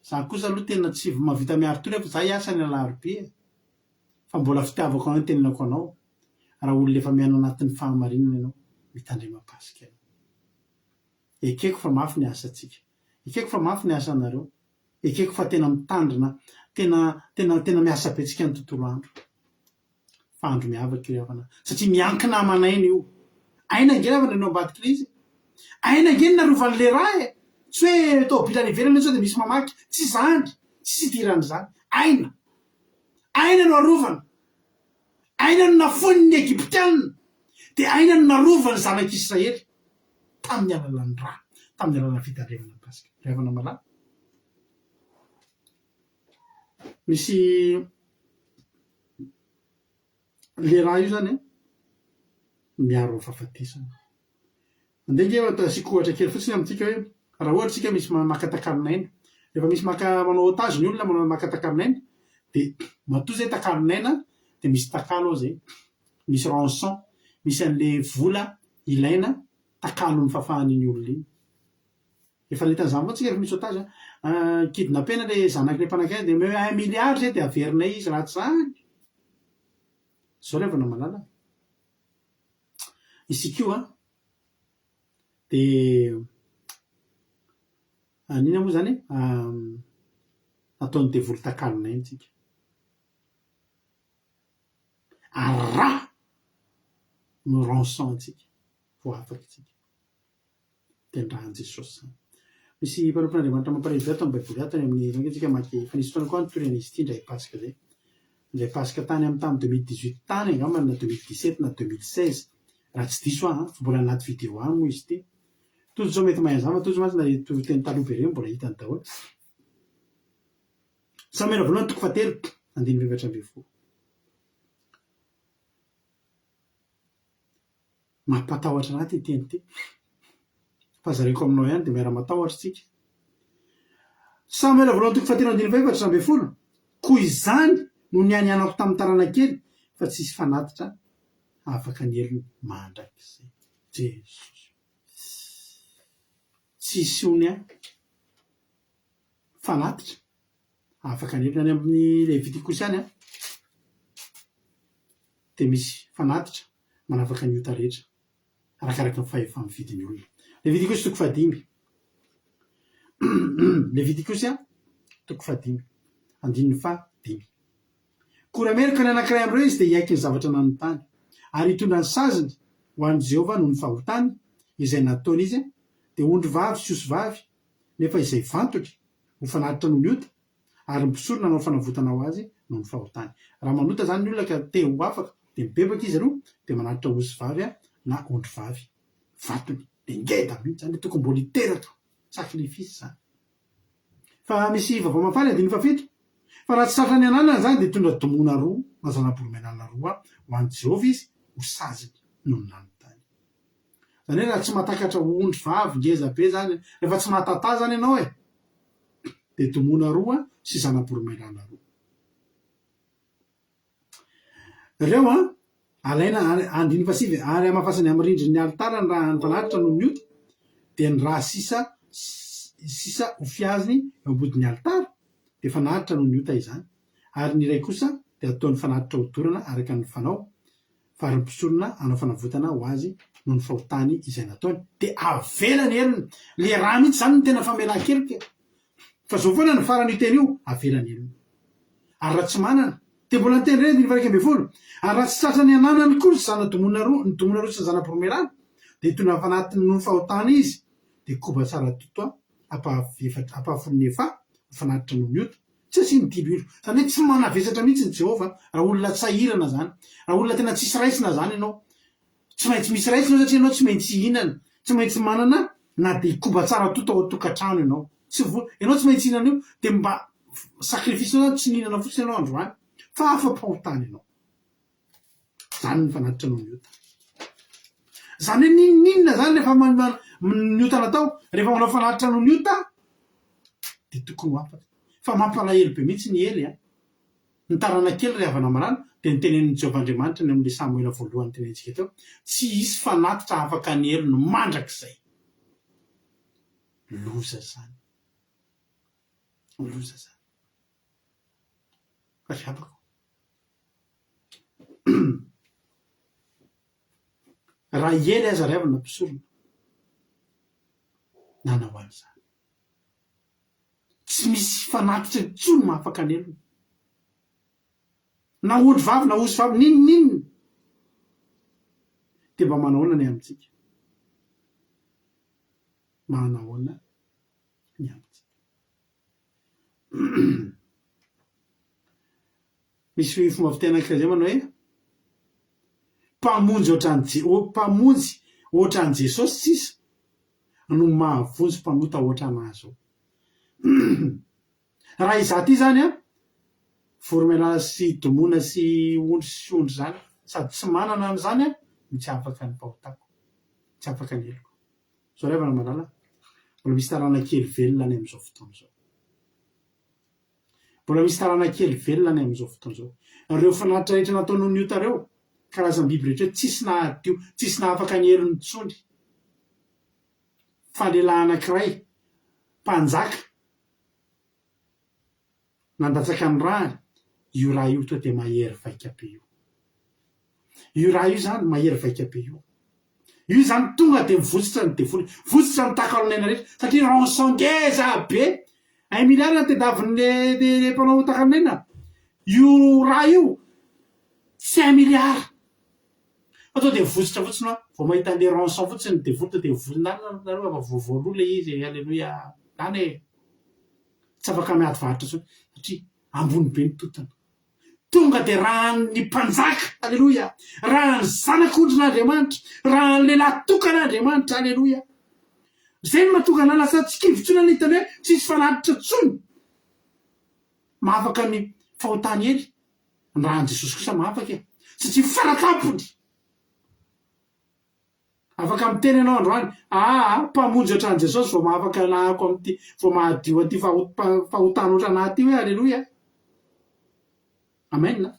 za kosa aloha tena tsy mavita miaro tory fa za iasa ny larobia fa mbola fitiavako anao ny tenenako anao raha olona efa miano anatin'ny fahamarinana ianao mitandrema pasika ianao ekeko fa mafy ny asatsika ekeko fa mafy ny asa anareo ekeko fa tena mitandrina tena miasa betsika ny tontolo andro fa andro miavaka io riavana satria miankina amanaina io aina nge riavana ianao ambadika le izy aina nge ny narovan'le raha tsy hoe tobila nivelana sao de misy mamaky tsy zany tsy idirany zany aina no arovana aina no nafoniny Egyptianina de aina no narovany zanak'Israely tamin'ny alalan'ny raha tamin'ny alalana fitandremana pasika riavana malala misy le raha io zany miaro fahafatesana andenge asika ohatra kely fotsiny amintsika hoe raha ohatra tsika misy makatakarin'aina rehefa misy manao otage ny olona manao makatakarin'aina de matoa zay takarin'aina de misy takalo ao zay misy rançon misy an'le vola ilaina takalo ny fahafahan'iny olona iny. Efa nahitany fotsika efa misy otazy kidnapena le zanak'le mpanankiray de 1 milliard zay de averinay izy ratsy zany. Zao rehefa na malala isika de anina moa zany ataony devoly takalonay iny tsika ara no rançon tsika vo afaky tsika tendrahan Jesosy zany. Misy mpanompon'Andriamanitra mamparay ato amin'ny baiboly ato amin'ny tsika maky fa nisy fotoana koa nitorian'izy ity ndray pasika zay. Ndray pasika tany amin'ny tamy 2018 tany angambany na 2017 na 2016 raha tsy diso mbola anaty vidéo any moa izy ity. Tojo zao mety mahazava tojo mantsy na teny taloha be reny mbola hitany daholo. Samuel voalohany 7:9. Mampatahotra anaty teny ity. Fazareko aminao ihany de miara-matahotra tsika. Samuel voalohany 7:9. Koa izany no nianianako tamin'ny taranakely fa tsisy fanatitra afaka ny elony mandrakizay. Jesosy. Tsisy ony fanatitra afaka ny elony any amin'ny Levitikosy any de misy fanatitra manafaka ny ota rehetra arakaraky ny fahefa-mividiny olona. Levitikosy 5. Levitikosy 5. 5. Koramerika ny anankiray am'ireo izy de hiaiky ny zavatra nany tany ary hitondra ny saziny ho an'i Jehovah noho ny fahotany izay nataony izy de ondry vavy sy osy vavy nefa izay vantoky ho fanatitra noho ny ota ary mpisorona nanao fanavotana ho azy noho ny fahotany. Raha manota zany ny olona ka te ho afaka de mibebaka izy aloha de manatitra osy vavy na ondry vavy vatony de ngeda mihitsy zany tokony mbola hiteraka sakrifisy zany. Fa misy vaovao mafaly 7. Fa raha tsy satrany ananana zany de tondra domona roa na zanam-poromenana roa ho an'i Jehovah izy ho saziny noho ny nanontany. Zany hoe raha tsy mahatakatra ondry vavy ngeza be zany rehefa tsy mahatata zany ianao de domona roa sy zanam-poromenana roa. Reo alaina andiny fasivy ary amafasany amin'ny rindriny ny alitara ny raha nyfanatitra noho ny ota de ny raha sisa ho fiaziny eo ambodiny alitara de fanatitra noho ny ota izany ary ny iray kosa de ataony fanatitra hodorana araka ny fanao fa ary mpisorona anao fanavotana ho azy noho ny fahotany izay nataony de avela ny elony. Le raha mihitsy zany ny tena famelan-kelika fa zao foana ny farany teny io avela ny elony ary raha tsy manana de mbola ny teny reny 20. Ary raha tsy tratrany ananany koa zana domona roa sy zanam-poromenana de tondra fanatiny noho ny fahotany izy de koba tsara toto apahafolony efa fanatitra noho ny ota tsy asiny dibilo zany hoe tsy manavesatra mihitsy ny Jehovah raha olona tsahirana zany raha olona tena tsisy raisina zany ianao tsy maintsy misy raisina satria ianao tsy maintsy hihinana tsy maintsy manana na de koba tsara toto ao tokantrano ianao ianao tsy maintsy hihinana io de mba sakrifisy zany tsy nihinana fotsiny ianao androany fa afa-pahotany ianao zany ny fanatitra noho ny ota. Zany hoe ninona zany rehefa ny ota natao rehefa manao fanatitra noho ny ota de tokony ho afaka fa mampalahelo be mihitsy ny ely ny taranakely ry havana marana de nitenen'ny Jehovah Andriamanitra ny amin'le Samuela voalohany tenentsika teo tsy hisy fanatitra afaka ny elo no mandrakizay. Loza zany fa ry havako raha ely aza ry havana mpisorona nanao an'izany tsy misy fanatitra intsony mahafaka ny elony na ondry vavy na osy vavy ninona de mba manahoana ny amintsika manahoana ny amintsika. Misy fomba fiteny anankiray zay manao hoe mpamonjy ohatran' Jesosy tsisa no mahavonjy mpanota ohatranazy ao. Raha izaho ty zany foromenana sy domona sy ondry zany sady tsy manana an'izany tsy afaka ny pahotako tsy afaka ny eloko. Zao revana malala mbola misy tarana kely velona any amin'izao fotoana zao. Mbola misy tarana kely velona any amin'izao fotoana zao. Ireo fanatitra rehetra nataon'ny ota reo karazam-biby rehetra tsisy nahadio tsisy nahafaka ny heriny tsondry fa lehilahy anankiray mpanjaka nandatsaka ny rany io raha io to de mahery vaika be io raha io zany mahery vaika be io zany tonga de mivotsitra ny devoly votsitra ny takalon'aina rehetra satria rançon ngeza be ay miliarina te daviny mpanao takalon'aina io raha io tsy 1 miliara fa to de mivotsitra fotsiny vao mahita le rançon fotsiny ny devoly to de mivolinareo ava voavoaloa le izy alleloia zany tsy afaka miady varitra satria ambony be ny totana tonga de raha ny mpanjaka alleloia raha ny zanak'ondrin'Andriamanitra raha ny lehilahy tokan'Andriamanitra alleloia zay ny mahatonga na lasa tsy kivontsona ny hitany hoe tsisy fanatitra tsony mahafaka ny fahotany ely ny rahan'i Jesosy kosa mahafaka satria faratampony afaka miteny ianao androany mpamonjy ohatran'i Jesosy vao mahafaka nahako am'ty vao mahadio aty fahotany ohatrana aty hoe alleloia amen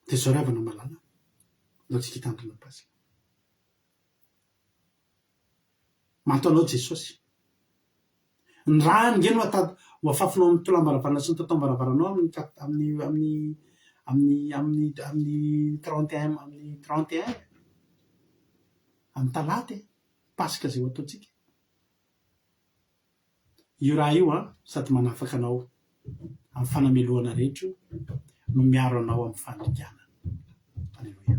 de zao ravana malala zao tsika hitandrina pasika mataonao Jesosy ny rany nge no hoafafinao amin'ny tolambaravara sy ny tatombaravaranao amin'ny 31 amin'ny talaty pasika zay ho ataotsika io raha io sady manafaka anao amin'ny fanameloana rehetra no miaro anao amin'ny fandringanana alleloia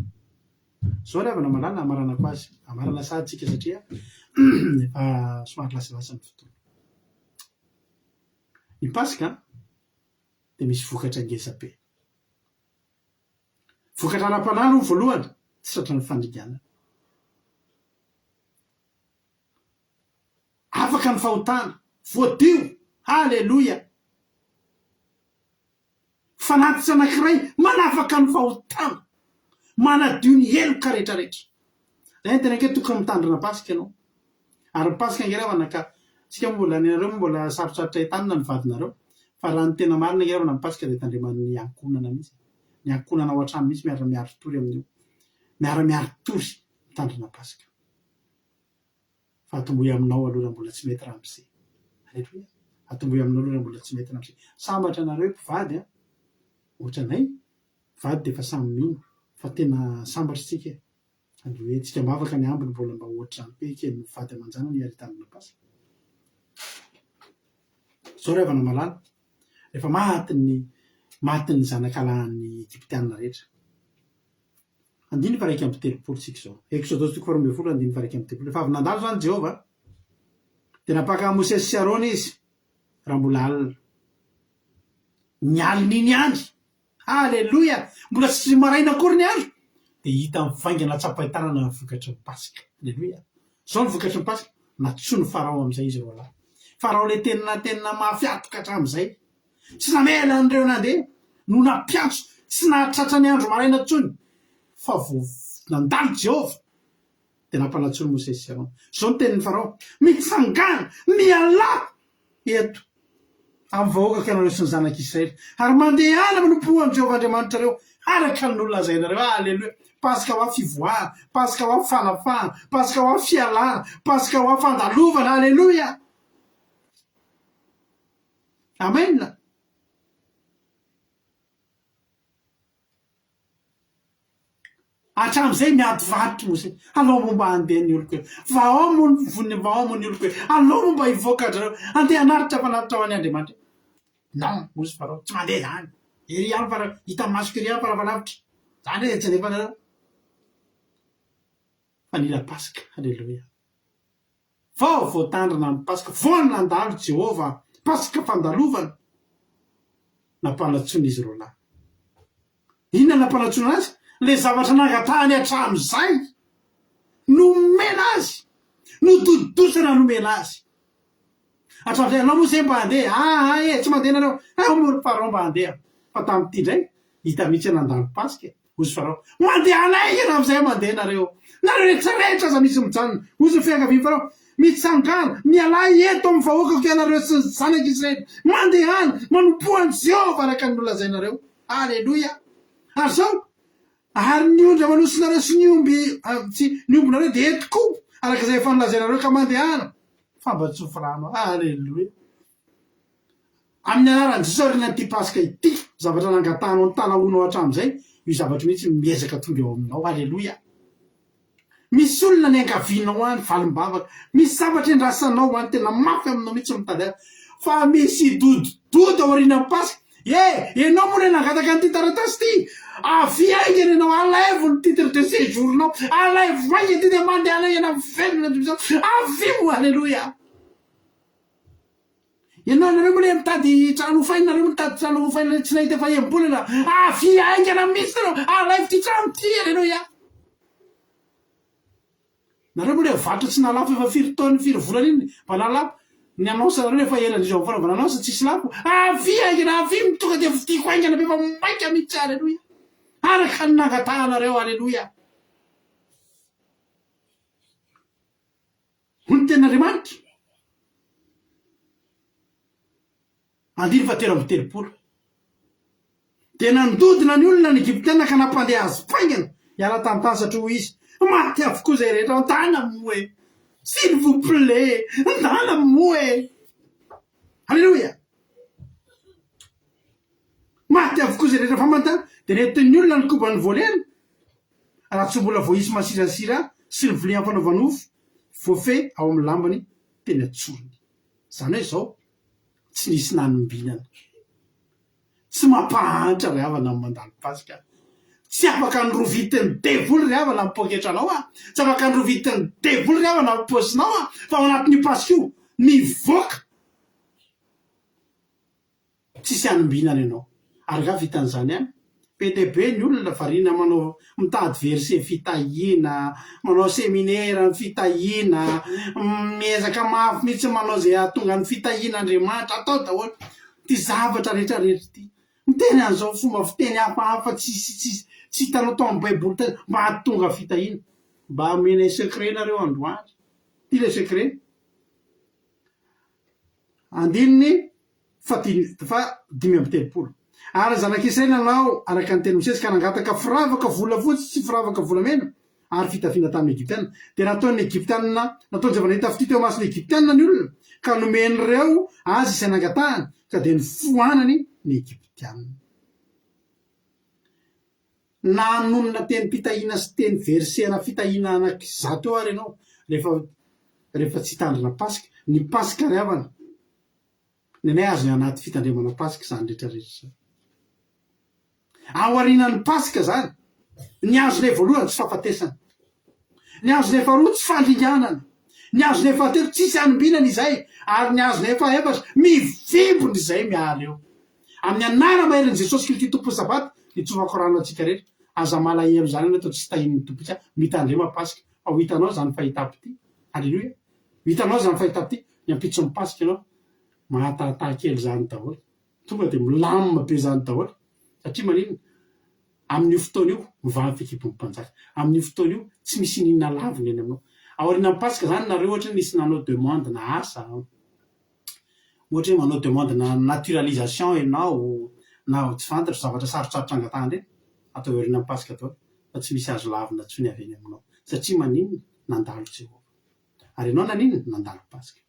zao ravana malala amaranako azy amarana saditsika satria efa somary lasalasa ny fotoana ny pasika de misy vokatra ngeza be vokatra ara-panalo voalohany tsy tratra ny fandringanana afaka ny fahotana voadio halleloia fanatitra anankiray manafaka ny fahotana manadio ny heloka rehetrarehetra zay ny tena nke tokony mitandrina pasika ianao ary ny pasika ngeravana ka tsika mbola nareo mbola sarosarotra hitanina ny vadinareo fa raha ny tena marina ngeravana ny pasika de tandriman'ny ankonana mihitsy ny ankonana ao an-trano mihitsy miara-miary tory amin'io miara-miary tory mitandrina pasika fa atomboy aminao aloha mbola tsy mety raha am'izay alleloia atomboy aminao aloha mbola tsy mety raha am'izay sambatra nareo mpivady ohatranay vady de fa samy mino fa tena sambatra tsika hoe tsika mavaka ny ambiny mbola mba ohatrany hoe kely mivady amanjana ny aritandrina pasika zao ravana malala rehefa matin'ny zanakalahan'ny Egyptianina rehetra 9:telopolo tsika zao Exodus 9:10 rehefa avy nandalo zany Jehova de napaka Mosesy sy Arona izy raha mbola alina ny alin'iny andro halleloia mbola tsy maraina akory ny andro de hita mivaingana tsapahitana ny vokatra ny pasika alleloia zao ny vokatra ny pasika natso ny farao am'izay izy roalahy farao le tenina mafiatoka hatramin'izay tsy namela an'ireo nandeha no napiatso tsy nahatratra ny andro maraina tsony fa vo nandalo Jehova de nampanatsony Mosesy sy Arona zao ny tenin'ny farao mitsangana miala eto amin'ny vahoaka ianareo sy ny zanak'Israely ary mandeha any amin'ny nompoan'i Jehova Andriamanitra reo araka ny nolazainareo alleloia pasika ho fivoahana pasika ho fanafahana pasika ho fialana pasika ho fandalovana alleloia amen hatram'izay miady varotry Mosesy alao momba andeha ny olo koe vaao mony olo koe alao momba hivoaka zareo andeha anaritra fanaritra ho an'ny Andriamanitra non mozy farao tsy mandeha zany iry any fa hita masoko iry any fa rahafalavitra zany hoe tsy nefa nareo fa nila pasika alleloia vao voatandrina amin'ny pasika vao nandalo Jehova pasika fandalovana nampanatsony izy roalahy inona nampanatsony azy le zavatra nangatahany hatramin'izay nomena azy nododosana nomena azy hatramin'izay anao moa zay mba handeha tsy mandeha nareo mory farao mba handeha fa tamin'ity ndray hita mihitsy nandalo pasika ozy farao mandeha anay raha am'izay mandeha nareo rehetrarehetra aza misy mijanona ozy ny fiangaviany farao mitsangana mialay eto amin'ny vahoakako ianareo sy ny zanak'Israely mandeha any manompoany Jehova araka ny nolazainareo aleloia ary zao ary ny ondra manosinareo sy ny omby tsy ny ombonareo de etoko arak'izay fanolazainareo ka mandehana fambatsofo rano aleloia amin'ny anarany jesosy rina ty pasika ity zavatra nangatanao ny tanaonao hatram'izay io zavatra mihitsy miezaka tonga eo aminao aleloia misy olona ny angavinao any valimbavaka misy zavatra endrasanao any tena mafy aminao mihitsy mitady fa misy dodododo ao aoriana pasika enao moa le nangataka nyity taratasy ty avy aingany anao alaivo ny titre de séjournao alaivo aingany ty de mandeha ena velona avy mo aleloia ianao nareo moa le mitady trano hofainareo mitady trano hofaina tsy nahita efa embolana avy aingana misy nareo alaivo ty trano ty aleloia nareo moa le vatra tsy nalafo efa firy taony firy volana iny mba nalafo ny anonsa nareo efa elan'izao fanaovana anonsa tsisy lafo avy aingana avy mitonga de vitiko aingana be fa maika mihitsy aleloia araka ny nangatahanareo aleloia hony ten'andriamanitra andiny fa telo amby telopolo de nandodina ny olona ny Egyptiana ka nampandeha azy faingana iala tamy tany satria ho izy maty avokoa zay rehetra andana moe s'il vous plaît andana moe aleloia maty avokoa zay rehetra fa mantana de netiny olona ny koba ny volena raha tsy mbola voaisy masirasira sy ny vilia fanaovanofo voafe ao amin'ny lambany teny atsorony zany hoe zao tsy nisy nanombinana tsy mampahantra ry havana amin'ny mandalo pasika tsy afaka nyrovitiny devoly ry havana amin'ny poketranao tsy afaka nyrovitiny devoly ry havana amin'ny posinao fa ao anatin'ny pasika io mivoaka tsisy anombinana ianao ary ga vitan'izany any pdb ny olona varina manao mitady verse fitahina manao seminaire fitahina miezaka mafy mihitsy manao zay atonga ny fitahina andriamanitra atao daholo ty zavatra rehetrarehetra ty miteny an'izao fomba fiteny hafahafa tsy hitanao tao amin'ny baiboly tena mba hatonga fitahina mba amenay secret nareo androany ty le secret andininy fa dimy amby telopolo ary zanak'Israely anao araka ny teny Mosesy ka nangataka firavaka volafotsy sy firavaka volamena ary fitafiana tamin'ny Egyptiana de nataon'ny Egyptiana nataony zava-nahita fity teo masony Egyptiana ny olona ka nomen'ireo azy isay nangatahany ka de ny foanany ny Egyptiana nanonona teny mpitahina sy teny versena fitahina anakizato eo ary ianao rehefa tsy hitandrina pasika ny pasika ry havana ny anay azo ny anaty fitandremana pasika zany rehetrarehetra ao arinan'ny pasika zany ny azonay voalohany tsy fahafatesana ny azonay faharoa tsy fandringanana ny azonay fahatelo tsisy anombinana izay ary ny azonay fahaefatra mivimbony izay miala eo amin'ny anara maheran'i Jesosy Kristy tompo sabata nitsovako rano atsika rehetra aza malahelo zany anao atao tsy tahin'ny tompo itsy mitandrema pasika ao hitanao zany fahitapy ty aleloia hitanao zany fahitapy ty ny ampitson'ny pasika ianao mahatahataha kely zany daholo tonga de milamina be zany daholo satria maninona amin'io fotoana io mivavy fekibon'ny mpanjaka amin'io fotoana io tsy misy ninona laviny eny aminao aoriana amin'ny pasika zany nareo ohatra nisy nanao demande na asa ohatra hoe manao demande na naturalisation ianao na tsy fantatra zavatra sarotsarotra angatahany reny atao aoriana amin'ny pasika daholo fa tsy misy azo lavina tsony avy eny aminao satria maninona nandalo Jehova ary ianao naninona nandalo pasika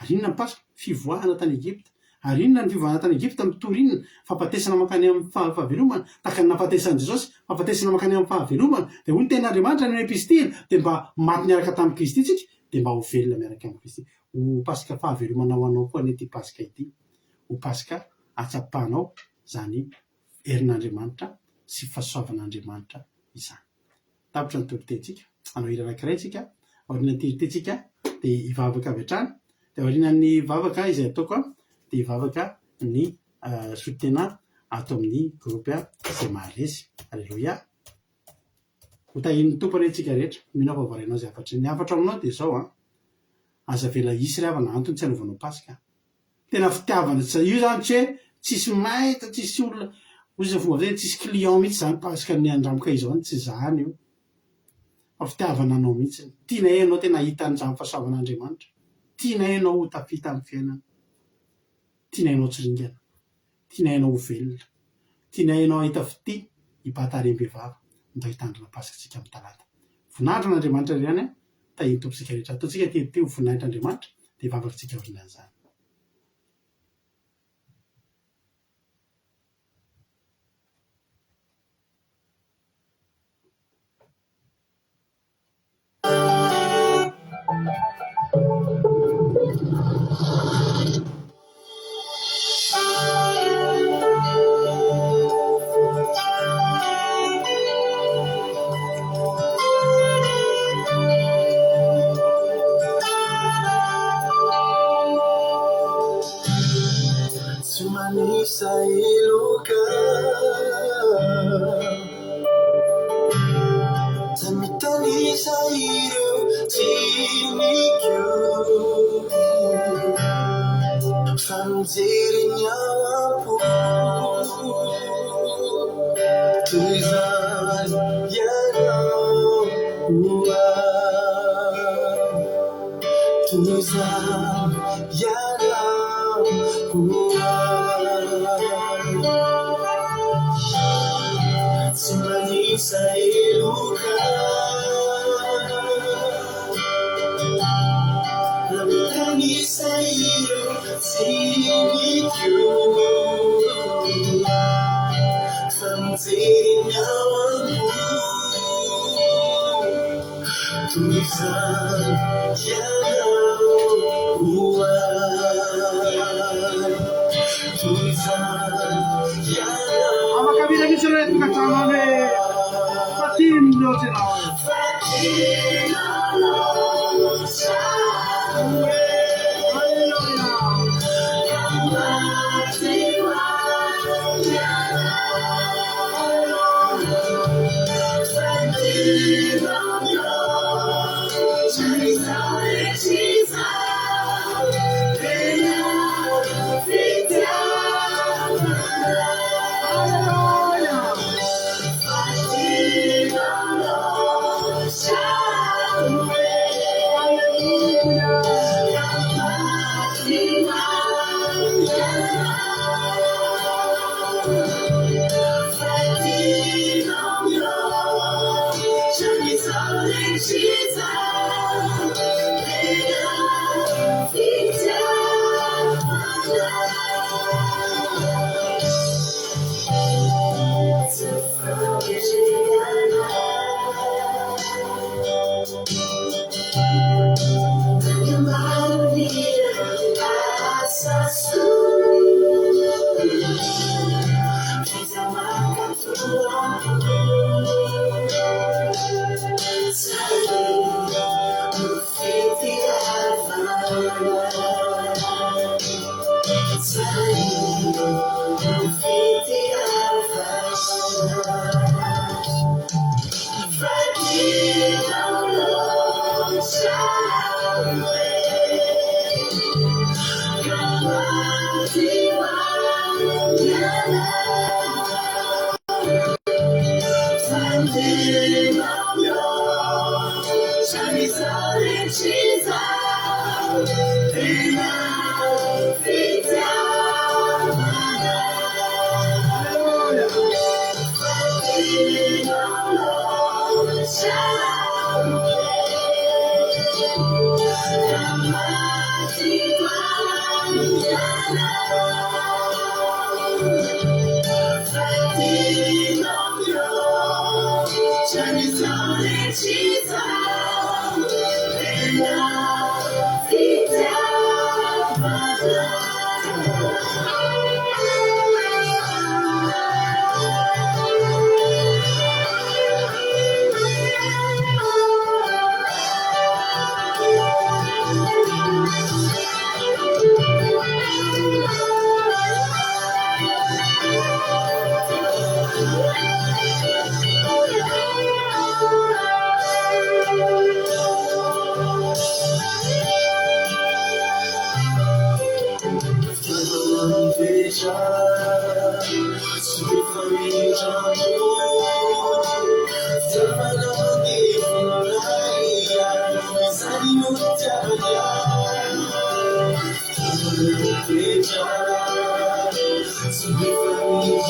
ary inona ny pasika fivoahana tany Egypta ary inona ny fivoahana tany Egypta mitorinina fampatesana makany amin'ny fahavelomana taka ny nampatesan'i Jesosy fampatesana makany amin'ny fahavelomana de hoy ny ten'Andriamanitra ny epistily de mba maty miaraka tamin'ny Kristy tsika de mba ho velona miaraka amin'ny Kristy ho pasika fahavelomana ho anao koa nety pasika ity ho pasika atsapahanao zany herin'Andriamanitra sy fahasoavan'Andriamanitra izany tapitra ny toritentsika anao hira anankiray tsika aoriana toritentsika de hivavaka avy hatrany de aorianan'ny vavaka izay ataoko de hivavaka ny sotena ato amin'ny groupe zay mahalesy aleloia ho tahin'ny tompony antsika rehetra mino fa voarainao zay afatra ny afatra aminao de zao aza vela isy ry havana antony tsy anaovanao pasika tena fitiavana io zany tsy hoe tsisy mahita tsisy olona ozy fomba zay tsisy client mihitsy zany pasika ny andramoka izao any tsy zany io fa fitiavana anao mihitsy tianay anao tena hitany zany fahasoavan'Andriamanitra tianay anao ho tafita amin'ny fiainana tianay anao tsy ringana tianay anao ho velona tianainao hita fity ipatarem-behivava mba hitandrina pasikatsika amin'ny talata. Voninahitran'Andriamanitra zany tahiny tompontsika rehetra. Ataontsika teteo voninahitran'Andriamanitra dia vavakantsika orinan'izany. Manisa iluka Tamitanisa ilu tinikyu Famziri nyawapu Tuzan yana uwa Tuzan yana uwa Manisa iluka Manisa ilu tinikyu Famziri nyawapu Tuzan yana uwa Ama kami lagi sulit kacama me patin lo sinaw.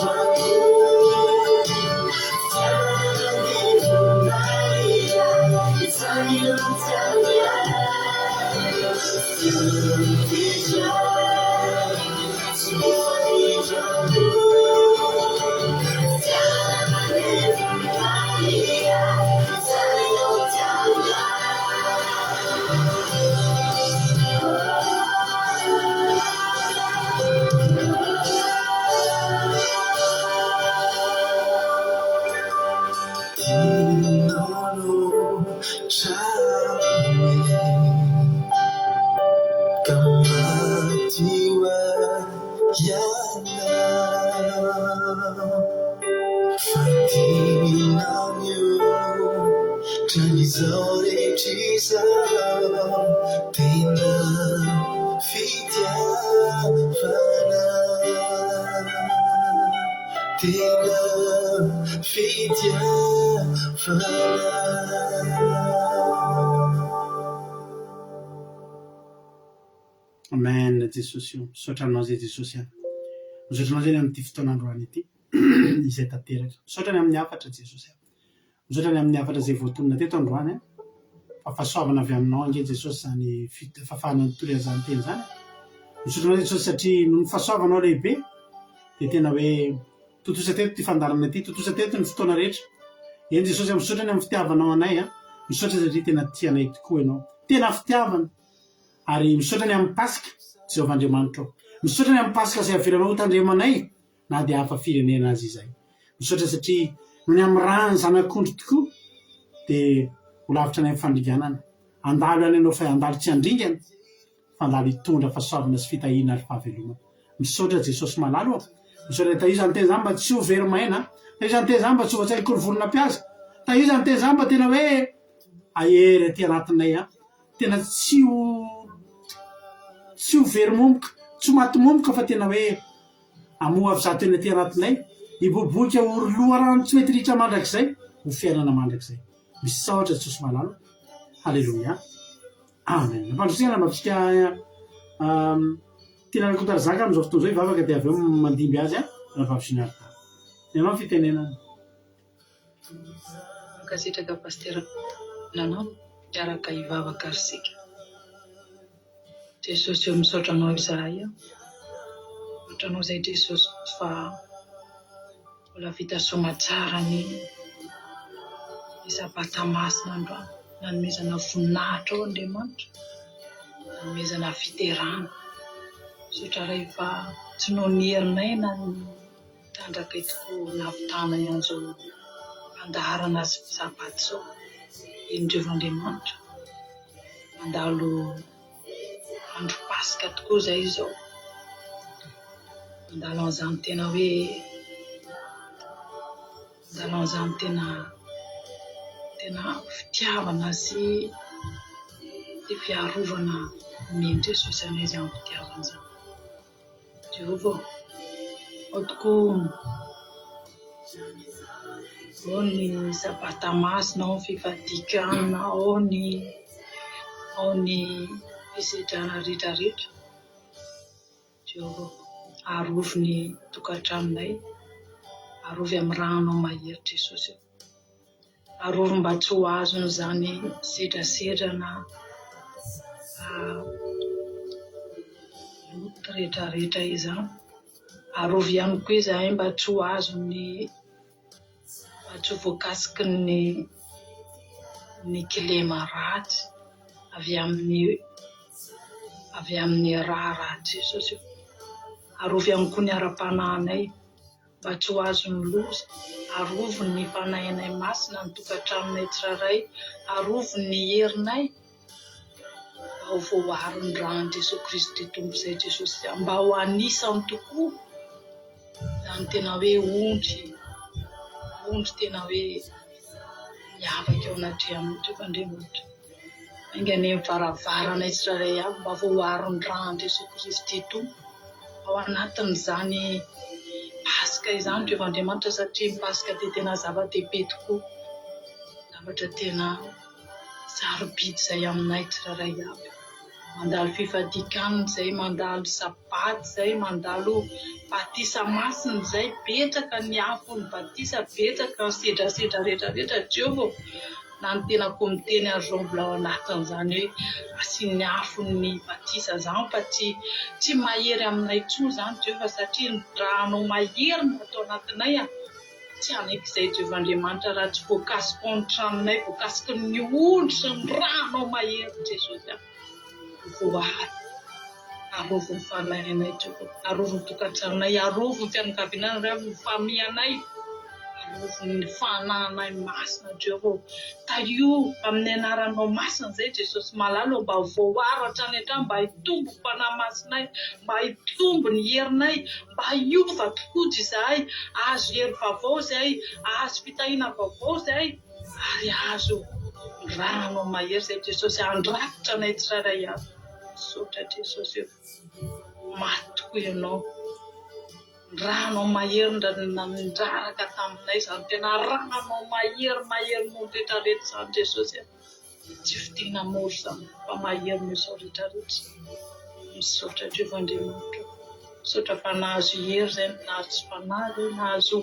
Thank you. yana fatinamyo tranizore trisa tena fitiavana tena fitiavana. Amen Jesosy io misotranao zay Jesosy any misotranao zay amin'ity fotoanandroany ity izay tanteraka misaotrany amin'ny hafatra Jesosy any misaotrany amin'ny hafatra zay voatonona teto androany fa fahasoavana avy aminao ange Jesosy zany fafahana nytory azany teny zany misotranao Jesosy satria noho ny fahasoavanao lehibe de tena hoe totosa teto ty fandarana ty totosa teto ny fotoana rehetra eny Jesosy misaotrany amin'ny fitiavanao anay misaotra satria tena tianay tokoa ianao tena fitiavana ary misaotrany amin'ny pasika Jehovandriamanitra misaotrany amin'ny pasika zay avelanao tandremanay na dia hafa firenena azy izay misaotra satria noho ny amin'ny raha ny zanak'ondry tokoa dia ho lavitra anay amin'ny fandringanana andalo any ianao fa andalo tsy andringana fa andalo hitondra fahasoavana sy fitahiana ary fahavelomana misaotra Jesosy malalo misaotra ta io zany teny zany mba tsy ho verymaina ta io zany teny zany mba tsy ho voatsaiko volonam-piaza ta io zany teny zany mba tena hoe ahery aty anatinay tena tsy ho verymomoka tsy ho maty-momoka fa tena hoe amoa avy zato eny aty anatinay iboboka oroloha rano tsy mety ritra mandrakizay ho fiainana mandrakizay misaotra Jesosy malalo halleloia amen nampandrosina mbatsika tena rakotary zaka am'izao fotoana zao ivavaka dia avy eo mandimby azy rahavavy ianao fitenenana Makasitraka pastera nanao miaraka ivavaka ary sika Jesosy eo misaotranao izahay misaotranao zay Jesosy fa mbola vita soma tsara ny sabata masina androany nanomezana voninahitra ao Andriamanitra nanomezana fiterana misaotra rehefa tsy noho ny herinay na ny tandraka itoko navitana an'izao andaharana azy sabaty zao Indriovan'Andriamanitra mandalo andro pasika tokoa zay zao mandalo an'izany tena hoe mandalo an'izany tena fitiavana sy fiarovana mihitsy Jesosy anay zany fitiavana zany Jehova ao tokoa ao ny sabata masina ao ny fifadikana ao ny fisedrana rehetrarehetra Jehova arovy ny tokantranonay arovy amin'ny ranonao mahery Jesosy arovy mba tsy ho azony zany sedrasedra na loto rehetrarehetra izany arovy ihany koa izahay mba tsy ho azony mba tsy ho voakasiky ny kilema ratsy avy amin'ny ratsy Jesosy arovy ihany koa ny ara-panahinay mba tsy ho azony loza arovy ny fanahinay masina ny tokantranonay tsiraray arovy ny herinay mba ho voaharony rano Jesosy Kristy tompo izay Jesosy mba ho anisany tokoa zany tena hoe ondry tena hoe miavaka eo anaty amin'ny Andriamanitra aingany varavaranay tsiraray avy mba voaharony rano Jesosy Kristy tompo ao anatin'izany pasika izany Andriamanitra satria ny pasika dia tena zava-dehibe tokoa zavatra tena sarobidy zay aminay tsiraray avy mandalo fifadikana zay mandalo sabaty zay mandalo batisa masina zay betsaka ny afony batisa betsaka ny sedrasedra rehetrarehetra Jehova na ny tena komiteny azo mbola ao anatin'izany hoe asiany afony batisa zany fa tsy mahery aminay tsoa zany Jehova satria ny ranao mahery no atao anatinay tsy anak'izay Jehovandriamanitra raha tsy voakasiko ny tranonay voakasiko ny ondry sy ny ranao mahery Jesosy voahary arovy ny falainay Jehova arovy ny tokantranonay arovy ny fianakavinanay ny famianay ny fananay masina Jehovah. Taio amin'ny anaranao masina zay Jesosy malalo mba voaratra any an-trano mba hitombo fanahy masinay, mba hitombo ny herinay, mba hiova tokoa izahay, azo hery vaovao izay, azo fitahiana vaovao izay, ary azo rananao mahery zay Jesosy andrakitra anay tsirairay avy. Misaotra Jesosy eo, maty tokoa ianao. Ranao mahery nandraraka taminay izany tena ranao mahery moa rehetrarehetra izany Jesosy. Tsy fitiana moro izany fa mahery mizao rehetrarehetra. Misaotra Jehovah Andriamanitra, misaotra fa nahazo hery izay, nahazo tsy fanahy, nahazo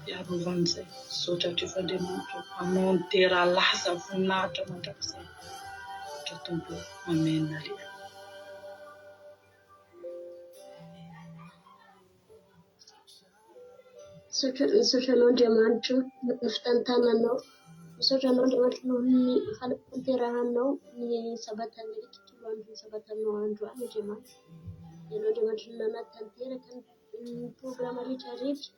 iarovan'izay. Misaotra Jehovah Andriamanitra, anao ny tera laza voninahitra mandrakizay. Misaotra Tompo, amen. Aleluia. Misaotra anao Andriamanitra ny fitantananao, misaotra anao Andriamanitra noho ny fanterahanao ny sabatany rehetra toloandro ny sabatanao androany Andriamanitra. Ianao Andriamanitra nanatanteraka ny programa rehetrarehetra,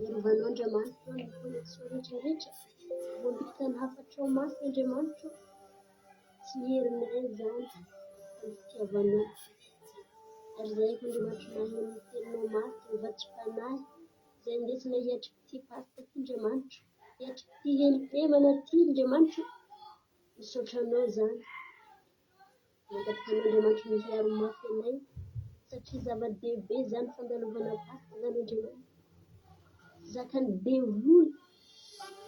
iarovanao Andriamanitra ny connexion rehetrarehetra, voambikika ny hafatrao masina Andriamanitra, tsy herinay izany ny fitiavanao. Ary izay ko Andriamanitra naheno ny teninao maty mivatsim-panahy, izay ndesina hiatriky ty pasika ty Andriamanitra, hiatriky ty helim-pemana ty Andriamanitra, misaotra anao izany. Mangataka an'Andriamanitra ny hiaro mafy anay, satria zava-dehibe izany fandalovana pasika izany Andriamanitra. Zakany bevoly,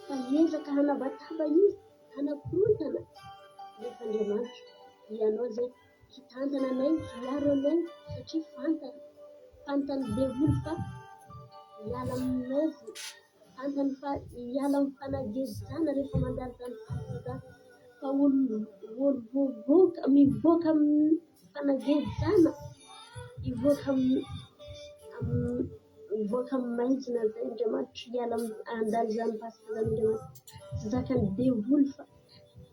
fa hiezaka hanabataba izy, hanakorontana. Nefa Andriamanitra, ianao izay hitantana anay, hiaro anay, satria fantany bevoly fa hiala aminay, fantany fa hiala amin'ny fanagezana rehefa mandalo izany pasika izany. Fa mivoaka amin'ny fanagezana, mivoaka amin'ny maizina zay Andriamanitra, hiala andalo izany pasika izany Andriamanitra. Zakany bevoly fa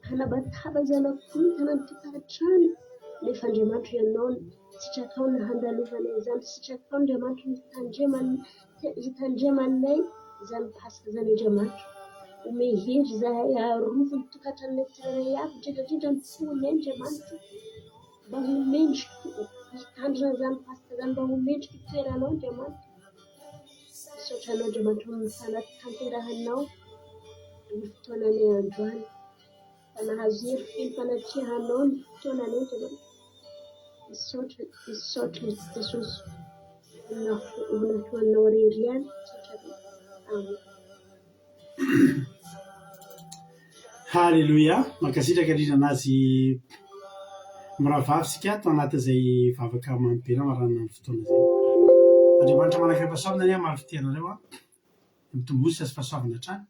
hanabataba zanakorontana ny tokantrano. Nefa Andriamanitra ianao sitrakao ny handalovana izany, sitrakao Andriamanitra hitandremanay izany pasika izany Andriamanitra. Ome hery izahay arovy ny tokantranonay tsirairay avy, indrindrandrindra ny fonay Andriamanitra, mba homendrika hitandrina izany pasika izany, mba homendrika toeranao Andriamanitra. Misaotra anao Andriamanitra amin'ny fanatanteranao ny fotoananay androany, fa nahazo hery feno fanatrehanao ny fotoananay Andriamanitra. Misaotra Jesosy, nafoanao rery ihany, misaotra. Amen. Halleluia, mankasitraka rindrina azy miravavy sika to anatin'izay vavaka mampela marana ny fotoana zay. Andriamanitra manakary fahasoavana any maro fitianareo mitombozy sy fahasoavana hatrany,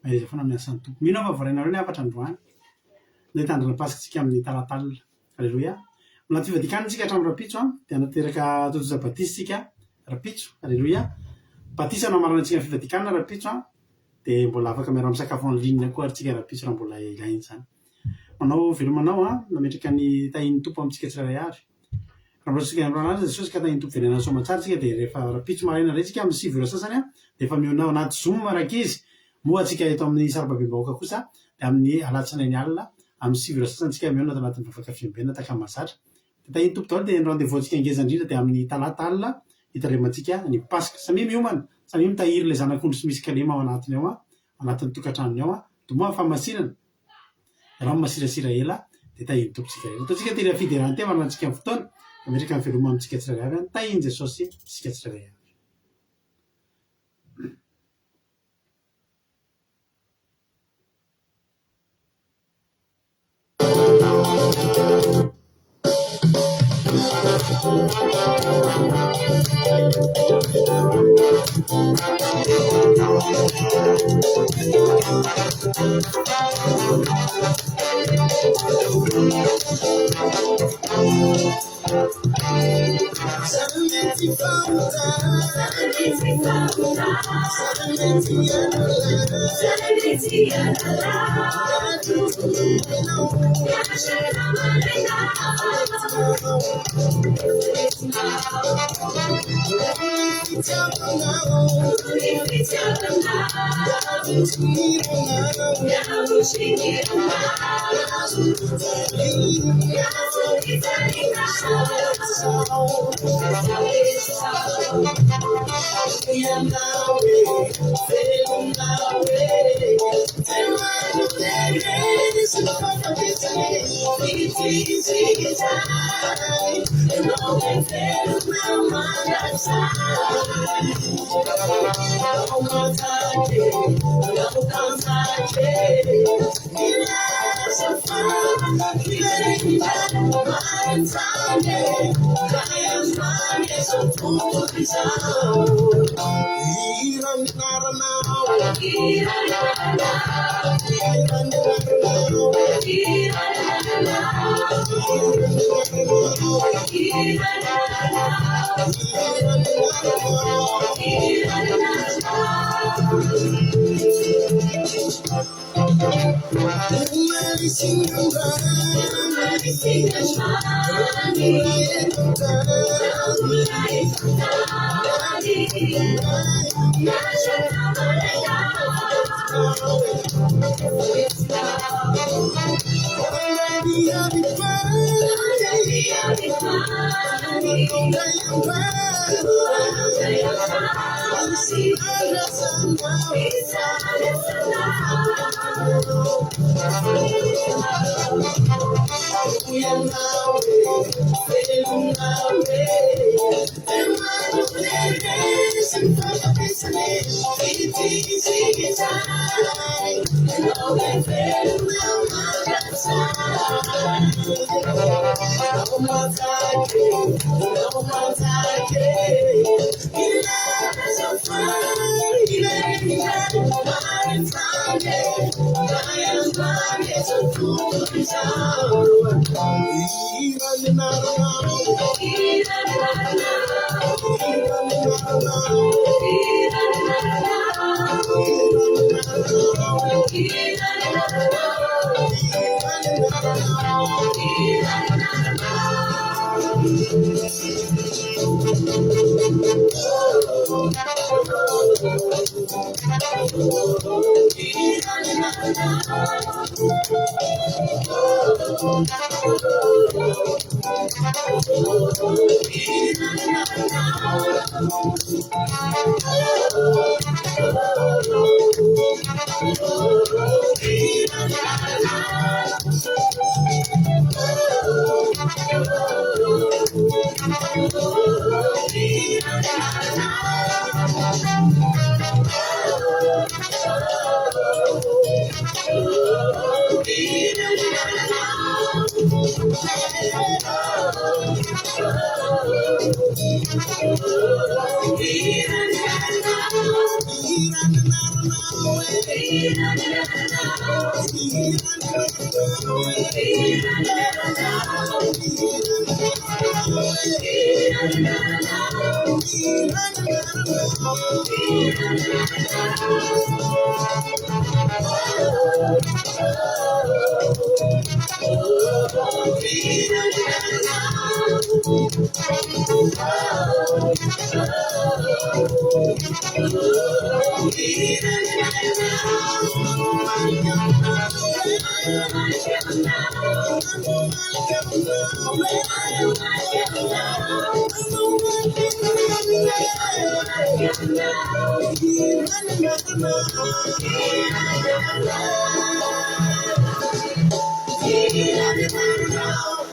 maheza foana amin'ny asan'ny tompo. Mino fa voarainareo ny afatra androany ny tandrina pasika amin'ny talatalina. Halleluia. Anaty fivadikana tsika hatramin'ny rapitso dia anateraka totoza batisa tsika rapitso. Halleluia. Batisa no amaranantsika ny fivadikana rapitso dia mbola afaka miara misakafo amin'ny linina koa ary tsika rapitso raha mbola ilainy zany. Manao velomanao nametraka ny tahin'ny tompo amintsika tsirairay avy. Raha mbola tsika androany azy Jesosy ka tahin'ny tompo venena soamantsara tsika dia rehefa rapitso maraina ray tsika amin'ny 7 sasany dia efa mionao anaty Zoom marakizy. Moa atsika eto amin'ny sarababem-bahoaka kosa dia amin'ny alatsinainy alina amin'ny 7 sasany tsika miona ato anatin'ny vavaka fiambena takamatsatra. Dia tahin'ny tompo daholo dia ny rendez-vous antsika ngezandrindra dia amin'ny talata alina hitaremantsika ny pasika. Samy miomana, samy mitahiry ilay zanak'ondro sy misy kalema ao anatiny ao anatin'ny tokantranony ao tomoa famasinana. Raha masirasira ela dia tahin'ny tompontsika. Ataontsika tery afiderante marantsika amin'ny fotoana ametraka amin'ny veloma amintsika tsirairay avy tahin'i Jesosy sika tsirairay avy.